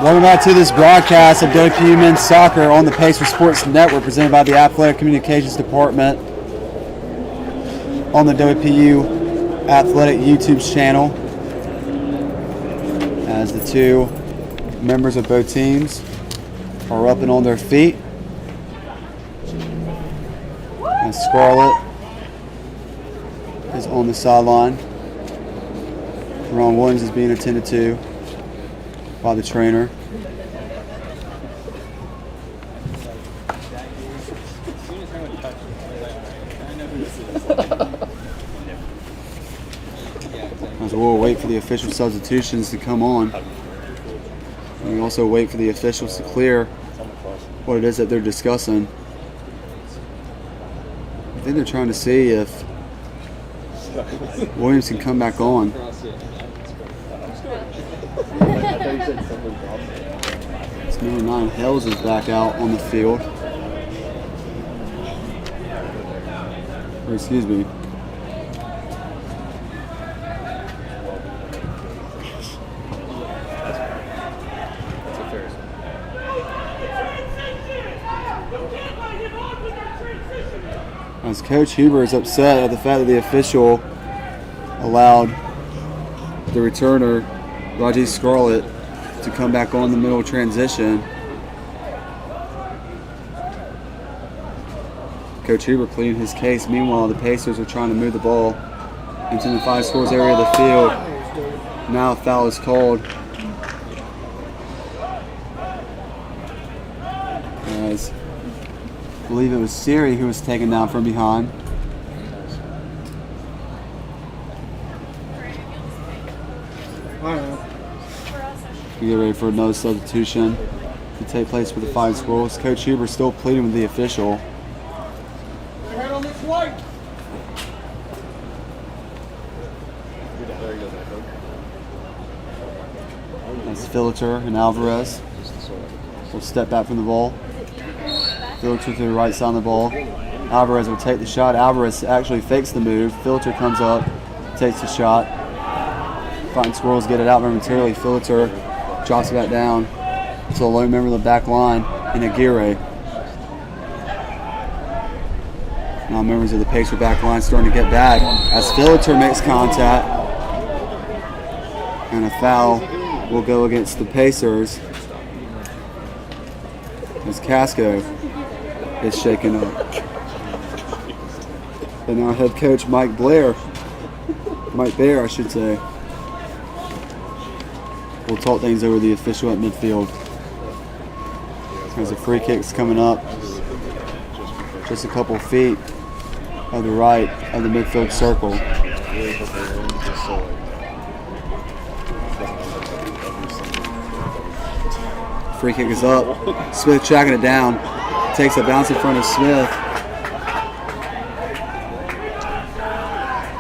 Welcome back to this broadcast of WPU Men's Soccer on the Pacer Sports Network, presented by the Athletic Communications Department on the WPU Athletic YouTube channel. As the two members of both teams are up and on their feet. And Scarlett is on the sideline. Ron Williams is being attended to by the trainer. As we'll wait for the official substitutions to come on. And we also wait for the officials to clear what it is that they're discussing. I think they're trying to see if Williams can come back on. It's number 9, Hells is back out on the field. Or excuse me. As Coach Huber is upset at the fact that the official allowed the returner, Raji Scarlett, to come back on the middle transition. Coach Huber pleading his case. Meanwhile, the Pacers are trying to move the ball into the 5 scores area of the field. Now a foul is called. As I believe it was Siri who was taken down from behind. We get ready for another substitution to take place for the 5 scores. Coach Huber still pleading with the official. That's Filter and Alvarez will step back from the ball. Filter to the right side of the ball. Alvarez will take the shot. Alvarez actually fakes the move. Filter comes up, takes the shot. Fighting Squirrels get it out momentarily. Filter drops it back down to a low member of the back line in Aguirre. Now members of the Pacer back line starting to get back as Filter makes contact. And a foul will go against the Pacers as Casco is shaken up. And now head coach Mike Bear, I should say, will talk things over the official at midfield. There's a free kick's coming up just a couple feet of the right of the midfield circle. Free kick is up. Smith tracking it down. Takes a bounce in front of Smith.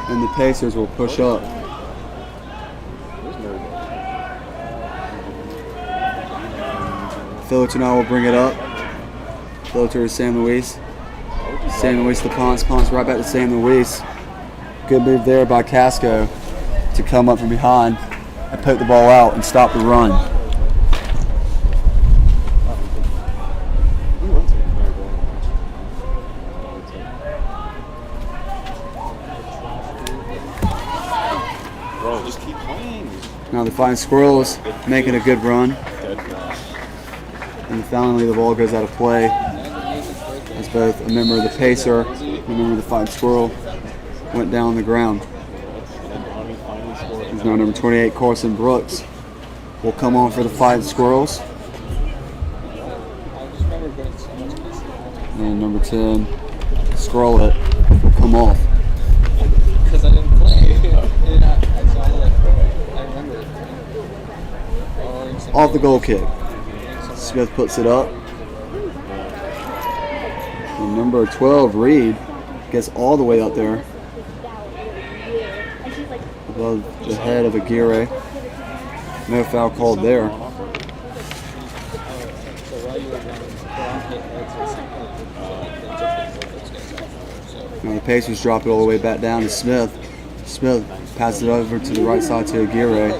And the Pacers will push up. Filter now will bring it up. Filter is Sam Luis. Sam Luis to Ponce. Ponce right back to Sam Luis. Good move there by Casco to come up from behind and poke the ball out and stop the run. Now the Fighting Squirrels making a good run. And finally the ball goes out of play as both a member of the Pacer and a member of the Fighting Squirrel went down on the ground. There's now number 28, Carson Brooks, will come on for the Fighting Squirrels. And number 10, Scarlett, will come off. Because I didn't play. And I remember. Off the goal kick. Smith puts it up. And number 12, Reed, gets all the way up there. Above the head of Aguirre. No foul called there. Now the Pacers drop it all the way back down to Smith. Smith passes it over to the right side to Aguirre.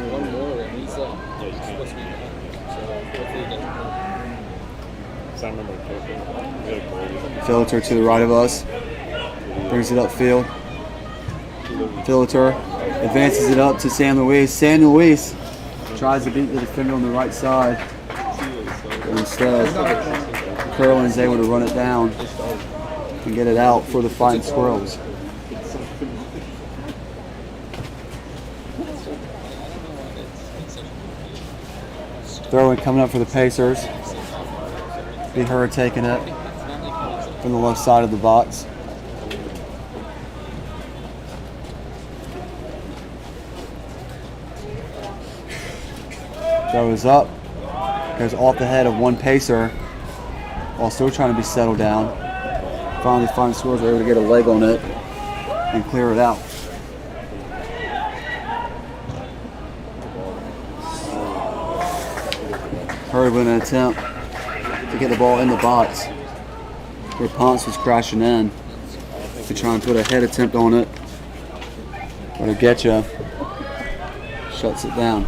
Filter to the right of us. Brings it upfield. Filter advances it up to San Luis. San Luis tries to beat the defender on the right side. But instead, Curlin's able to run it down and get it out for the Fighting Squirrels. Throw-in coming up for the Pacers. Be Hurd taking it from the left side of the box. Throw is up. Goes off the head of one Pacer while still trying to be settled down. Finally, Fighting Squirrels are able to get a leg on it and clear it out. Hurd with an attempt to get the ball in the box where Ponce was crashing in to try and put a head attempt on it. But Getcha shuts it down.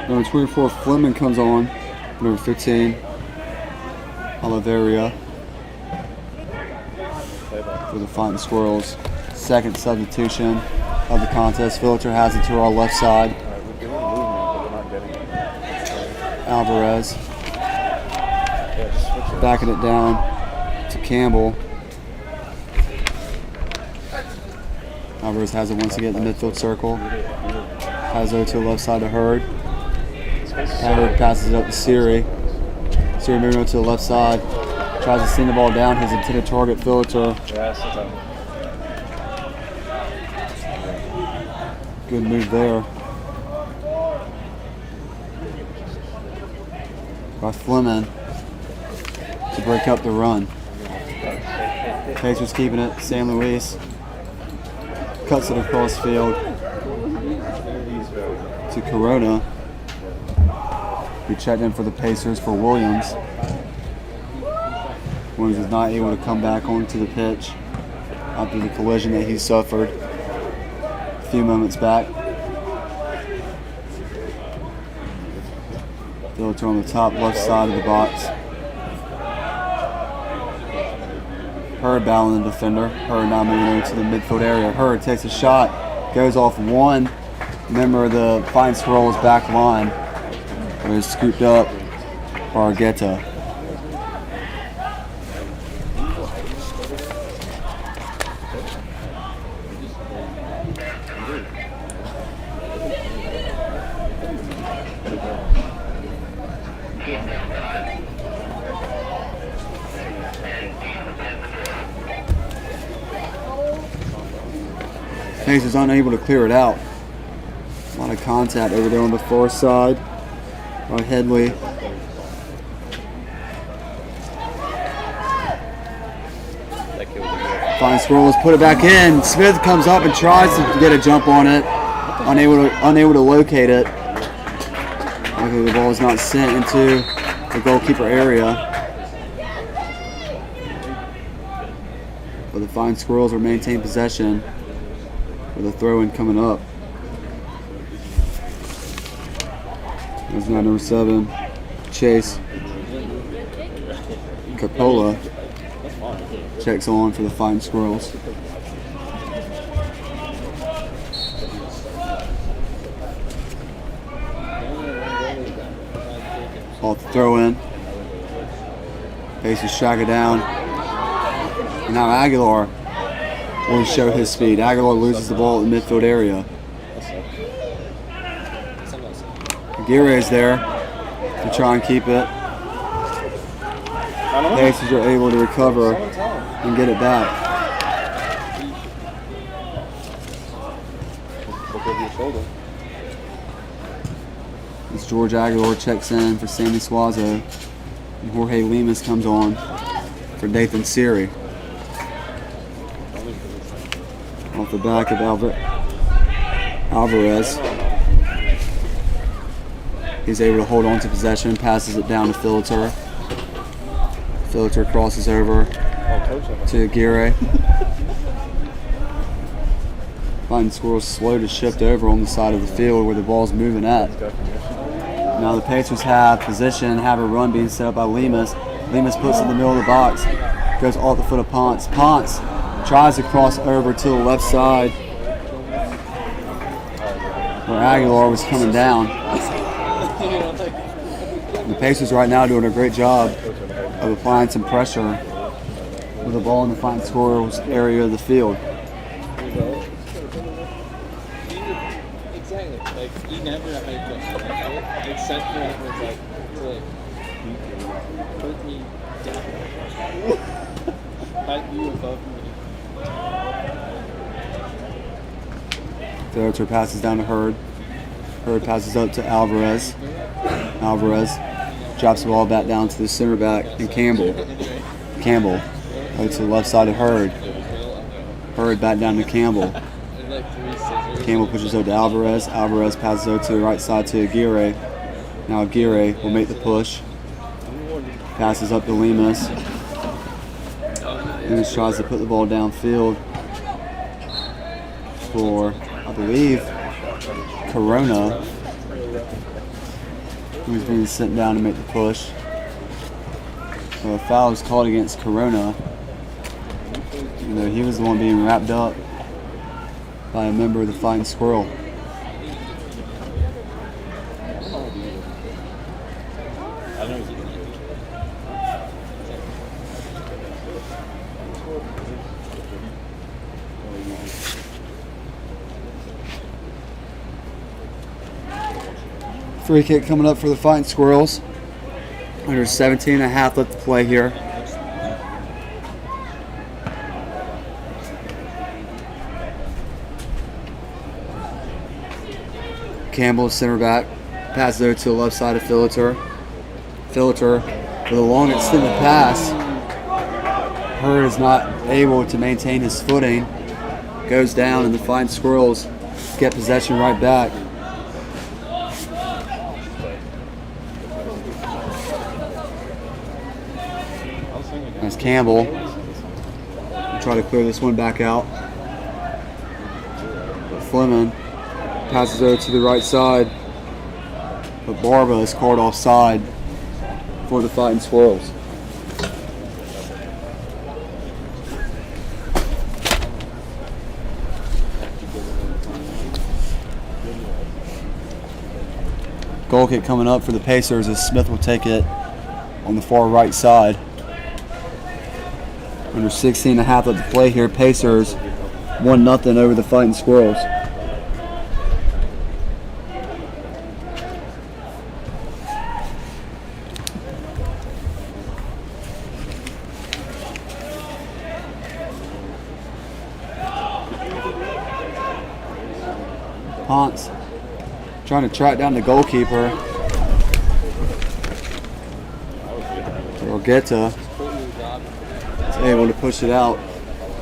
Number 24, Fleming comes on. Number 15, Oliveria for the Fighting Squirrels. Second substitution of the contest. Filter has it to our left side. Alvarez backing it down to Campbell. Alvarez has it once again in the midfield circle. Has it to the left side to Hurd. Hurd passes it up to Siri. Siri moving over to the left side. Tries to send the ball down. His intended target, Filter. Good move there by Fleming to break up the run. Pacers keeping it. San Luis cuts it across field to Corona. We checked in for the Pacers for Williams. Williams is not able to come back onto the pitch after the collision that he suffered a few moments back. Filter on the top left side of the box. Hurd battling the defender. Hurd now moving over to the midfield area. Hurd takes a shot, goes off one member of the Fighting Squirrels back line. But it's scooped up by Argueta. Pacers unable to clear it out. A lot of contact over there on the far side by Headley. Fighting Squirrels put it back in. Smith comes up and tries to get a jump on it. Unable to locate it. Luckily the ball is not sent into the goalkeeper area. But the Fighting Squirrels will maintain possession with a throw-in coming up. There's now number 7, Chase. Capola checks on for the Fighting Squirrels. Off the throw-in. Pacers track it down. And now Aguilar will show his speed. Aguilar loses the ball in the midfield area. Aguirre is there to try and keep it. Pacers are able to recover and get it back. As George Aguilar checks in for Sammy Suazo, and Jorge Lemus comes on for Nathan Siri. Off the back of Alvarez. He's able to hold on to possession, passes it down to Filter. Filter crosses over to Aguirre. Fighting Squirrels slow to shift over on the side of the field where the ball's moving at. Now the Pacers have position, have a run being set up by Lemus. Lemus puts it in the middle of the box, goes off the foot of Ponce. Ponce tries to cross over to the left side where Aguilar was coming down. And the Pacers right now doing a great job of applying some pressure with the ball in the Fighting Squirrels area of the field. Exactly. Like, he never had a question like that. Except for it was like, put me down. Like, you above me. Filter passes down to Hurd. Hurd passes up to Alvarez. Alvarez drops the ball back down to the center back and Campbell. Campbell goes to the left side of Hurd. Hurd back down to Campbell. Campbell pushes over to Alvarez. Alvarez passes over to the right side to Aguirre. Now Aguirre will make the push. Passes up to Lemus. Lemus tries to put the ball downfield for, I believe, Corona, who's being sent down to make the push. So a foul was called against Corona. You know, he was the one being wrapped up by a member of the Fighting Squirrel. Free kick coming up for the Fighting Squirrels. Under 17 and a half left to play here. Campbell, center back, passes over to the left side of Filter. Filter with a long extended pass. Hurd is not able to maintain his footing. Goes down and the Fighting Squirrels get possession right back. That's Campbell. Try to clear this one back out. Fleming passes over to the right side, but Barba is called offside for the Fighting Squirrels. Goal kick coming up for the Pacers as Smith will take it on the far right side. Under 16 and a half left to play here. Pacers 1-0 over the Fighting Squirrels. Ponce trying to track down the goalkeeper. Orgetta is able to push it out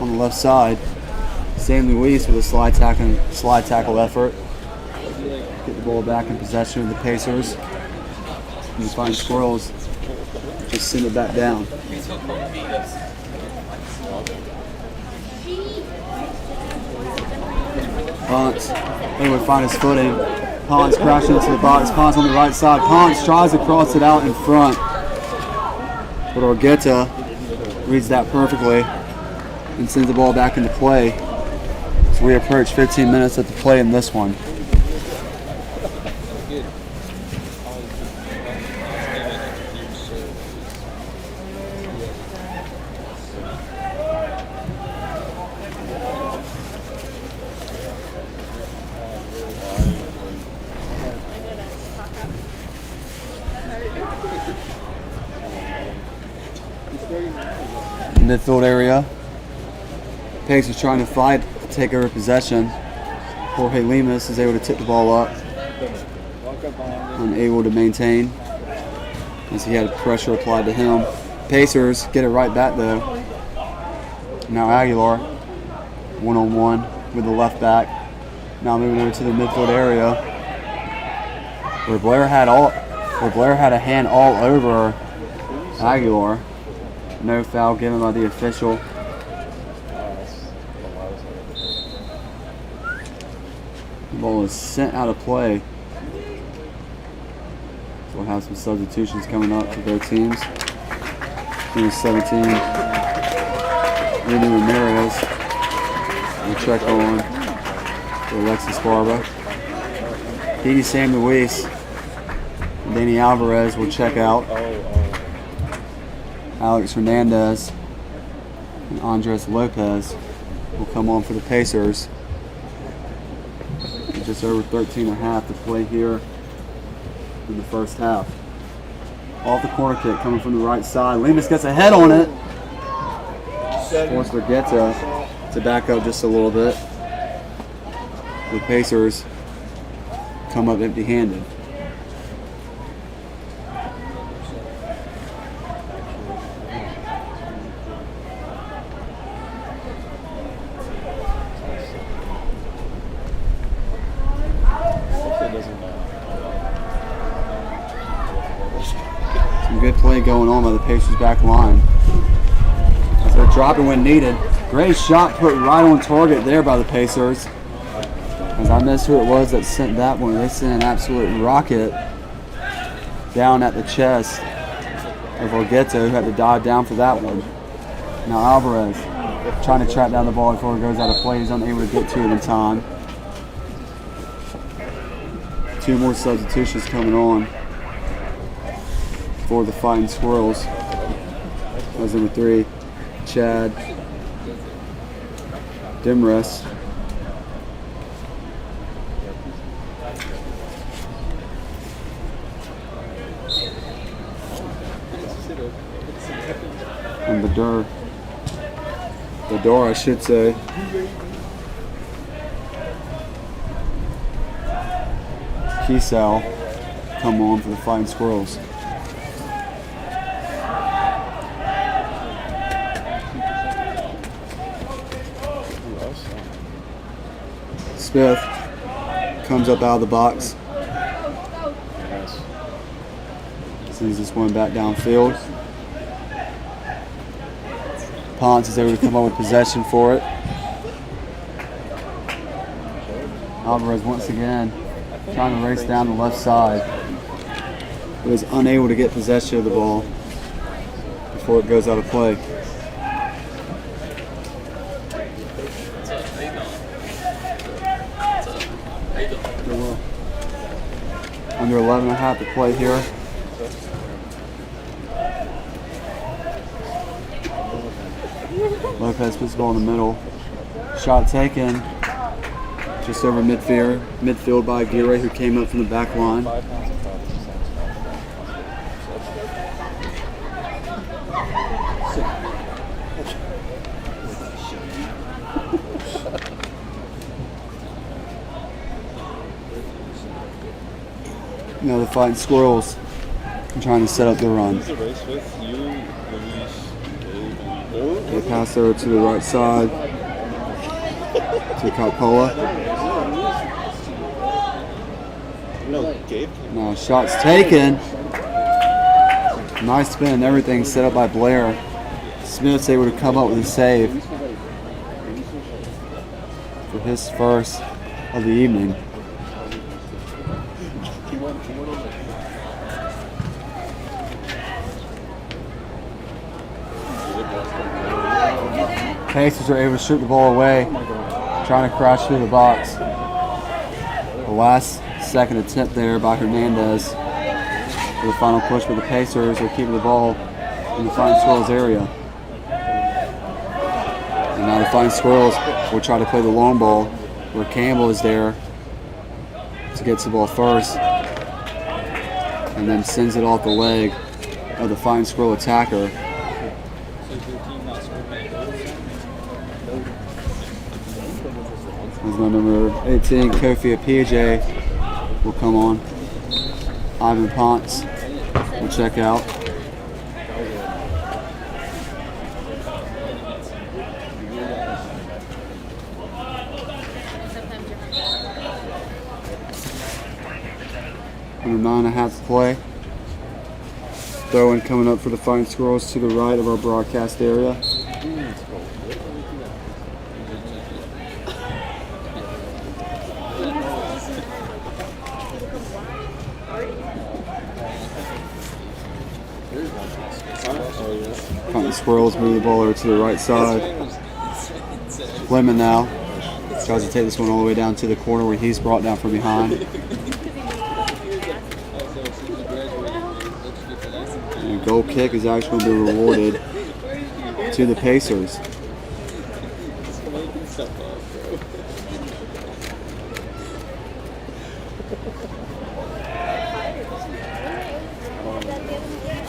on the left side. Sam Luis with a slide tackle effort. Get the ball back in possession of the Pacers. And the Fighting Squirrels just send it back down. Ponce able to find his footing. Ponce crashing into the box. Ponce on the right side. Ponce tries to cross it out in front. But Orgetta reads that perfectly and sends the ball back into play. So we approach 15 minutes at the play in this one. Midfield area. Pacers trying to fight to take over possession. Jorge Lemus is able to tip the ball up. Unable to maintain as he had pressure applied to him. Pacers get it right back though. Now Aguilar, one-on-one with the left back. Now moving over to the midfield area, where Blair had a hand all over Aguilar. No foul given by the official. The ball is sent out of play. We'll have some substitutions coming up for both teams. Number 17, Randy Ramirez will check on for Alexis Barba. Didi Sam Luis and Danny Alvarez will check out. Alex Hernandez and Andres Lopez will come on for the Pacers. Just over 13 and a half to play here in the first half. Off the corner kick coming from the right side. Lemus gets a head on it. Forced Geta to back up just a little bit. The Pacers come up empty-handed. Some good play going on by the Pacers back line. As they're dropping when needed. Great shot put right on target there by the Pacers. As I missed who it was that sent that one. They sent an absolute rocket down at the chest of Orgetta, who had to dive down for that one. Now Alvarez trying to track down the ball before it goes out of play. He's unable to get to it in time. Two more substitutions coming on for the Fighting Squirrels. That was number 3, Chad Demrest. And Bador, I should say. Kisau come on for the Fighting Squirrels. Smith comes up out of the box. Sends this one back downfield. Ponce is able to come up with possession for it. Alvarez once again trying to race down the left side, but is unable to get possession of the ball before it goes out of play. Under 11 and a half to play here. Lopez puts the ball in the middle. Shot taken just over midfield by Aguirre, who came up from the back line. Now the Fighting Squirrels are trying to set up the run. They pass over to the right side to Coppola. Now shots taken. Nice spin and everything set up by Blair. Smith's able to come up with a save for his first of the evening. Pacers are able to shoot the ball away, trying to crash through the box. The last second attempt there by Hernandez for the final push for the Pacers. They're keeping the ball in the Fighting Squirrels area. And now the Fighting Squirrels will try to play the long ball where Campbell is there to get the ball first and then sends it off the leg of the Fighting Squirrel attacker. Number 18, Kofi Apij will come on. Ivan Ponce will check out. Under 9.5 to play. Throw-in coming up for the Fighting Squirrels to the right of our broadcast area. Fighting Squirrels move the ball over to the right side. Lemon now tries to take this one all the way down to the corner where he's brought down from behind. And a goal kick is actually going to be rewarded to the Pacers.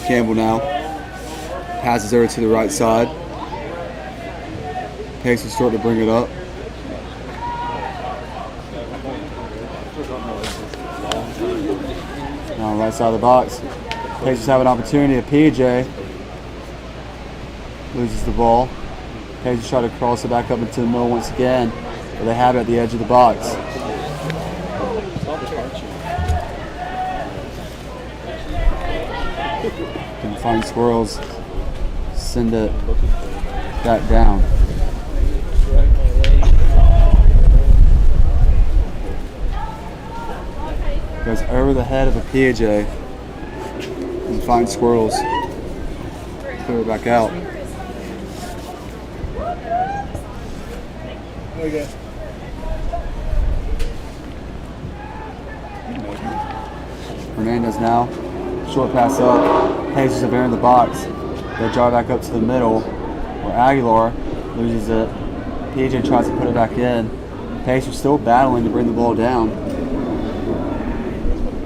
Campbell now passes over to the right side. Pacers start to bring it up. Now right side of the box. Pacers have an opportunity. A PJ loses the ball. Pacers try to cross it back up into the middle once again, but they have it at the edge of the box. And the Fighting Squirrels send it back down. Goes over the head of a PJ. And Fighting Squirrels clear it back out. Okay. Hernandez now. Short pass up. Pacers are in the box. They draw back up to the middle where Aguilar loses it. PJ tries to put it back in. Pacers still battling to bring the ball down.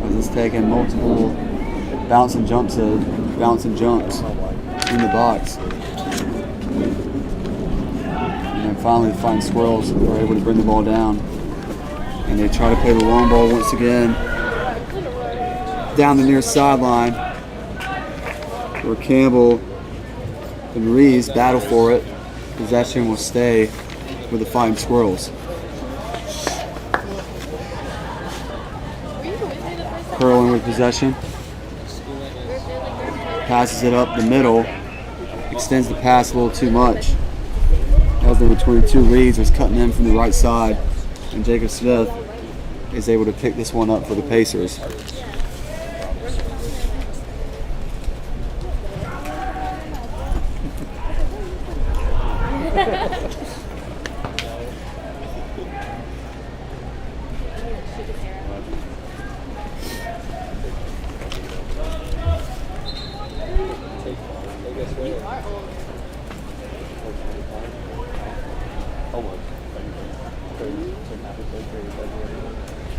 As it's taking multiple bouncing jumps in the box. And then finally the Fighting Squirrels are able to bring the ball down. And they try to play the long ball once again down the near sideline where Campbell and Reeves battle for it. Possession will stay with the Fighting Squirrels. Curling with possession. Passes it up the middle. Extends the pass a little too much. As the between two leads was cutting in from the right side. And Jacob Smith is able to pick this one up for the Pacers.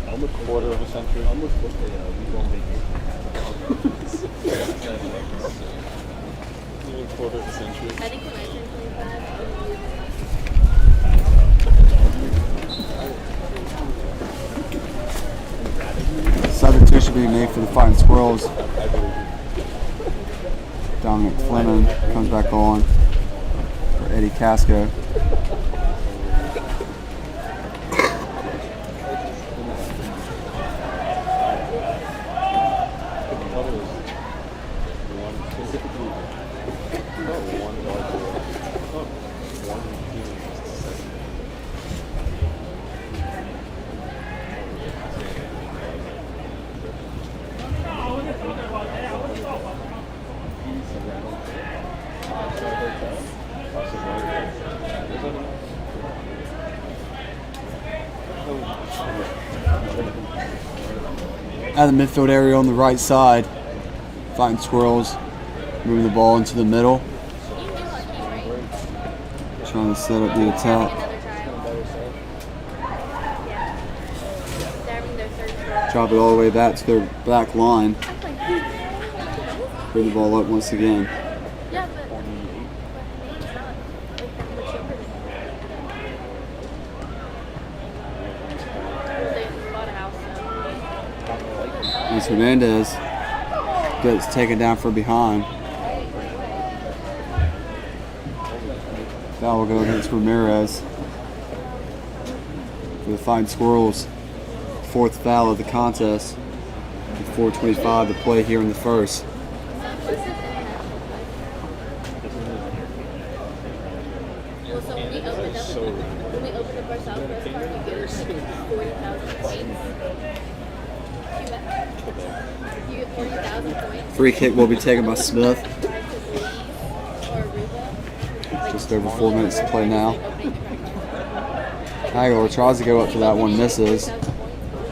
Almost a quarter of a century. Almost a quarter of a century. I think when I turned 25. Substitution being made for the Fighting Squirrels. Dominic Fleming comes back on for Eddie Casco. At the midfield area on the right side, Fighting Squirrels moving the ball into the middle, trying to set up the attack. Drop it all the way back to their back line. Bring the ball up once again. Yeah, but As Hernandez gets taken down from behind. Foul will go against Ramirez for the Fighting Squirrels' fourth foul of the contest. 4:25 to play here in the first. Free kick will be taken by Smith. Just over 4 minutes to play now. Aguilar tries to go up for that one, misses.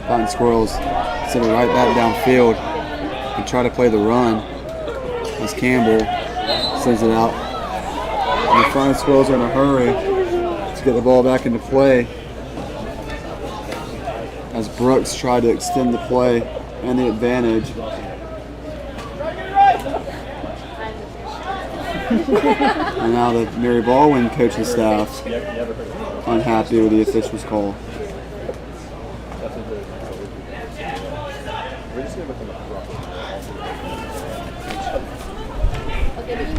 Fighting Squirrels send it right back downfield and try to play the run as Campbell sends it out. And the Fighting Squirrels are in a hurry to get the ball back into play as Brooks tried to extend the play and the advantage. And now the Mary Baldwin coaching staff unhappy with the official's call.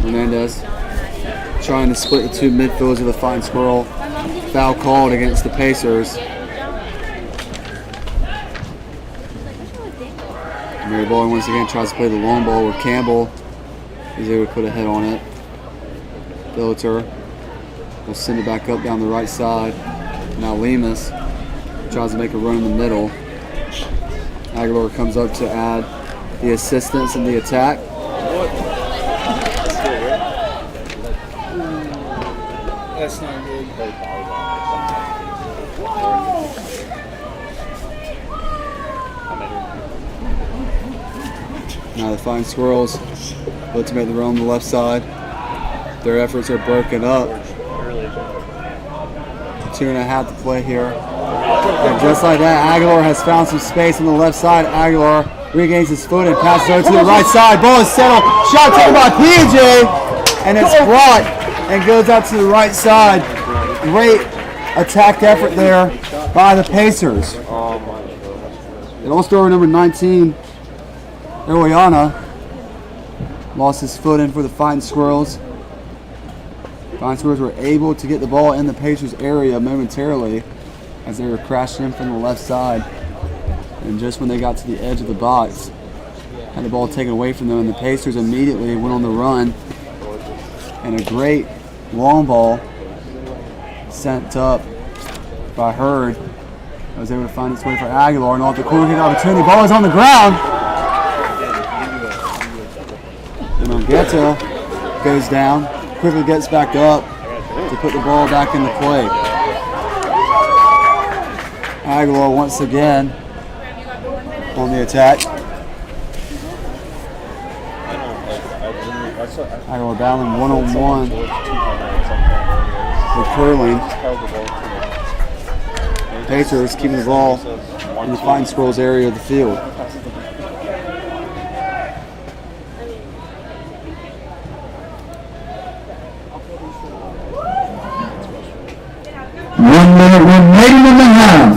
Hernandez trying to split the two midfielders of the Fighting Squirrel. Foul called against the Pacers. Mary Baldwin once again tries to play the long ball with Campbell. He's able to put a head on it. Billiter will send it back up down the right side. Now Lemus tries to make a run in the middle. Aguilar comes up to add the assistance in the attack. That's not good. Now the Fighting Squirrels look to make the run on the left side. Their efforts are broken up. 2.5 to play here. And just like that, Aguilar has found some space on the left side. Aguilar regains his foot and passes over to the right side. Ball is settled. Shot taken by PJ. And it's blocked and goes out to the right side. Great attack effort there by the Pacers. And all-star number 19, Ileana, lost his foot in for the Fighting Squirrels. Fighting Squirrels were able to get the ball in the Pacers area momentarily as they were crashing in from the left side. And just when they got to the edge of the box, had the ball taken away from them, and the Pacers immediately went on the run. And a great long ball sent up by Hurd. I was able to find its way for Aguilar, and off the corner kick opportunity. Ball is on the ground. And Ongueta goes down, quickly gets back up to put the ball back into play. Aguilar once again on the attack. Aguilar battling one-on-one with Curling. Pacers keeping the ball in the Fighting Squirrels area of the field. Remaining in the half.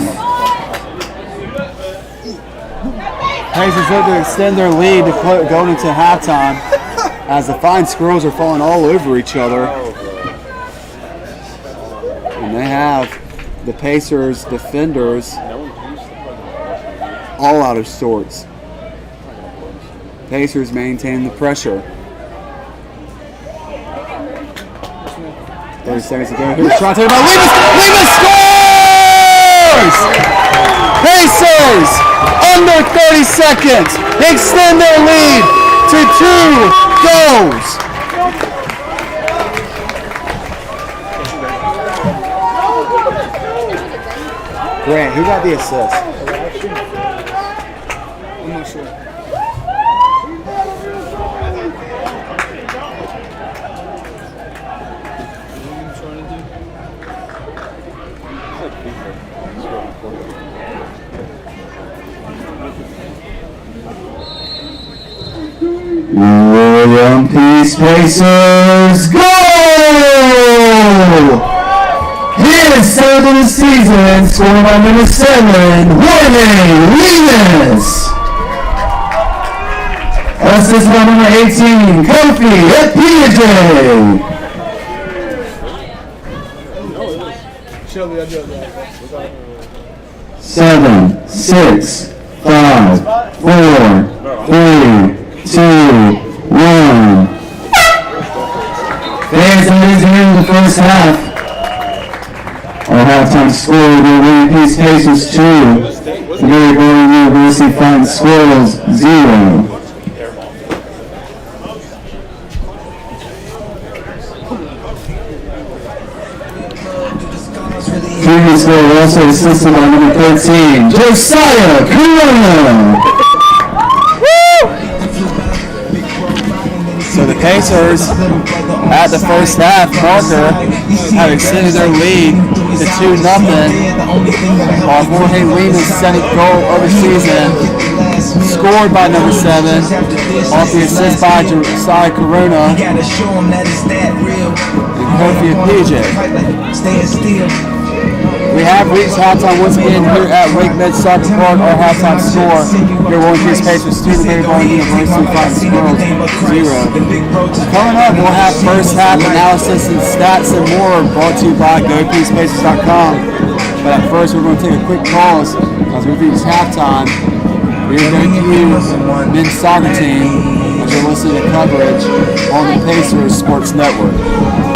Pacers look to extend their lead to going into halftime as the Fighting Squirrels are falling all over each other. And they have the Pacers defenders all out of sorts. Pacers maintaining the pressure. 30 seconds to go. Here's a shot taken by Lemus. Lemus scores! Pacers, under 30 seconds, extend their lead to 2 goals. Grant, who got the assist? I'm not sure. William Peace Pacers, goal! His 7th of the season, scored by number 7, Jorge Lemus. Assist by number 18, Kofi Epije. Shelby, I do that. 7, 6, 5, 4, 3, 2, 1. Fans, that is the end of the first half. Our halftime score will be William Peace Pacers 2, Mary Baldwin University Fighting Squirrels 0. Previous goal also assisted by number 13, Josiah Corona. So the Pacers, at the first half marker, have extended their lead to 2-0. While Jorge Lehman's second goal of the season, scored by number 7, off the assist by Josiah Corona and Kofi PJ. We have reached halftime once again here at Wake Med Soccer Park. Our halftime score here William Peace Pacers 2, Mary Baldwin University Fighting Squirrels 0. Coming up, we'll have first half analysis and stats and more brought to you by GoPeacePacers.com. But at first, we're going to take a quick pause as we reach halftime. We're going to use men's soccer team as you're listening to coverage on the Pacers Sports Network.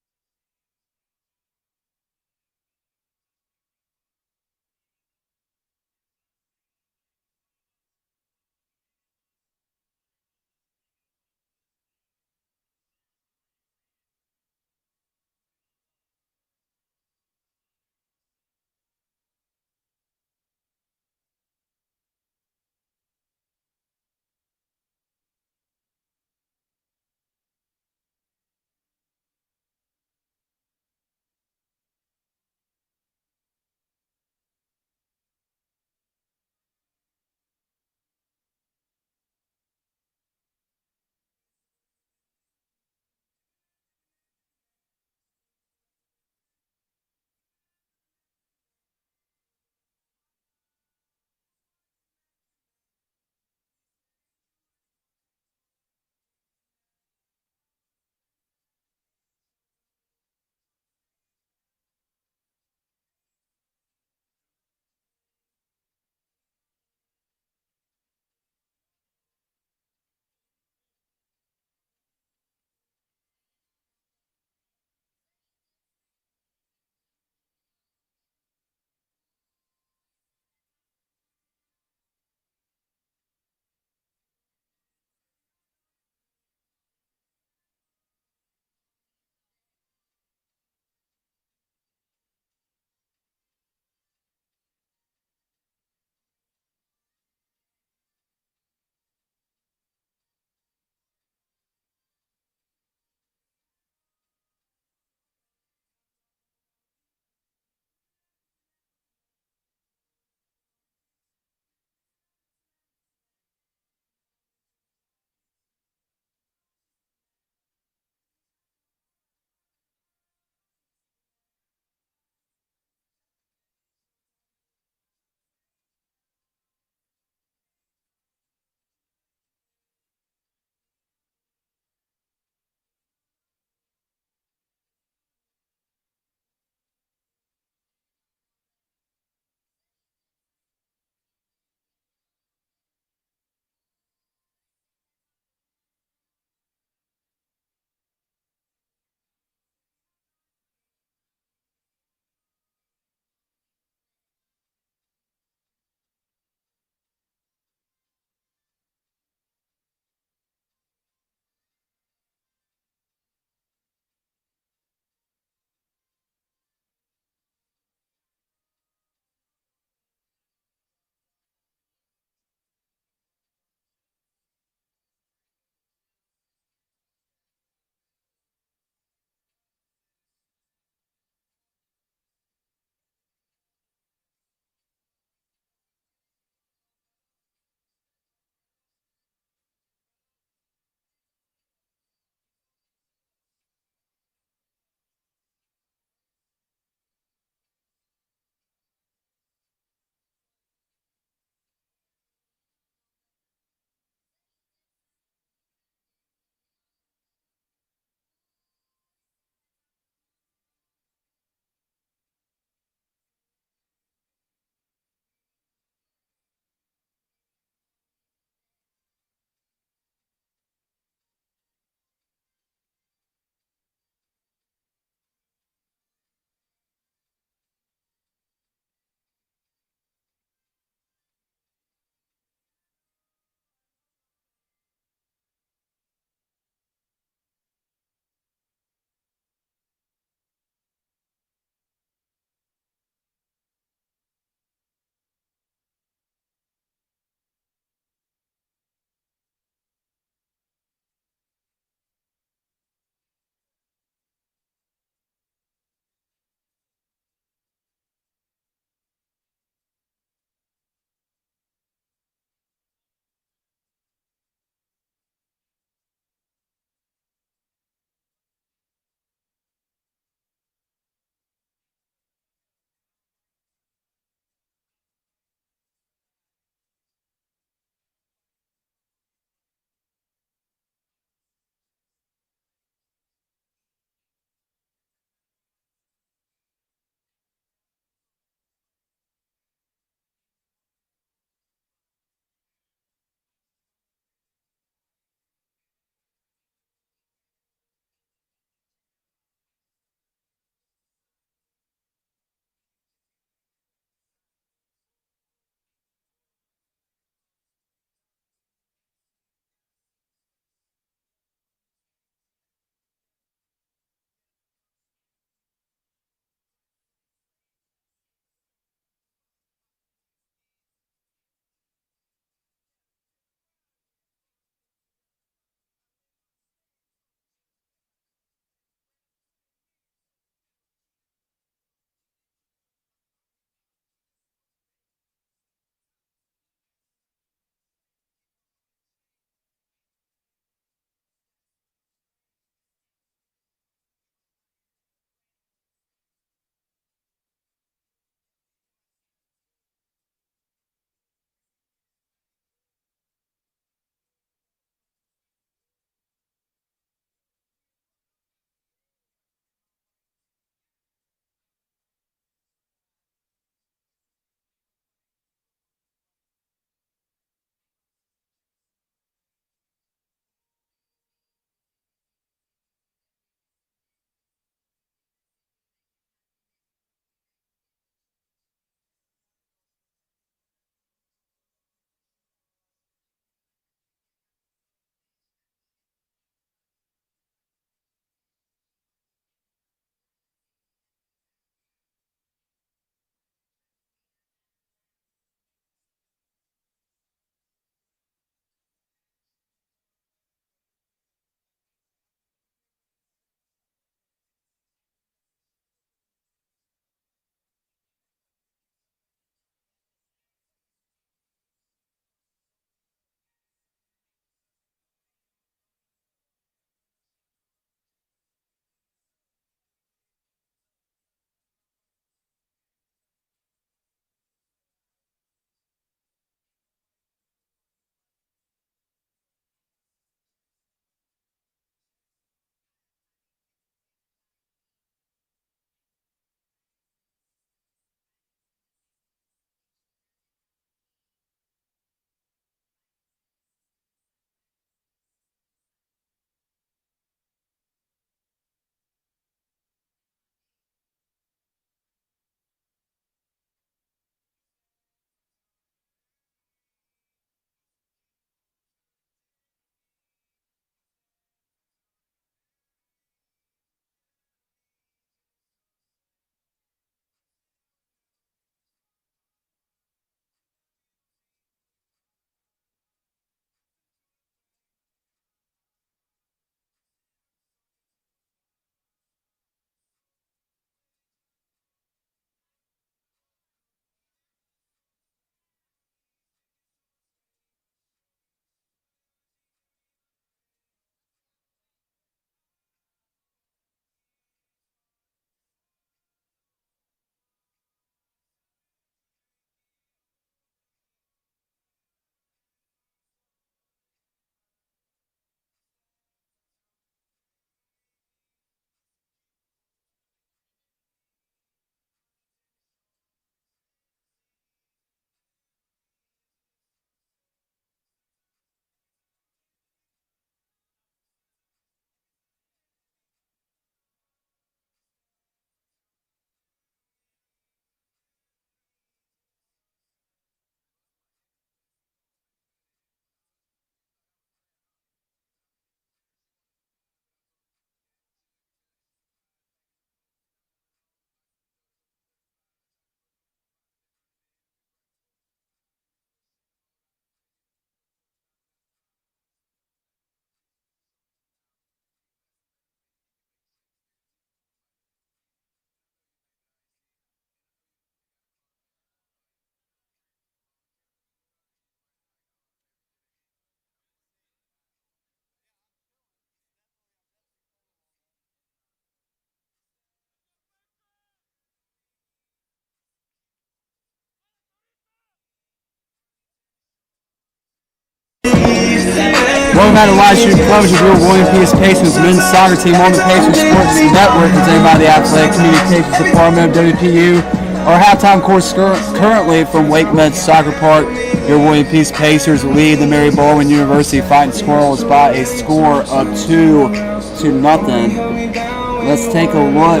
Welcome back to live stream coverage of your William P. Pacers men's soccer team on the Pacers Sports Network, presented by the Athletic Communications Department of WPU. Our halftime course currently from Wake Med Soccer Park. Your William P. Pacers lead the Mary Baldwin University Fighting Squirrels by a score of 2-0. Let's take a look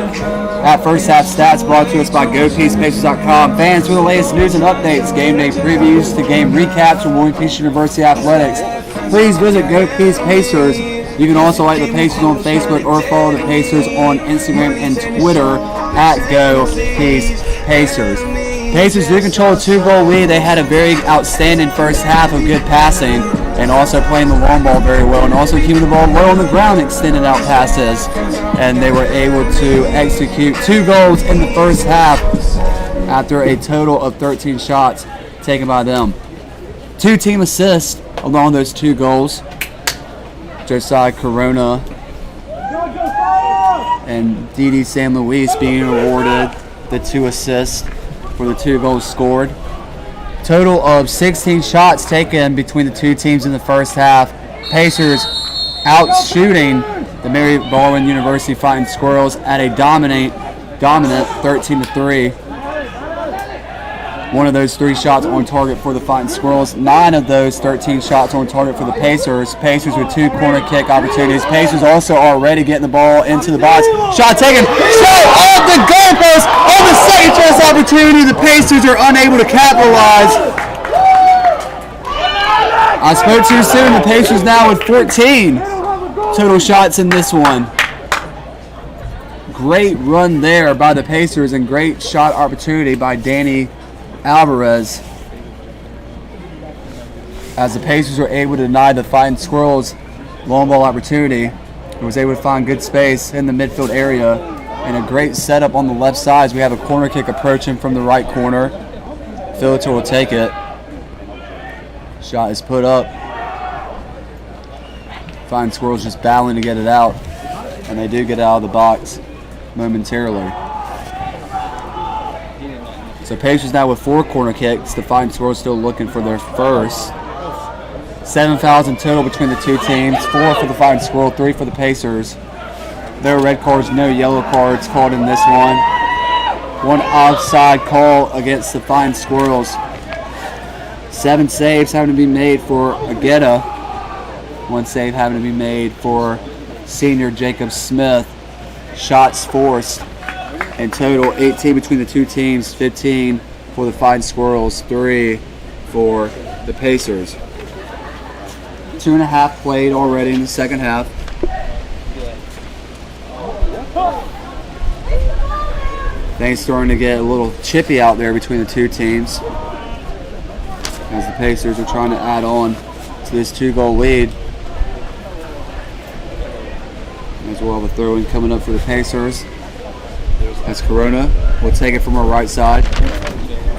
at first half stats brought to us by GoPeacePacers.com. Fans, for the latest news and updates, game day previews to game recaps from William P. University Athletics, please visit Go Peace Pacers. You can also like the Pacers on Facebook or follow the Pacers on Instagram and Twitter at Go Peace Pacers. Pacers do control a 2-goal lead. They had a very outstanding first half of good passing and also playing the long ball very well and also keeping the ball low on the ground, extending out passes. And they were able to execute 2 goals in the first half after a total of 13 shots taken by them. 2 team assists along those 2 goals. Josiah Corona and Didi San Luis being awarded the 2 assists for the 2 goals scored. Total of 16 shots taken between the 2 teams in the first half. Pacers out shooting the Mary Baldwin University Fighting Squirrels at a dominant 13-3. One of those 3 shots on target for the Fighting Squirrels. 9 of those 13 shots on target for the Pacers. Pacers with 2 corner kick opportunities. Pacers also already getting the ball into the box. Shot taken. Shot off the goalpost on the second chance opportunity. The Pacers are unable to capitalize. I spoke too soon. The Pacers now with 14 total shots in this one. Great run there by the Pacers and great shot opportunity by Danny Alvarez, as the Pacers were able to deny the Fighting Squirrels long ball opportunity. He was able to find good space in the midfield area and a great setup on the left side as we have a corner kick approaching from the right corner. Filter will take it. Shot is put up. Fighting Squirrels just battling to get it out, and they do get it out of the box momentarily. So Pacers now with 4 corner kicks. The Fighting Squirrels still looking for their first. 7 fouls in total between the 2 teams. 4 for the Fighting Squirrels, 3 for the Pacers. There are red cards, no yellow cards called in this one. 1 offside call against the Fighting Squirrels. 7 saves having to be made for Ageta. 1 save having to be made for senior Jacob Smith. Shots forced. In total, 18 between the 2 teams, 15 for the Fighting Squirrels, 3 for the Pacers. 2.5 played already in the second half. Things starting to get a little chippy out there between the 2 teams as the Pacers are trying to add on to this 2-goal lead. As well, the throw-in coming up for the Pacers. As Corona will take it from our right side.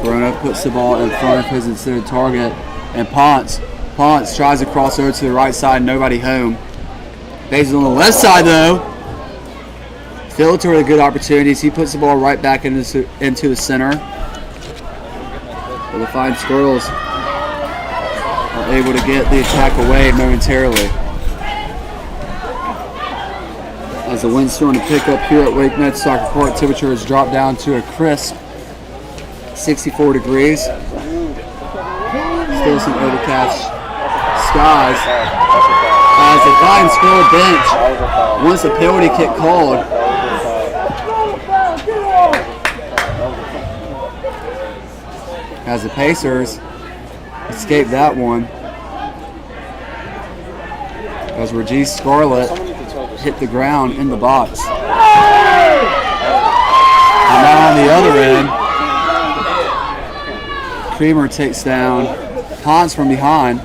Corona puts the ball in front of his intended target. And Ponce tries to cross over to the right side, nobody home. Pacers on the left side though. Filter with good opportunities. He puts the ball right back into the center. But the Fighting Squirrels are able to get the attack away momentarily. As the wind's starting to pick up here at Wake Med Soccer Park, temperature has dropped down to a crisp 64 degrees. Still some overcast skies. As the Fighting Squirrel bench wants a penalty kick called. As the Pacers escape that one. As Regis Scarlett hit the ground in the box. And now on the other end, Creamer takes down Ponce from behind.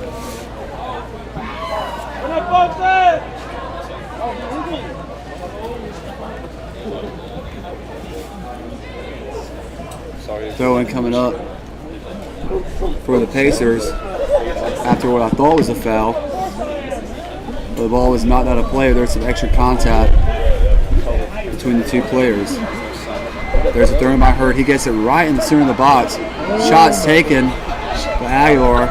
Throw-in coming up for the Pacers after what I thought was a foul. The ball was knocked out of play. There's some extra contact between the 2 players. There's a throw in by Hurt. He gets it right in the center of the box. Shots taken, but Aguilar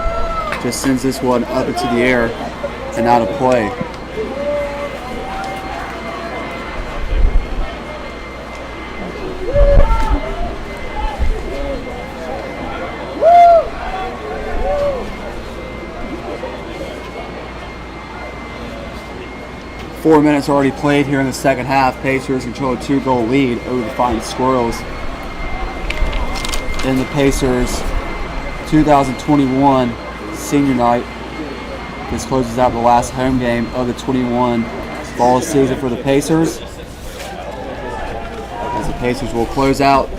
just sends this one up into the air and out of play. Four minutes already played here in the second half. Pacers control a 2-goal lead over the Fighting Squirrels. In the Pacers 2021 senior night. This closes out the last home game of the 21 fall season for the Pacers. As the Pacers will close out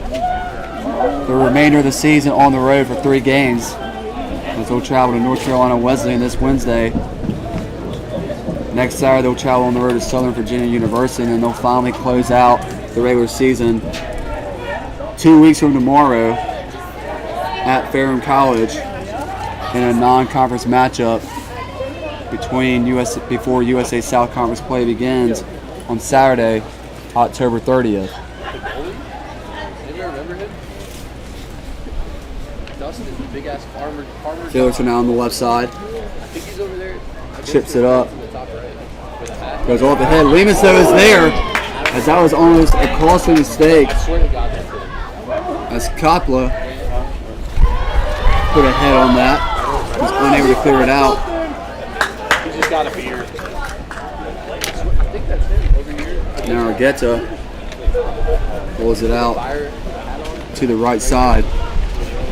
the remainder of the season on the road for 3 games. As they'll travel to North Carolina Wesleyan this Wednesday. Next Saturday they'll travel on the road to Southern Virginia University, and then they'll finally close out the regular season 2 weeks from tomorrow at Ferrum College in a non-conference matchup before USA South Conference play begins on Saturday, October 30th. Anybody remember him? Dustin, the big ass farmer. Felix are now on the left side. I think he's over there. Chips it up. To the top right. With a hat. Goes off the head. Lemus though is there, as that was almost a costly mistake. I swear to God, that's it. As Kopla put a head on that. Was unable to clear it out. He's just got a beard. I think that's him over here. Now Argueta pulls it out to the right side.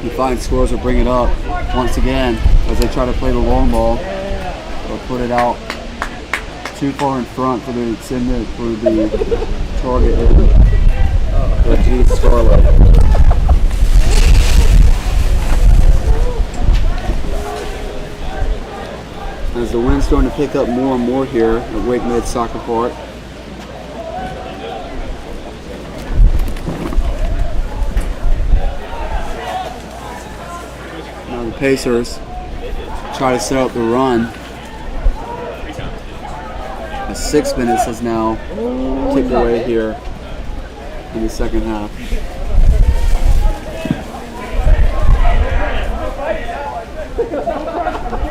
The Fighting Squirrels will bring it up once again as they try to play the long ball. They'll put it out too far in front for the target for G. Scarlett. As the wind's starting to pick up more and more here at Wake Mid Soccer Park. Now the Pacers try to set up the run. 6 minutes has now ticked away here in the second half.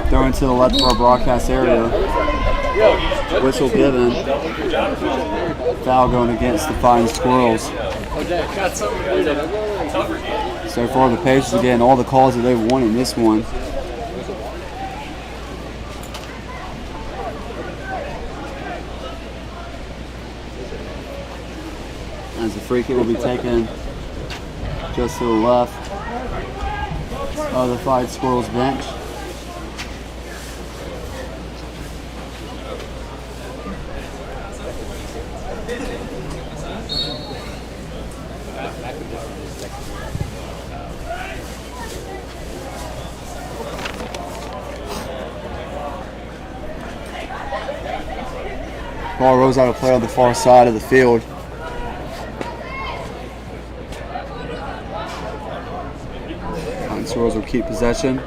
Throwing to the left of our broadcast area. Whistle given. Foul going against the Fighting Squirrels. So far the Pacers are getting all the calls that they want in this one. As the free kick will be taken just to the left of the Fighting Squirrels bench. Ball rolls out of play on the far side of the field. Squirrels will keep possession.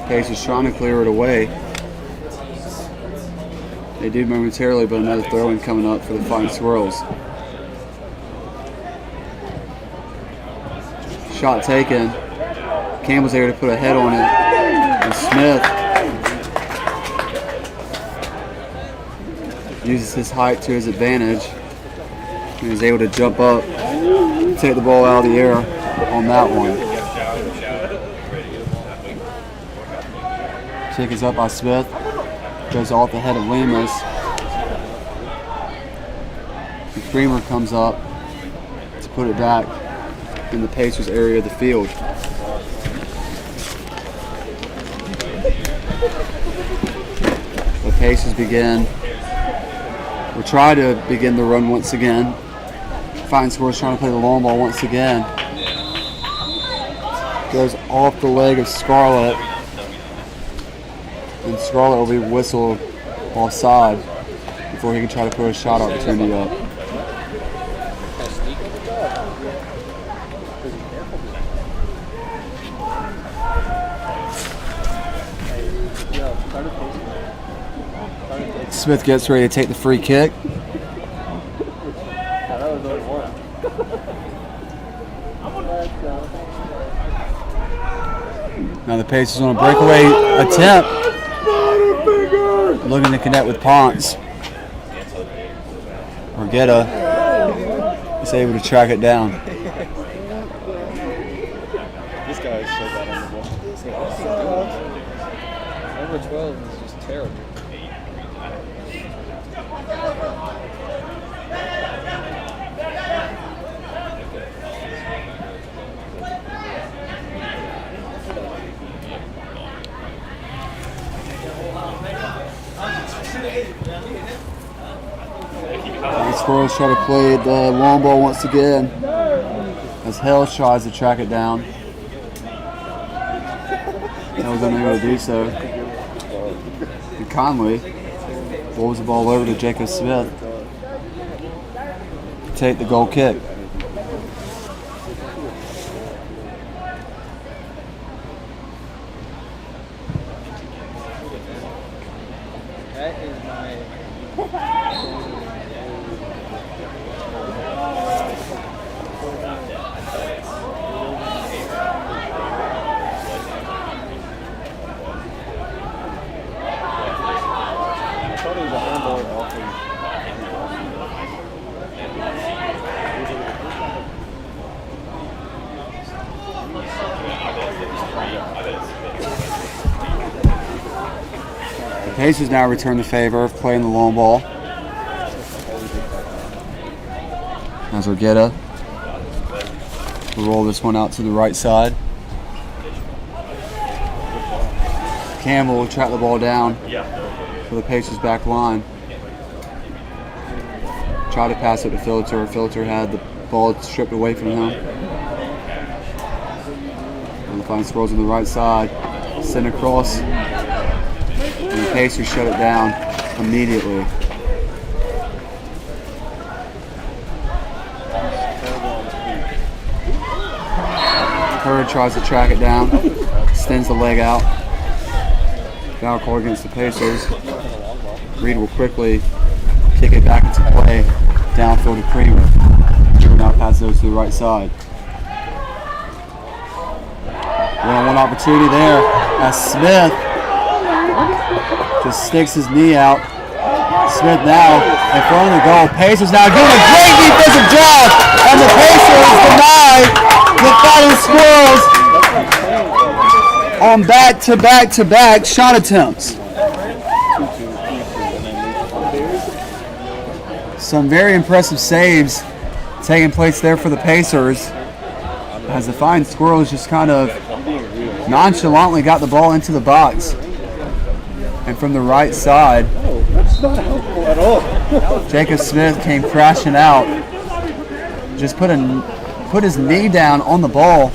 Pacers trying to clear it away. They do momentarily, but another throw-in coming up for the Fighting Squirrels. Shot taken. Campbell's there to put a head on it. And Smith uses his height to his advantage. And is able to jump up, take the ball out of the air on that one. Kick is up by Smith. Goes off the head of Lemus. And Creamer comes up to put it back in the Pacers area of the field. The Pacers will try to begin the run once again. Fighting Squirrels trying to play the long ball once again. Goes off the leg of Scarlett. And Scarlett will be whistled offside before he can try to put a shot opportunity up. Smith gets ready to take the free kick. Now the Pacers on a breakaway attempt. looking to connect with Ponce. Orgetta is able to track it down. This guy is so bad on the ball. Number 12 is just terrible. The Squirrels try to play the long ball once again as Hales tries to track it down. Hales unable to do so. And Conley rolls the ball over to Jacob Smith to take the goal kick. That is my... I thought it was a handball off of... The Pacers now return the favor of playing the long ball. As Orgetta will roll this one out to the right side. Campbell will track the ball down for the Pacers back line. Try to pass it to Filter. Filter had the ball stripped away from him. And the fine Squirrels on the right side. Send across. And the Pacers shut it down immediately. Hurd tries to track it down, extends the leg out. Foul call against the Pacers. Reed will quickly kick it back into play, downfield to Creamer. Creamer now passes those to the right side. One-on-one opportunity there as Smith just sticks his knee out. Smith now in front of the goal. Pacers now doing a great defensive job, and the Pacers deny the Fighting Squirrels on back-to-back-to-back shot attempts. Some very impressive saves taking place there for the Pacers as the Fighting Squirrels just kind of nonchalantly got the ball into the box. And from the right side, Jacob Smith came crashing out. Just put his knee down on the ball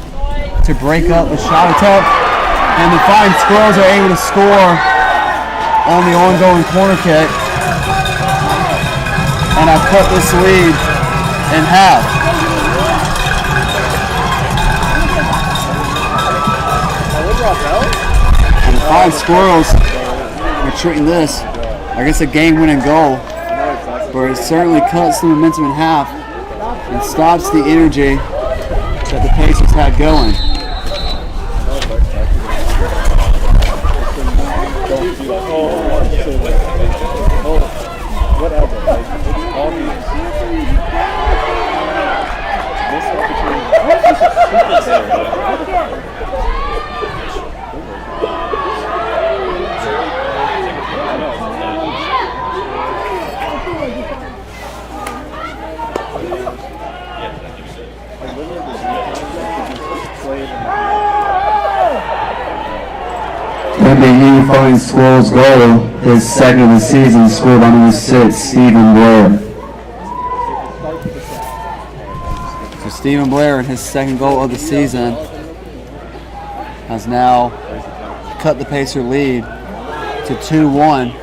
to break up the shot attempt. And the Fighting Squirrels are able to score on the ongoing corner kick. And I've cut this lead in half. And the Fighting Squirrels are treating this, I guess, a game-winning goal, but it certainly cuts the momentum in half and stops the energy that the Pacers had going. WPU Fighting Squirrels goal, his second of the season, scored by number 6, Stephen Blair. So Stephen Blair, in his second goal of the season, has now cut the Pacer lead to 2-1.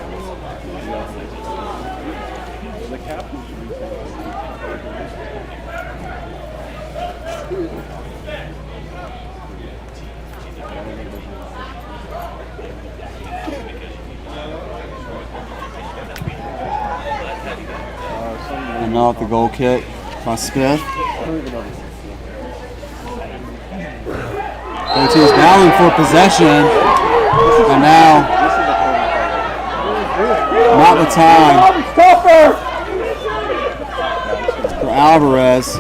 And now at the goal kick by Smith. Go-to is battling for possession, and now time for Alvarez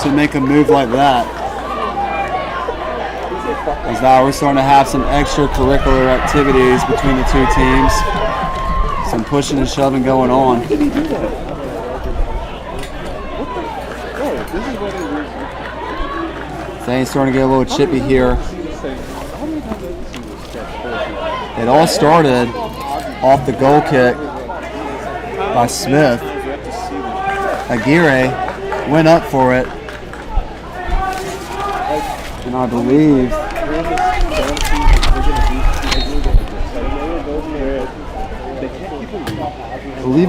to make a move like that. As now we're starting to have some extracurricular activities between the two teams. Some pushing and shoving going on. Things starting to get a little chippy here. It all started off the goal kick by Smith. Aguirre went up for it. And I believe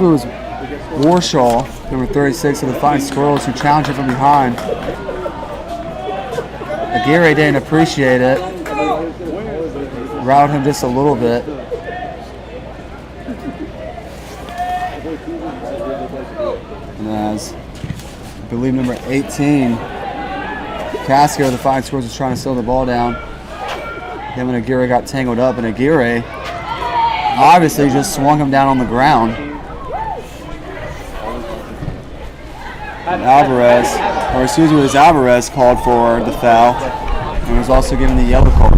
it was Warshaw, number 36 of the Fighting Squirrels, who challenged it from behind. Aguirre didn't appreciate it. Routed him just a little bit. And as I believe number 18, Casco of the Fighting Squirrels, was trying to slow the ball down. Then when Aguirre got tangled up, and Aguirre obviously just swung him down on the ground. And Alvarez, or excuse me, it was Alvarez called for the foul and was also given the yellow card.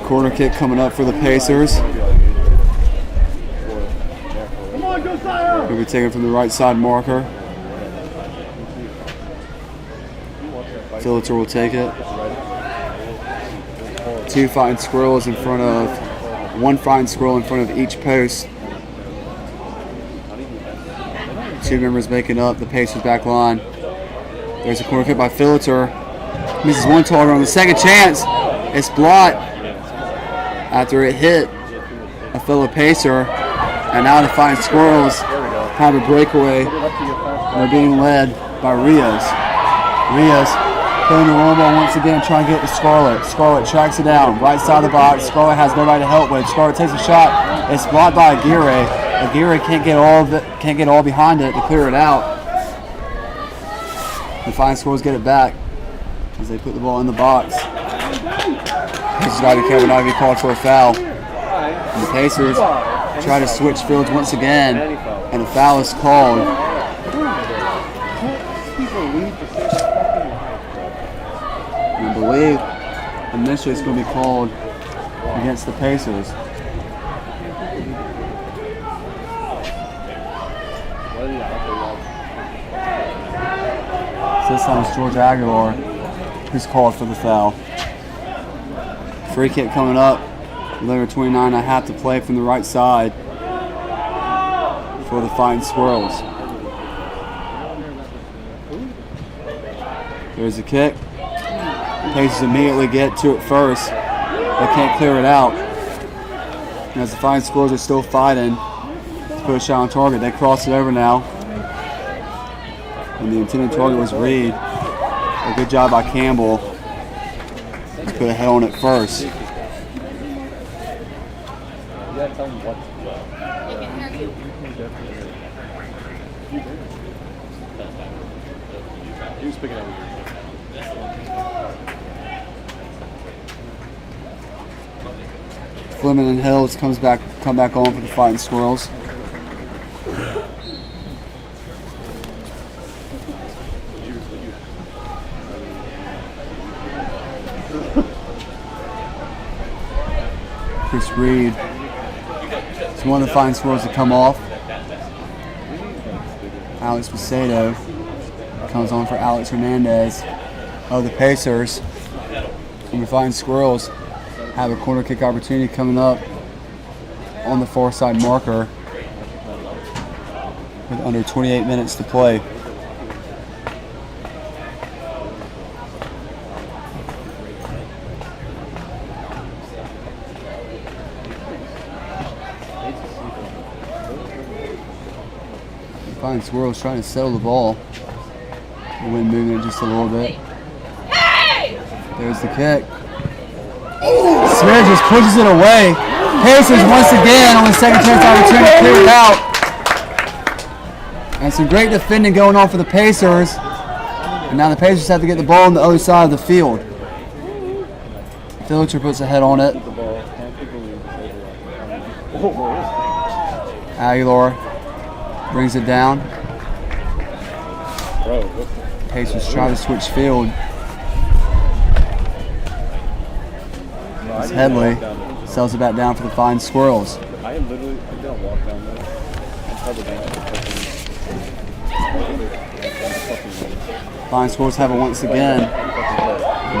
Corner kick coming up for the Pacers. Will be taken from the right side marker. Philliter will take it. Two Fighting Squirrels in front of, one Fighting Squirrel in front of each post. Two members making up the Pacers back line. There's a corner kick by Philliter. Misses one target on the second chance. It's blocked after it hit a fellow Pacer. And now the Fighting Squirrels have a breakaway. They're being led by Rios. Rios playing the long ball once again, trying to get to Scarlett. Scarlett tracks it down, right side of the box. Scarlett has nobody to help with. Scarlett takes a shot. It's blocked by Aguirre. Aguirre can't get all behind it to clear it out. The Fighting Squirrels get it back as they put the ball in the box. Pacers got to be careful not to be called for a foul. And the Pacers try to switch fields once again, and a foul is called. And I believe initially it's going to be called against the Pacers. So this time it's George Aguilar who's called for the foul. Free kick coming up. Number 29.5 to play from the right side for the Fighting Squirrels. There's a kick. Pacers immediately get to it first. They can't clear it out. And as the Fighting Squirrels are still fighting to put a shot on target, they cross it over now. And the intended target was Reed. A good job by Campbell to put a head on it first. Fleming and Hills come back on for the Fighting Squirrels. Chris Reed is one of the Fighting Squirrels to come off. Alex Macedo comes on for Alex Hernandez of the Pacers. And the Fighting Squirrels have a corner kick opportunity coming up on the far side marker with under 28 minutes to play. Fighting Squirrels trying to settle the ball. The wind moving it just a little bit. There's the kick. Smith just pushes it away. Pacers once again on the second chance opportunity to clear it out. And some great defending going on for the Pacers. And now the Pacers have to get the ball on the other side of the field. Filcher puts a head on it. Aguilar brings it down. Pacers try to switch field. It's Headley sells it back down for the Fine Squirrels. I am literally, I'm gonna walk down there and tell the bank to Fine Squirrels have it once again.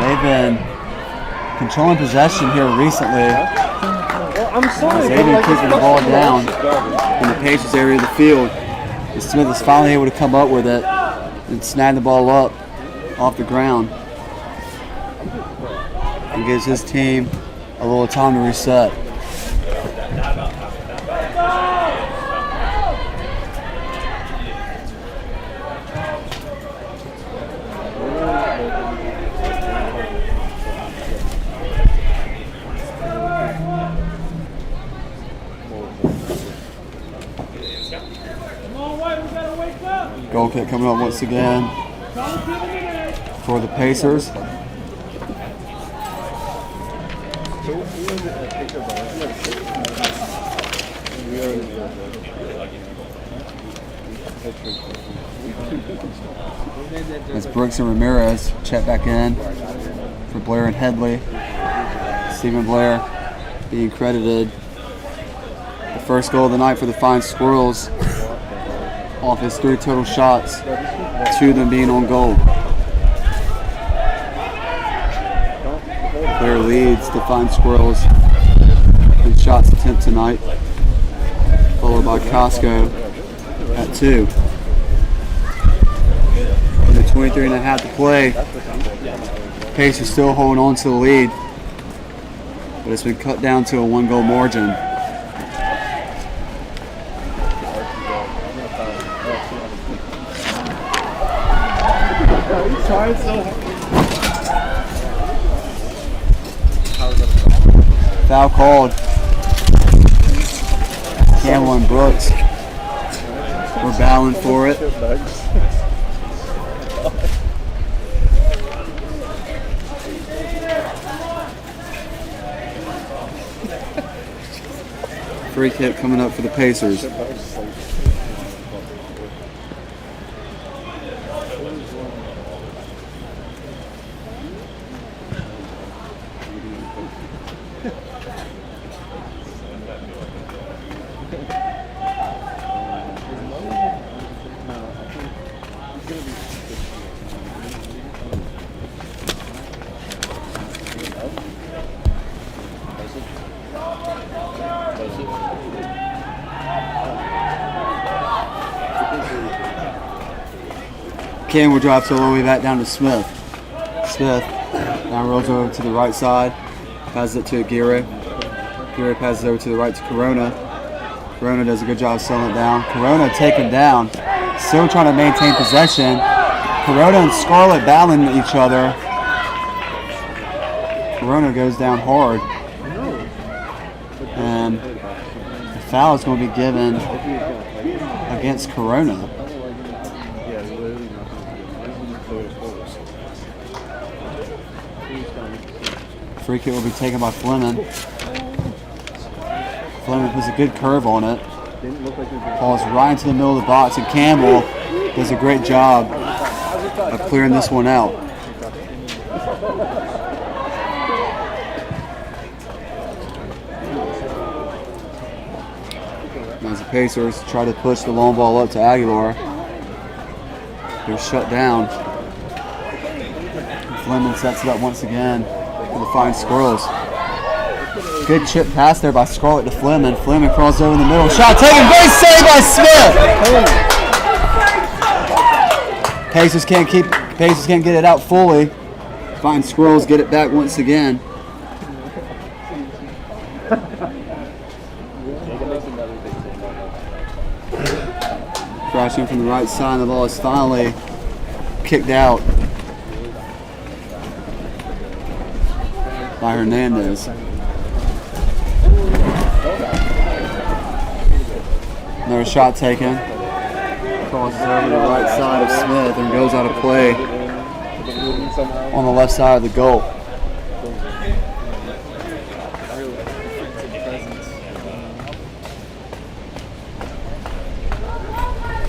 They've been controlling possession here recently. I'm sorry. They've been keeping the ball down in the Pacers area of the field. And Smith is finally able to come up with it and snag the ball up off the ground. And gives his team a little time to reset. Goal kick coming up once again for the Pacers. As Brooks and Ramirez check back in for Blair and Headley. Stephen Blair being credited the first goal of the night for the Fine Squirrels off his 3 total shots, 2 of them being on goal. Blair leads the Fine Squirrels in shots attempt tonight, followed by Costco at 2. With 23.5 to play, Pacers still holding on to the lead, but it's been cut down to a 1-goal margin. Foul called. Campbell and Brooks were battling for it. Free kick coming up for the Pacers. Campbell drops all the way back down to Smith. Smith now rolls over to the right side, passes it to Aguirre. Aguirre passes over to the right to Corona. Corona does a good job selling it down. Corona taken down, still trying to maintain possession. Corona and Scarlett battling each other. Corona goes down hard. And the foul is going to be given against Corona. Free kick will be taken by Fleming. Fleming puts a good curve on it. Falls right into the middle of the box, and Campbell does a great job of clearing this one out. As the Pacers try to push the long ball up to Aguilar, they're shut down. Fleming sets it up once again for the Fine Squirrels. Good chip pass there by Scarlett to Fleming. Fleming crosses over in the middle. Shot taken. Great save by Smith. Pacers can't get it out fully. Fine Squirrels get it back once again. Crashing from the right side, the ball is finally kicked out by Hernandez. Another shot taken. Crosses over the right side of Smith and goes out of play on the left side of the goal.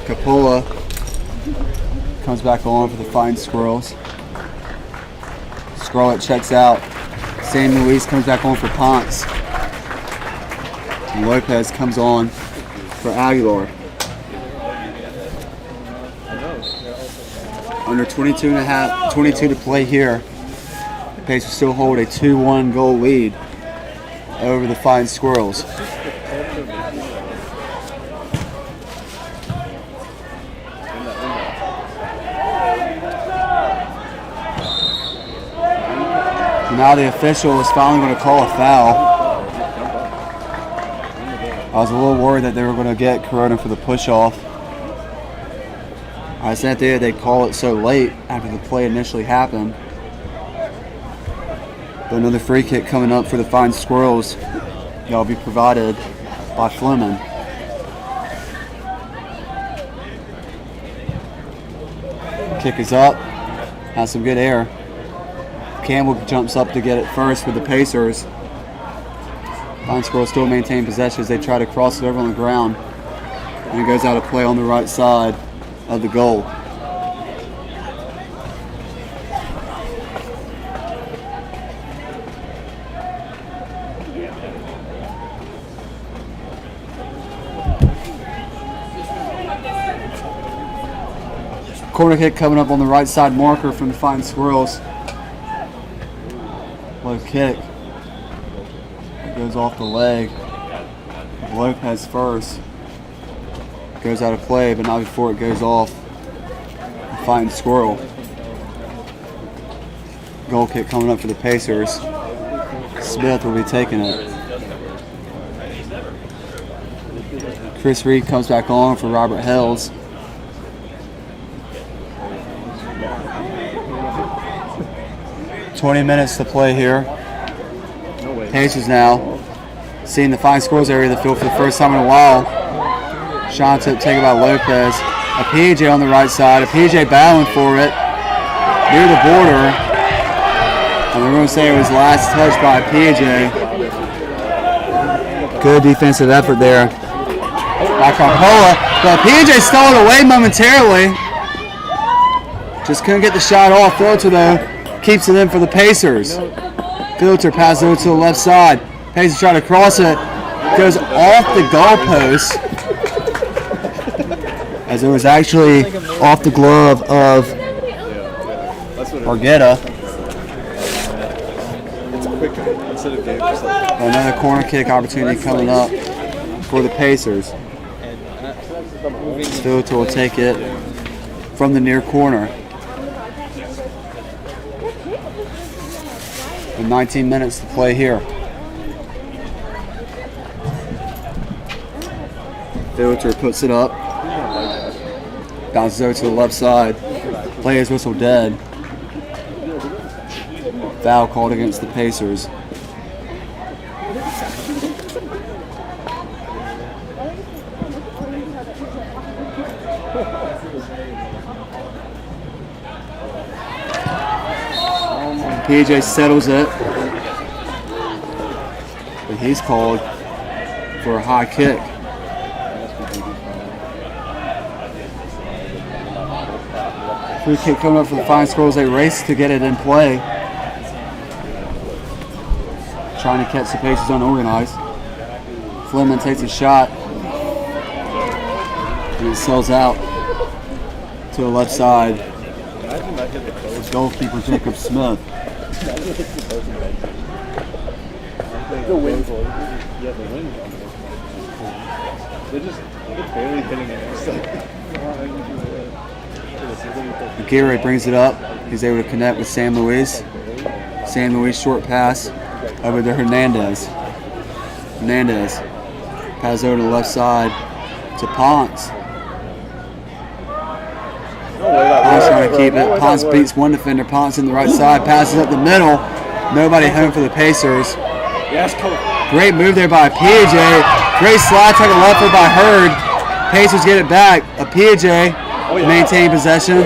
Capola comes back on for the Fine Squirrels. Scarlett checks out. San Luis comes back on for Ponce. And Lopez comes on for Aguilar. Under 22 to play here. The Pacers still hold a 2-1 goal lead over the Fine Squirrels. Now the official is finally going to call a foul. I was a little worried that they were going to get Corona for the push-off. I said they'd call it so late after the play initially happened. But another free kick coming up for the Fine Squirrels. That'll be provided by Fleming. Kick is up. Has some good air. Campbell jumps up to get it first for the Pacers. Fine Squirrels still maintain possession as they try to cross it over on the ground. And it goes out of play on the right side of the goal. Corner kick coming up on the right side marker from the Fine Squirrels. Low kick. It goes off the leg. Lopez first. Goes out of play, but not before it goes off. The Fine Squirrel. Goal kick coming up for the Pacers. Smith will be taking it. Chris Reed comes back on for Robert Hells. "20 minutes to play here. Pacers now seeing the Fine Squirrels area of the field for the first time in a while. Shot taken by Lopez. A PJ on the right side. A PJ battling for it near the border. And we're going to say it was last touched by PJ. Good defensive effort there by Carpola. But PJ stole it away momentarily. Just couldn't get the shot off. Filter though keeps it in for the Pacers. Filter passes over to the left side. Pacers try to cross it. Goes off the goalpost. As it was actually off the glove of Bargetta. Another corner kick opportunity coming up for the Pacers. Filter will take it from the near corner. And 19 minutes to play here. Filter puts it up. Bounces over to the left side. Play is whistle dead. Foul called against the Pacers. PJ settles it. But he's called for a high kick. Free kick coming up for the Fine Squirrels. They race to get it in play. Trying to catch the Pacers unorganized. Fleming takes a shot. And it sells out to the left side. Goalkeeper Jacob Smith. The wind. Yeah, the wind. They're barely hitting it. Aguirre brings it up. He's able to connect with San Luis. San Luis short pass over to Hernandez. Hernandez passes over to the left side to Ponce. Ponce trying to keep it. Ponce beats one defender. Ponce in the right side. Passes up the middle. Nobody home for the Pacers. Great move there by PJ. Great slide tackle left by Hurd. Pacers get it back. A PJ maintain possession.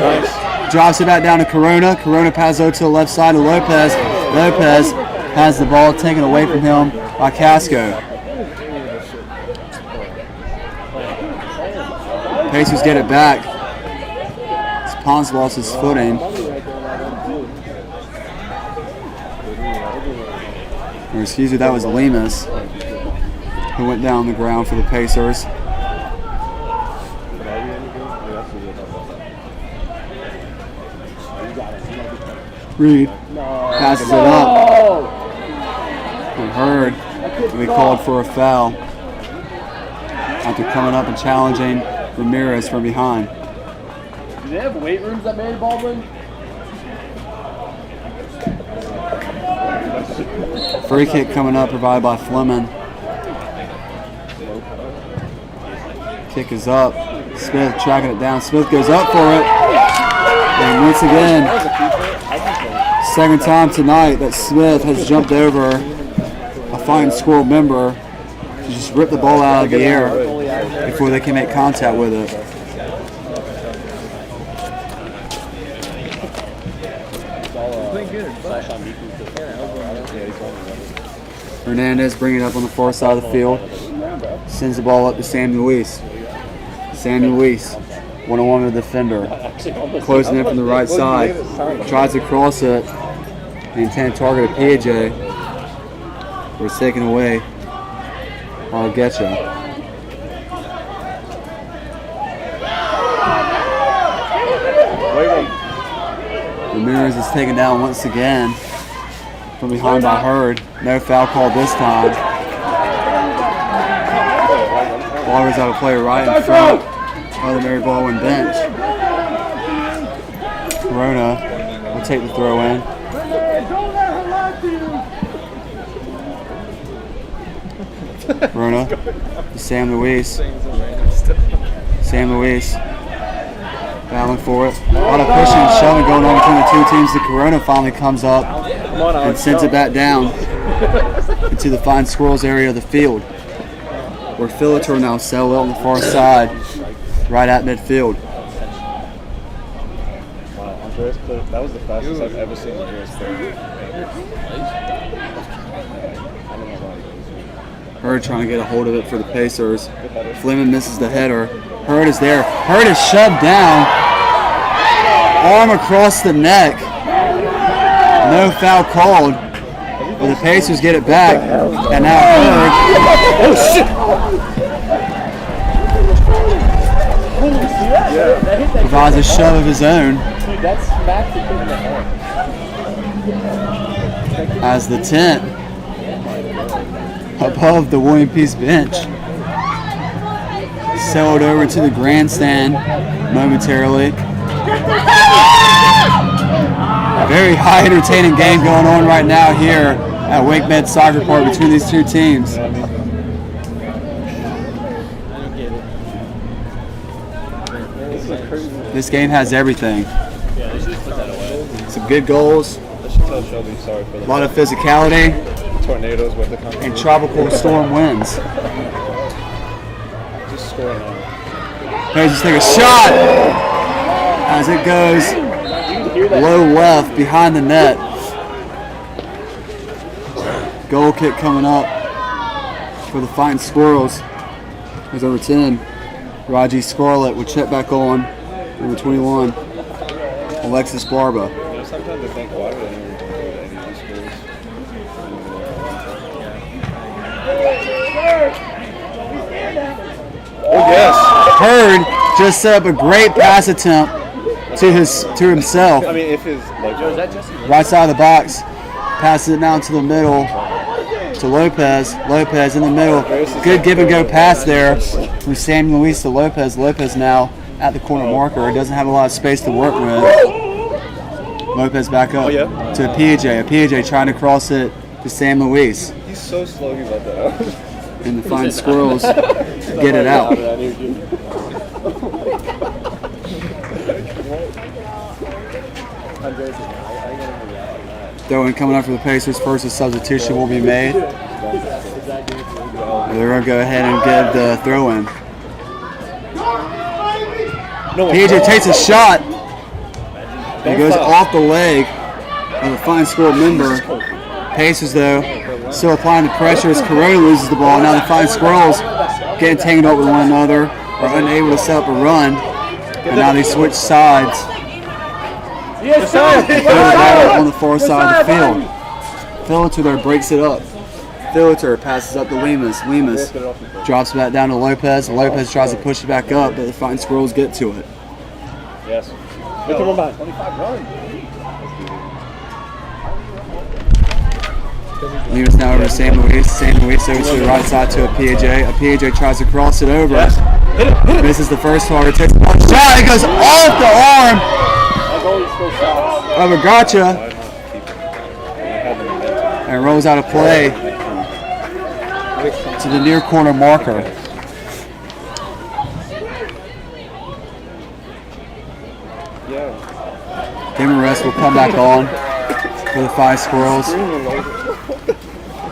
drops it back down to Corona. Corona passes over to the left side to Lopez. Lopez has the ball taken away from him by Casco. Pacers get it back. Pons lost his footing. Or excuse me, that was Lemus who went down the ground for the Pacers. Reed passes it up. And Hurd will be called for a foul after coming up and challenging Ramirez from behind. Do they have weight rooms at Mary Baldwin? Free kick coming up, provided by Fleming. Kick is up. Smith tracking it down. Smith goes up for it. And once again, second time tonight that Smith has jumped over a Fighting Squirrel member to just rip the ball out of the air before they can make contact with it. Hernandez bringing it up on the far side of the field. Sends the ball up to Sam Luis. Sam Luis, one-on-one with the defender. Closing in from the right side. Tries to cross it. The intended target of PJ. But it's taken away. Arguecha. Ramirez is taken down once again from behind by Hurd. No foul call this time. Baldwin's out of play right in front of the Mary Baldwin bench. Corona will take the throw in. Corona to Sam Luis. Sam Luis battling for it. A lot of pushing and shoving going on between the two teams. The Corona finally comes up and sends it back down into the Fine Squirrels area of the field, where Filator now settled on the far side, right at midfield. Wow, Andreas played, that was the fastest I've ever seen Andreas play. Hurd trying to get a hold of it for the Pacers. Fleming misses the header. Hurd is there. Hurd is shoved down. Arm across the neck. No foul called. But the Pacers get it back. And now Hurd. Oh shit! Provides a shove of his own. As the tent above the William Peace bench sailed over to the grandstand momentarily. A very high entertaining game going on right now here at Wake Med Soccer Park between these two teams. This game has everything. Some good goals, a lot of physicality, Tornadoes with the company. and tropical storm winds. Just scoring now. Pacers take a shot as it goes low left behind the net. Goal kick coming up for the Fighting Squirrels. There's over 10. Raji Scarlett will check back on. Number 21. Alexis Barba. You know, sometimes I think, why would anyone go to any of these schools? Oh yes. Hurd just set up a great pass attempt to himself. I mean, if his like, Right side of the box. Passes it down to the middle to Lopez. Lopez in the middle. Good give and go pass there from Sam Luis to Lopez. Lopez now at the corner marker. He doesn't have a lot of space to work with. Lopez back up to a PJ. A PJ trying to cross it to Sam Luis. he's so slow, he let that out. And the Fine Squirrels get it out. Throw in coming up for the Pacers. First, a substitution will be made. They're going to go ahead and give the throw in. PJ takes a shot. It goes off the leg of the Fighting Squirrel member. Pacers, though, still applying the pressure as Corona loses the ball. Now the Fighting Squirrels getting tangled up with one another, are unable to set up a run. And now they switch sides. On the far side of the field. Philliter there breaks it up. Philliter passes up to Lemus. Lemus drops back down to Lopez. Lopez tries to push it back up, but the Fighting Squirrels get to it. Yes. Get the run back. 25 run. Lemus now over to San Luis. San Luis over to the right side to a PAJ. A PAJ tries to cross it over. Yes. Hit it. Hit it. Misses the first target. Takes one shot. It goes off the arm of Agacha and rolls out of play to the near corner marker. Demarest will come back on for the Five Squirrels,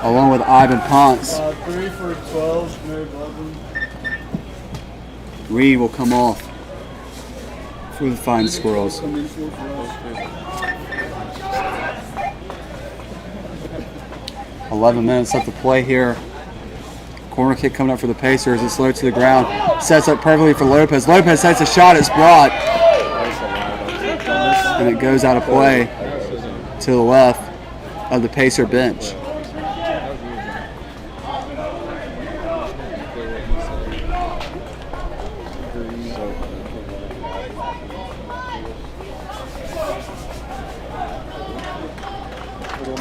along with Ivan Ponce. 3 for 12, Mary Baldwin. Reed will come off for the Fighting Squirrels. 11 minutes left to play here. Corner kick coming up for the Pacers. It's low to the ground. Sets up perfectly for Lopez. Lopez takes a shot. It's blocked. And it goes out of play to the left of the Pacer bench.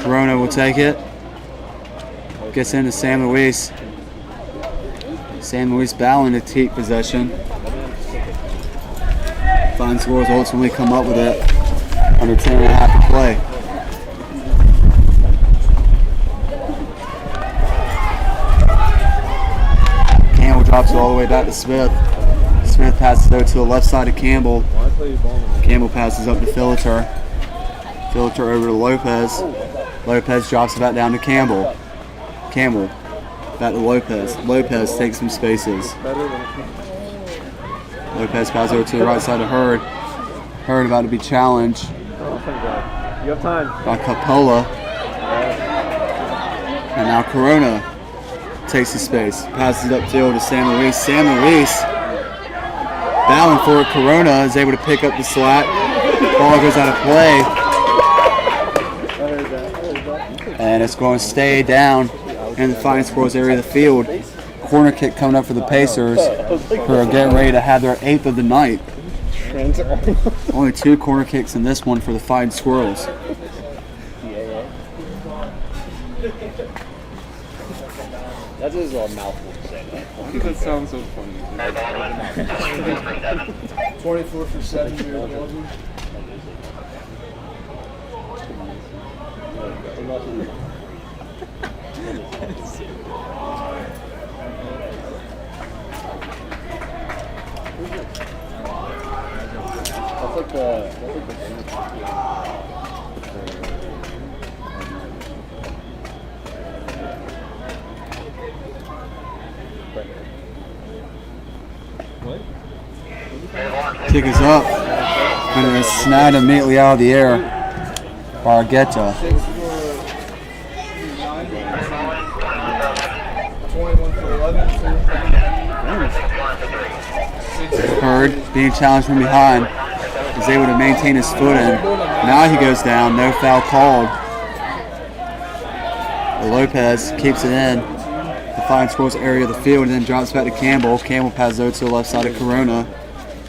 Corona will take it. Gets into San Luis. San Luis battling to keep possession. Fighting Squirrels ultimately come up with it. Under 10.5 to play. Campbell drops it all the way back to Smith. Smith passes over to the left side of Campbell. Campbell passes up to Philliter. Philliter over to Lopez. Lopez drops it back down to Campbell. Campbell back to Lopez. Lopez takes some spaces. Lopez passes over to the right side of Hurd. Hurd about to be challenged You have time. by Capola. And now Corona takes the space. Passes it upfield to San Luis. San Luis battling for it. Corona is able to pick up the slack. Ball goes out of play. And it's going to stay down in the Fighting Squirrels area of the field. Corner kick coming up for the Pacers, who are getting ready to have their 8th of the night. Only 2 corner kicks in this one for the Fighting Squirrels. That is a mouthful to say that. That sounds so funny. 24 for 7, Mary Baldwin. That's like the Kick is up, and it is snagged immediately out of the air by Argueta. 21 for 11. Hurd, being challenged from behind, is able to maintain his footing. Now he goes down, no foul called. Lopez keeps it in the Fighting Squirrels area of the field and then drops back to Campbell. Campbell passes over to the left side of Corona.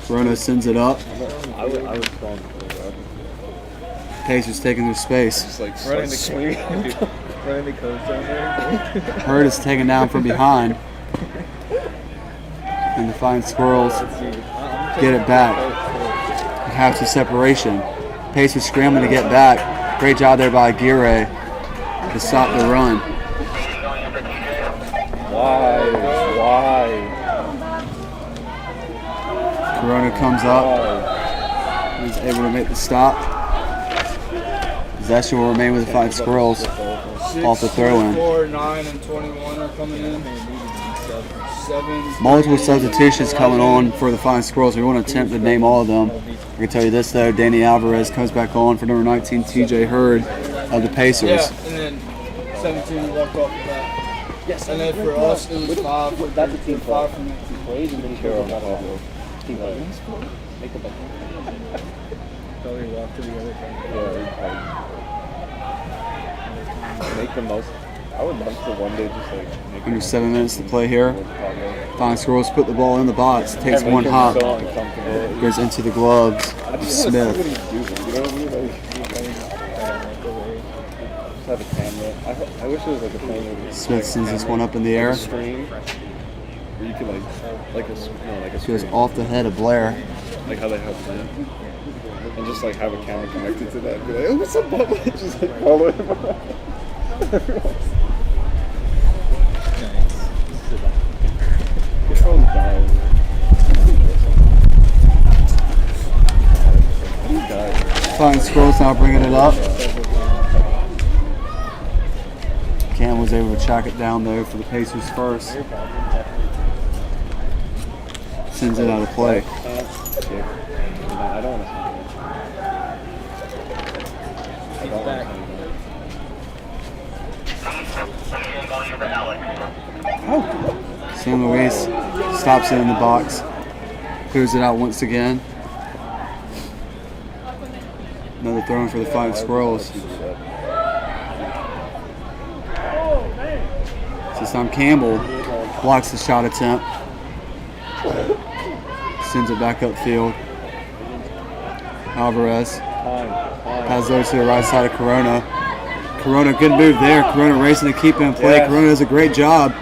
Corona sends it up. I was calling for that. Pacers taking their space. Just like running the codes down there. Hurd is taken down from behind. And the Fighting Squirrels get it back. Have some separation. Pacers scrambling to get back. Great job there by Aguirre to stop the run. Why? Corona comes up. He's able to make the stop. Possession will remain with the Fighting Squirrels off the throw-in. 4, 9, and 21 are coming in. Multiple substitutions coming on for the Flying Squirrels. We won't attempt to name all of them. I can tell you this though, Danny Alvarez comes back on for number 19, TJ Hurd of the Pacers. Yeah, and then 17 walked off of that. Yes, and then for us it was 5. That's a team 5 from that team plays and then Carol got off. Team make them back. Probably walk to the other thing. Yeah, make the most. I would love to one day just like make Under 7 minutes to play here. Flying Squirrels put the ball in the box, takes one hop, goes into the gloves of Smith. Have a camera. I wish there was like a thing where Smith sends this one up in the air. stream where you could like a Goes stream, off the head of Blair. like how they have plan, and just like have a camera connected to that. And be like, oh, what's up, Bubba? Just like follow him around. Get on down. Flying Squirrels now bringing it up. Cam was able to track it down though for the Pacers first. Sends it out of play. I don't want to. San Luis stops it in the box. Clears it out once again. Another throw in for the Flying Squirrels. This time Campbell blocks the shot attempt. Sends it back upfield. Alvarez has those to the right side of Corona. Corona, good move there. Corona racing to keep it in play. Corona does a great job.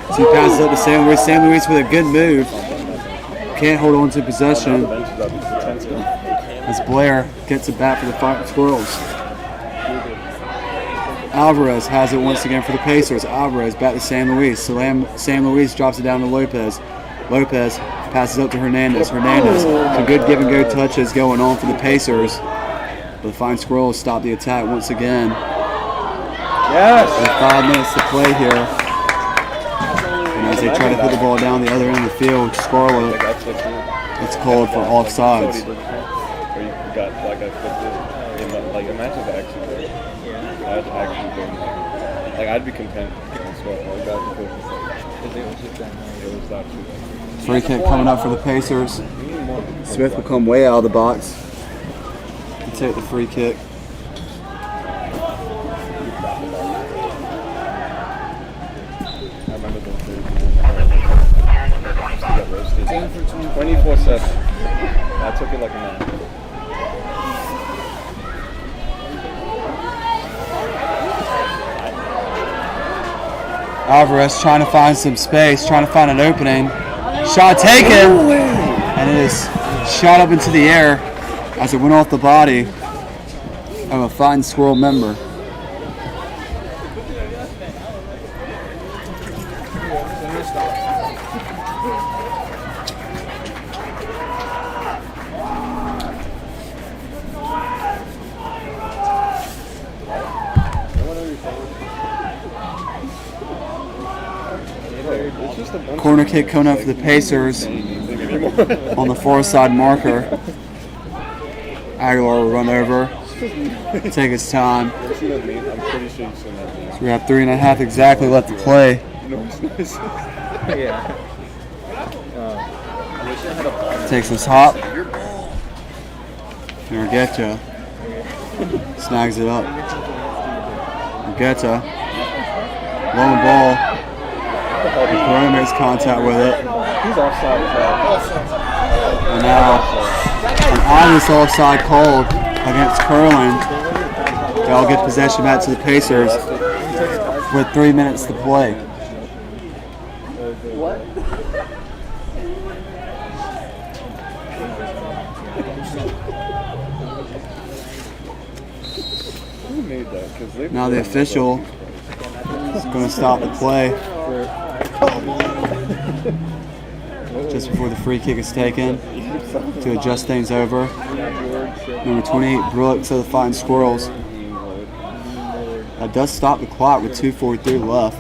So he passes up to San Luis. San Luis with a good move. Can't hold on to possession as Blair gets it back for the Flying Squirrels. Alvarez has it once again for the Pacers. Alvarez back to San Luis. San Luis drops it down to Lopez. Lopez passes up to Hernandez. Hernandez, some good give and go touches going on for the Pacers. But the Flying Squirrels stop the attack once again. Yes. With 5 minutes to play here. And as they try to put the ball down the other end of the field, Scarlett, it's called for offsides. Or you got like I flipped it. Like imagine if I actually did. I'd actually been like I'd be content. Free kick coming up for the Pacers. Smith will come way out of the box and take the free kick. I remember those days. 24/7. I took it like a man. Alvarez trying to find some space, trying to find an opening. Shot taken, and it is shot up into the air as it went off the body of a Flying Squirrel member. Corner kick coming up for the Pacers on the far side marker. Aguilar will run over, take his time. So we have 3.5 exactly left to play. Takes his hop. And Argueta snags it up. Argueta, long ball. Corona makes contact with it. He's offside. And now an obvious offside called against Curlin. They'll get possession back to the Pacers with 3 minutes to play. Who made that? Now the official is going to stop the play just before the free kick is taken to adjust things over. Number 28, Brooks of the Flying Squirrels. That does stop the clock with 2:43 left.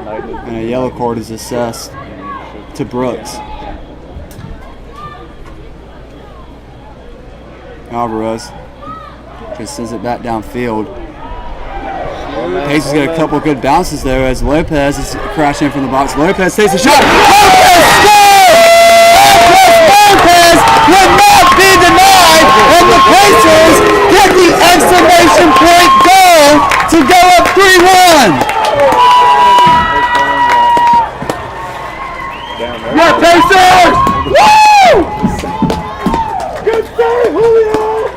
And a yellow card is assessed to Brooks. Alvarez just sends it back downfield. Pacers get a couple good bounces though as Lopez is crashing from the box. Lopez takes a shot. Lopez would not be denied, and the Pacers get the exclamation point goal to go up 3-1. Yeah, Pacers! Woo! Good play, Julio!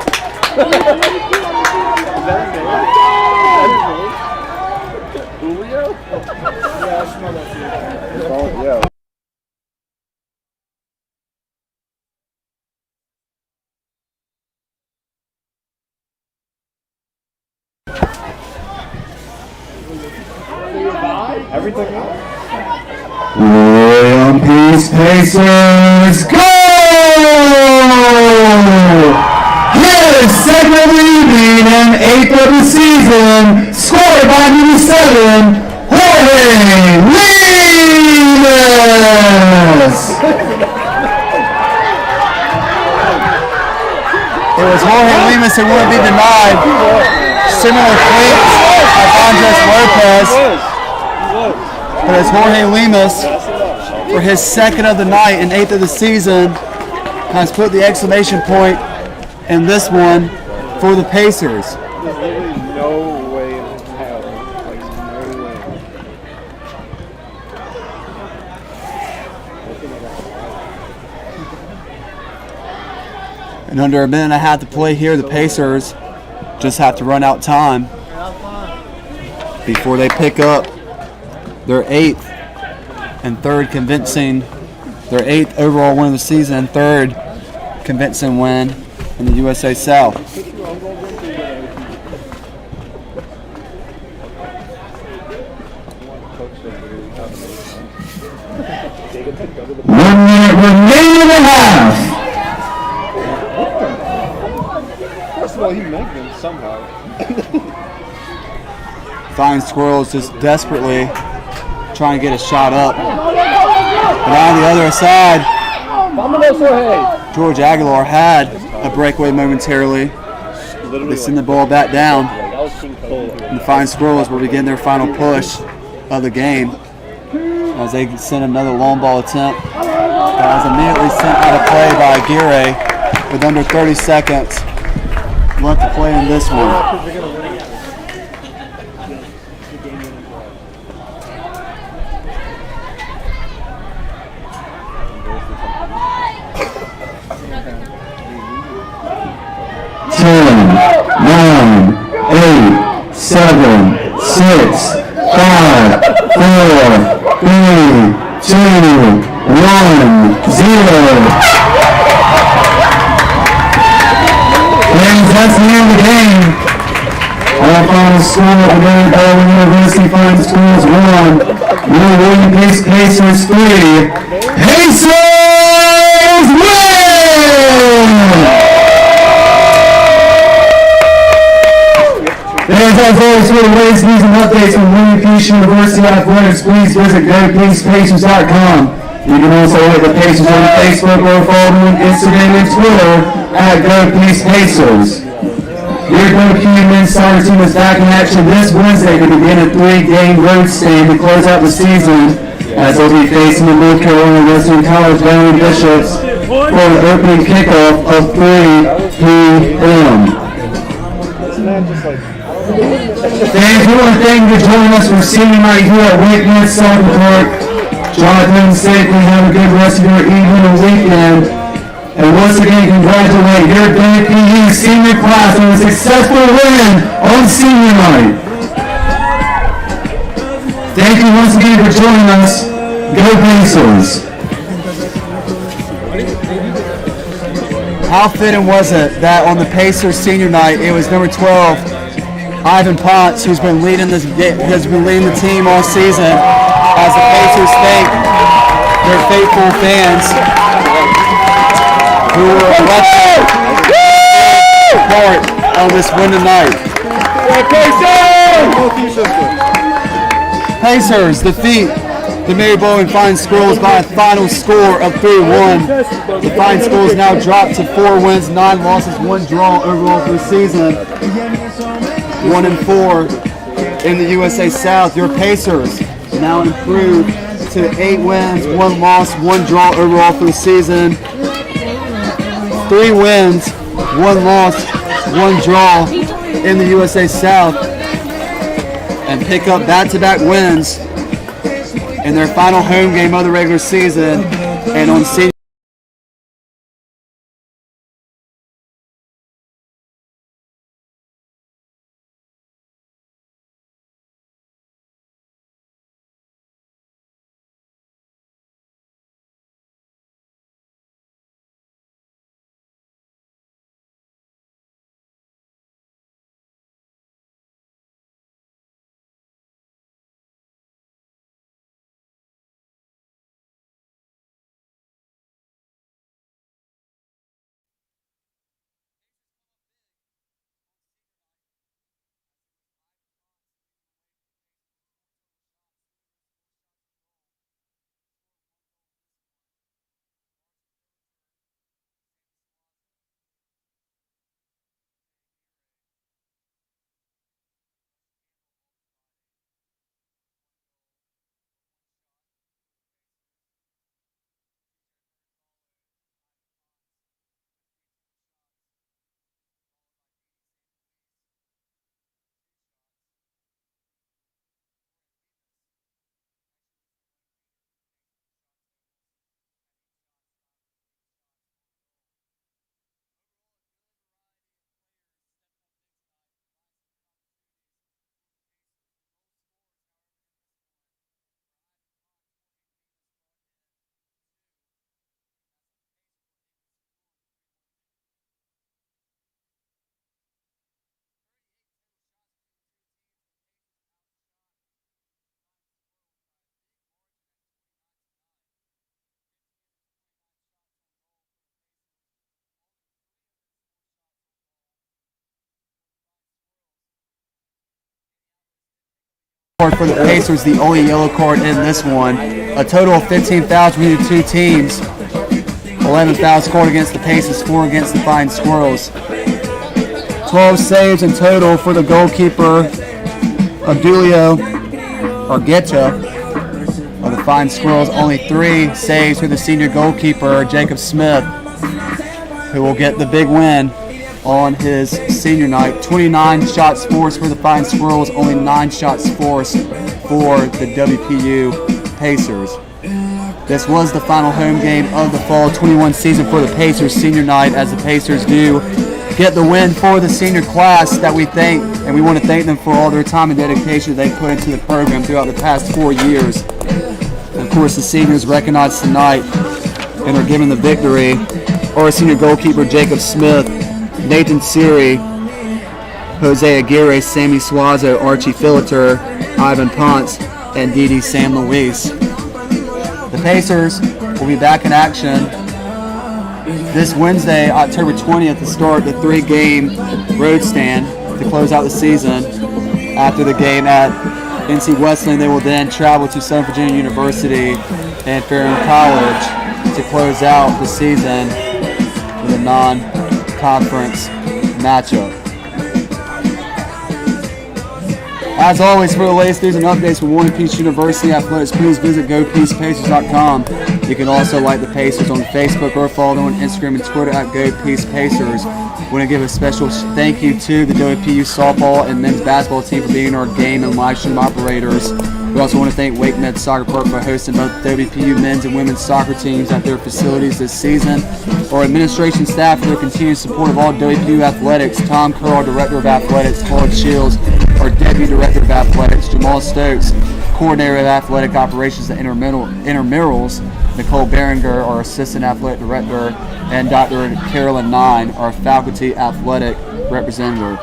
Julio? Yeah, I smell that shit. Yeah. Everything else? William Peace Pacers, go! His second of the evening and 8th of the season, scored by number 7, Jorge Lemus! It was Jorge Lemus who wouldn't be denied. Similar cleats of Andres Lopez. But it's Jorge Lemus for his second of the night and 8th of the season has put the exclamation point in this one for the Pacers. There's literally no way in hell. Like, no way. And under a minute and a half to play here, the Pacers just have to run out time before they pick up their 8th and 3rd convincing, their 8th overall win of the season and 3rd convincing win in the USA South. 1 minute remaining in the half. First of all, he made them somehow. Flying Squirrels just desperately trying to get a shot up. But on the other side, George Aguilar had a breakaway momentarily. They send the ball back down. And the Flying Squirrels will begin their final push of the game as they send another long ball attempt. That was immediately sent out of play by Aguirre with under 30 seconds left to play in this one. Seven, 6, 5, 4, 3, 2, 1, 0. Friends, that's the end of the game. Our final score of the Baldwin University Flying Squirrels 1, New William Peace Pacers 3. Pacers win! There's as always for the latest news and updates from William Peace University Athletics. Please visit GoPeacePacers.com. You can also hit the Pacers on Facebook or follow them on Instagram and Twitter at GoPeacePacers. Your WPU men's soccer team is back in action this Wednesday to begin a 3-game road stand to close out the season as they'll be facing the North Carolina Western College Baldwin Bishops for an opening kickoff of 3 p.m. Fans, we want to thank you for joining us for senior night here at Wakeman Soccer Park. Jonathan, safely have a good rest of your evening and weekend. And once again, congratulate your WPU senior class on a successful win on senior night. Thank you once again for joining us. Go Pacers! How fitting was it that on the Pacers senior night, it was number 12, Ivan Potts, who's been leading the team all season, as the Pacers thank their faithful fans who were elected part of this win tonight. Pacers defeat the Mary Baldwin Fine Squirrels by a final score of 3-1. The Fine Squirrels now drop to 4 wins, 9 losses, 1 draw overall for the season. 1-4 in the USA South. Your Pacers now improved to 8 wins, 1 loss, 1 draw overall for the season. 3 wins, 1 loss, 1 draw in the USA South, and pick up back-to-back wins in their final home game of the regular season and on senior. For the Pacers, the only yellow card in this one. A total of 15 fouls between the two teams. 11 fouls scored against the Pacers, 4 against the Fine Squirrels. 12 saves in total for the goalkeeper, Abdulio Argueta of the Fine Squirrels. Only 3 saves for the senior goalkeeper, Jacob Smith, who will get the big win on his senior night. 29 shots forced for the Fine Squirrels, only 9 shots forced for the WPU Pacers. This was the final home game of the Fall 21 season for the Pacers senior night, as the Pacers do get the win for the senior class that we thank, and we want to thank them for all their time and dedication they put into the program throughout the past 4 years. And of course, the seniors recognized tonight and are given the victory. Our senior goalkeeper Jacob Smith, Nathan Siri, Jose Aguirre, Sammy Suazo, Archie Filater, Ivan Ponce, and Didi San Luis. The Pacers will be back in action this Wednesday, October 20th, to start the 3-game road stand to close out the season. After the game at NC Wesleyan, they will then travel to Southern Virginia University and Fairhaven College to close out the season with a non-conference matchup. As always, for the latest news and updates from Warren Peace University Athletics, please visit GoPeacePacers.com. You can also like the Pacers on Facebook or follow them on Instagram and Twitter at GoPeacePacers. I want to give a special thank you to the WPU softball and men's basketball team for being our game and live stream operators. We also want to thank Wake Med Soccer Park for hosting both WPU men's and women's soccer teams at their facilities this season. Our administration staff for their continued support of all WPU athletics. Tom Kerr, our Director of Athletics. Claude Shields, our Deputy Director of Athletics. Jamal Stokes, Coordinator of Athletic Operations and Intramurals. Nicole Berenger, our Assistant Athletic Director. And Dr. Carolyn Nine, our Faculty Athletic Representative.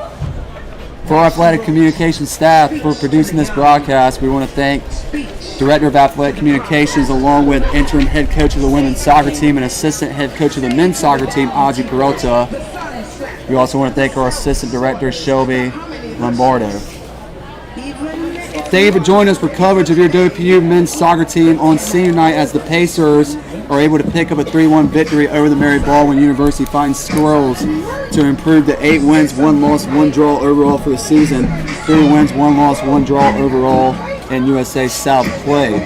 For our athletic communications staff for producing this broadcast, we want to thank Director of Athletic Communications, along with interim head coach of the women's soccer team and assistant head coach of the men's soccer team, Audrey Peralta. We also want to thank our assistant director, Shelby Lombardo. Thank you for joining us for coverage of your WPU men's soccer team on senior night as the Pacers are able to pick up a 3-1 victory over the Mary Baldwin University Fighting Squirrels to improve to 8 wins, 1 loss, 1 draw overall for the season. 3 wins, 1 loss, 1 draw overall in USA South play.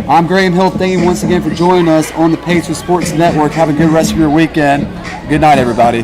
I'm Graham Hill. Thank you once again for joining us on the Pacers Sports Network. Have a good rest of your weekend. Good night, everybody.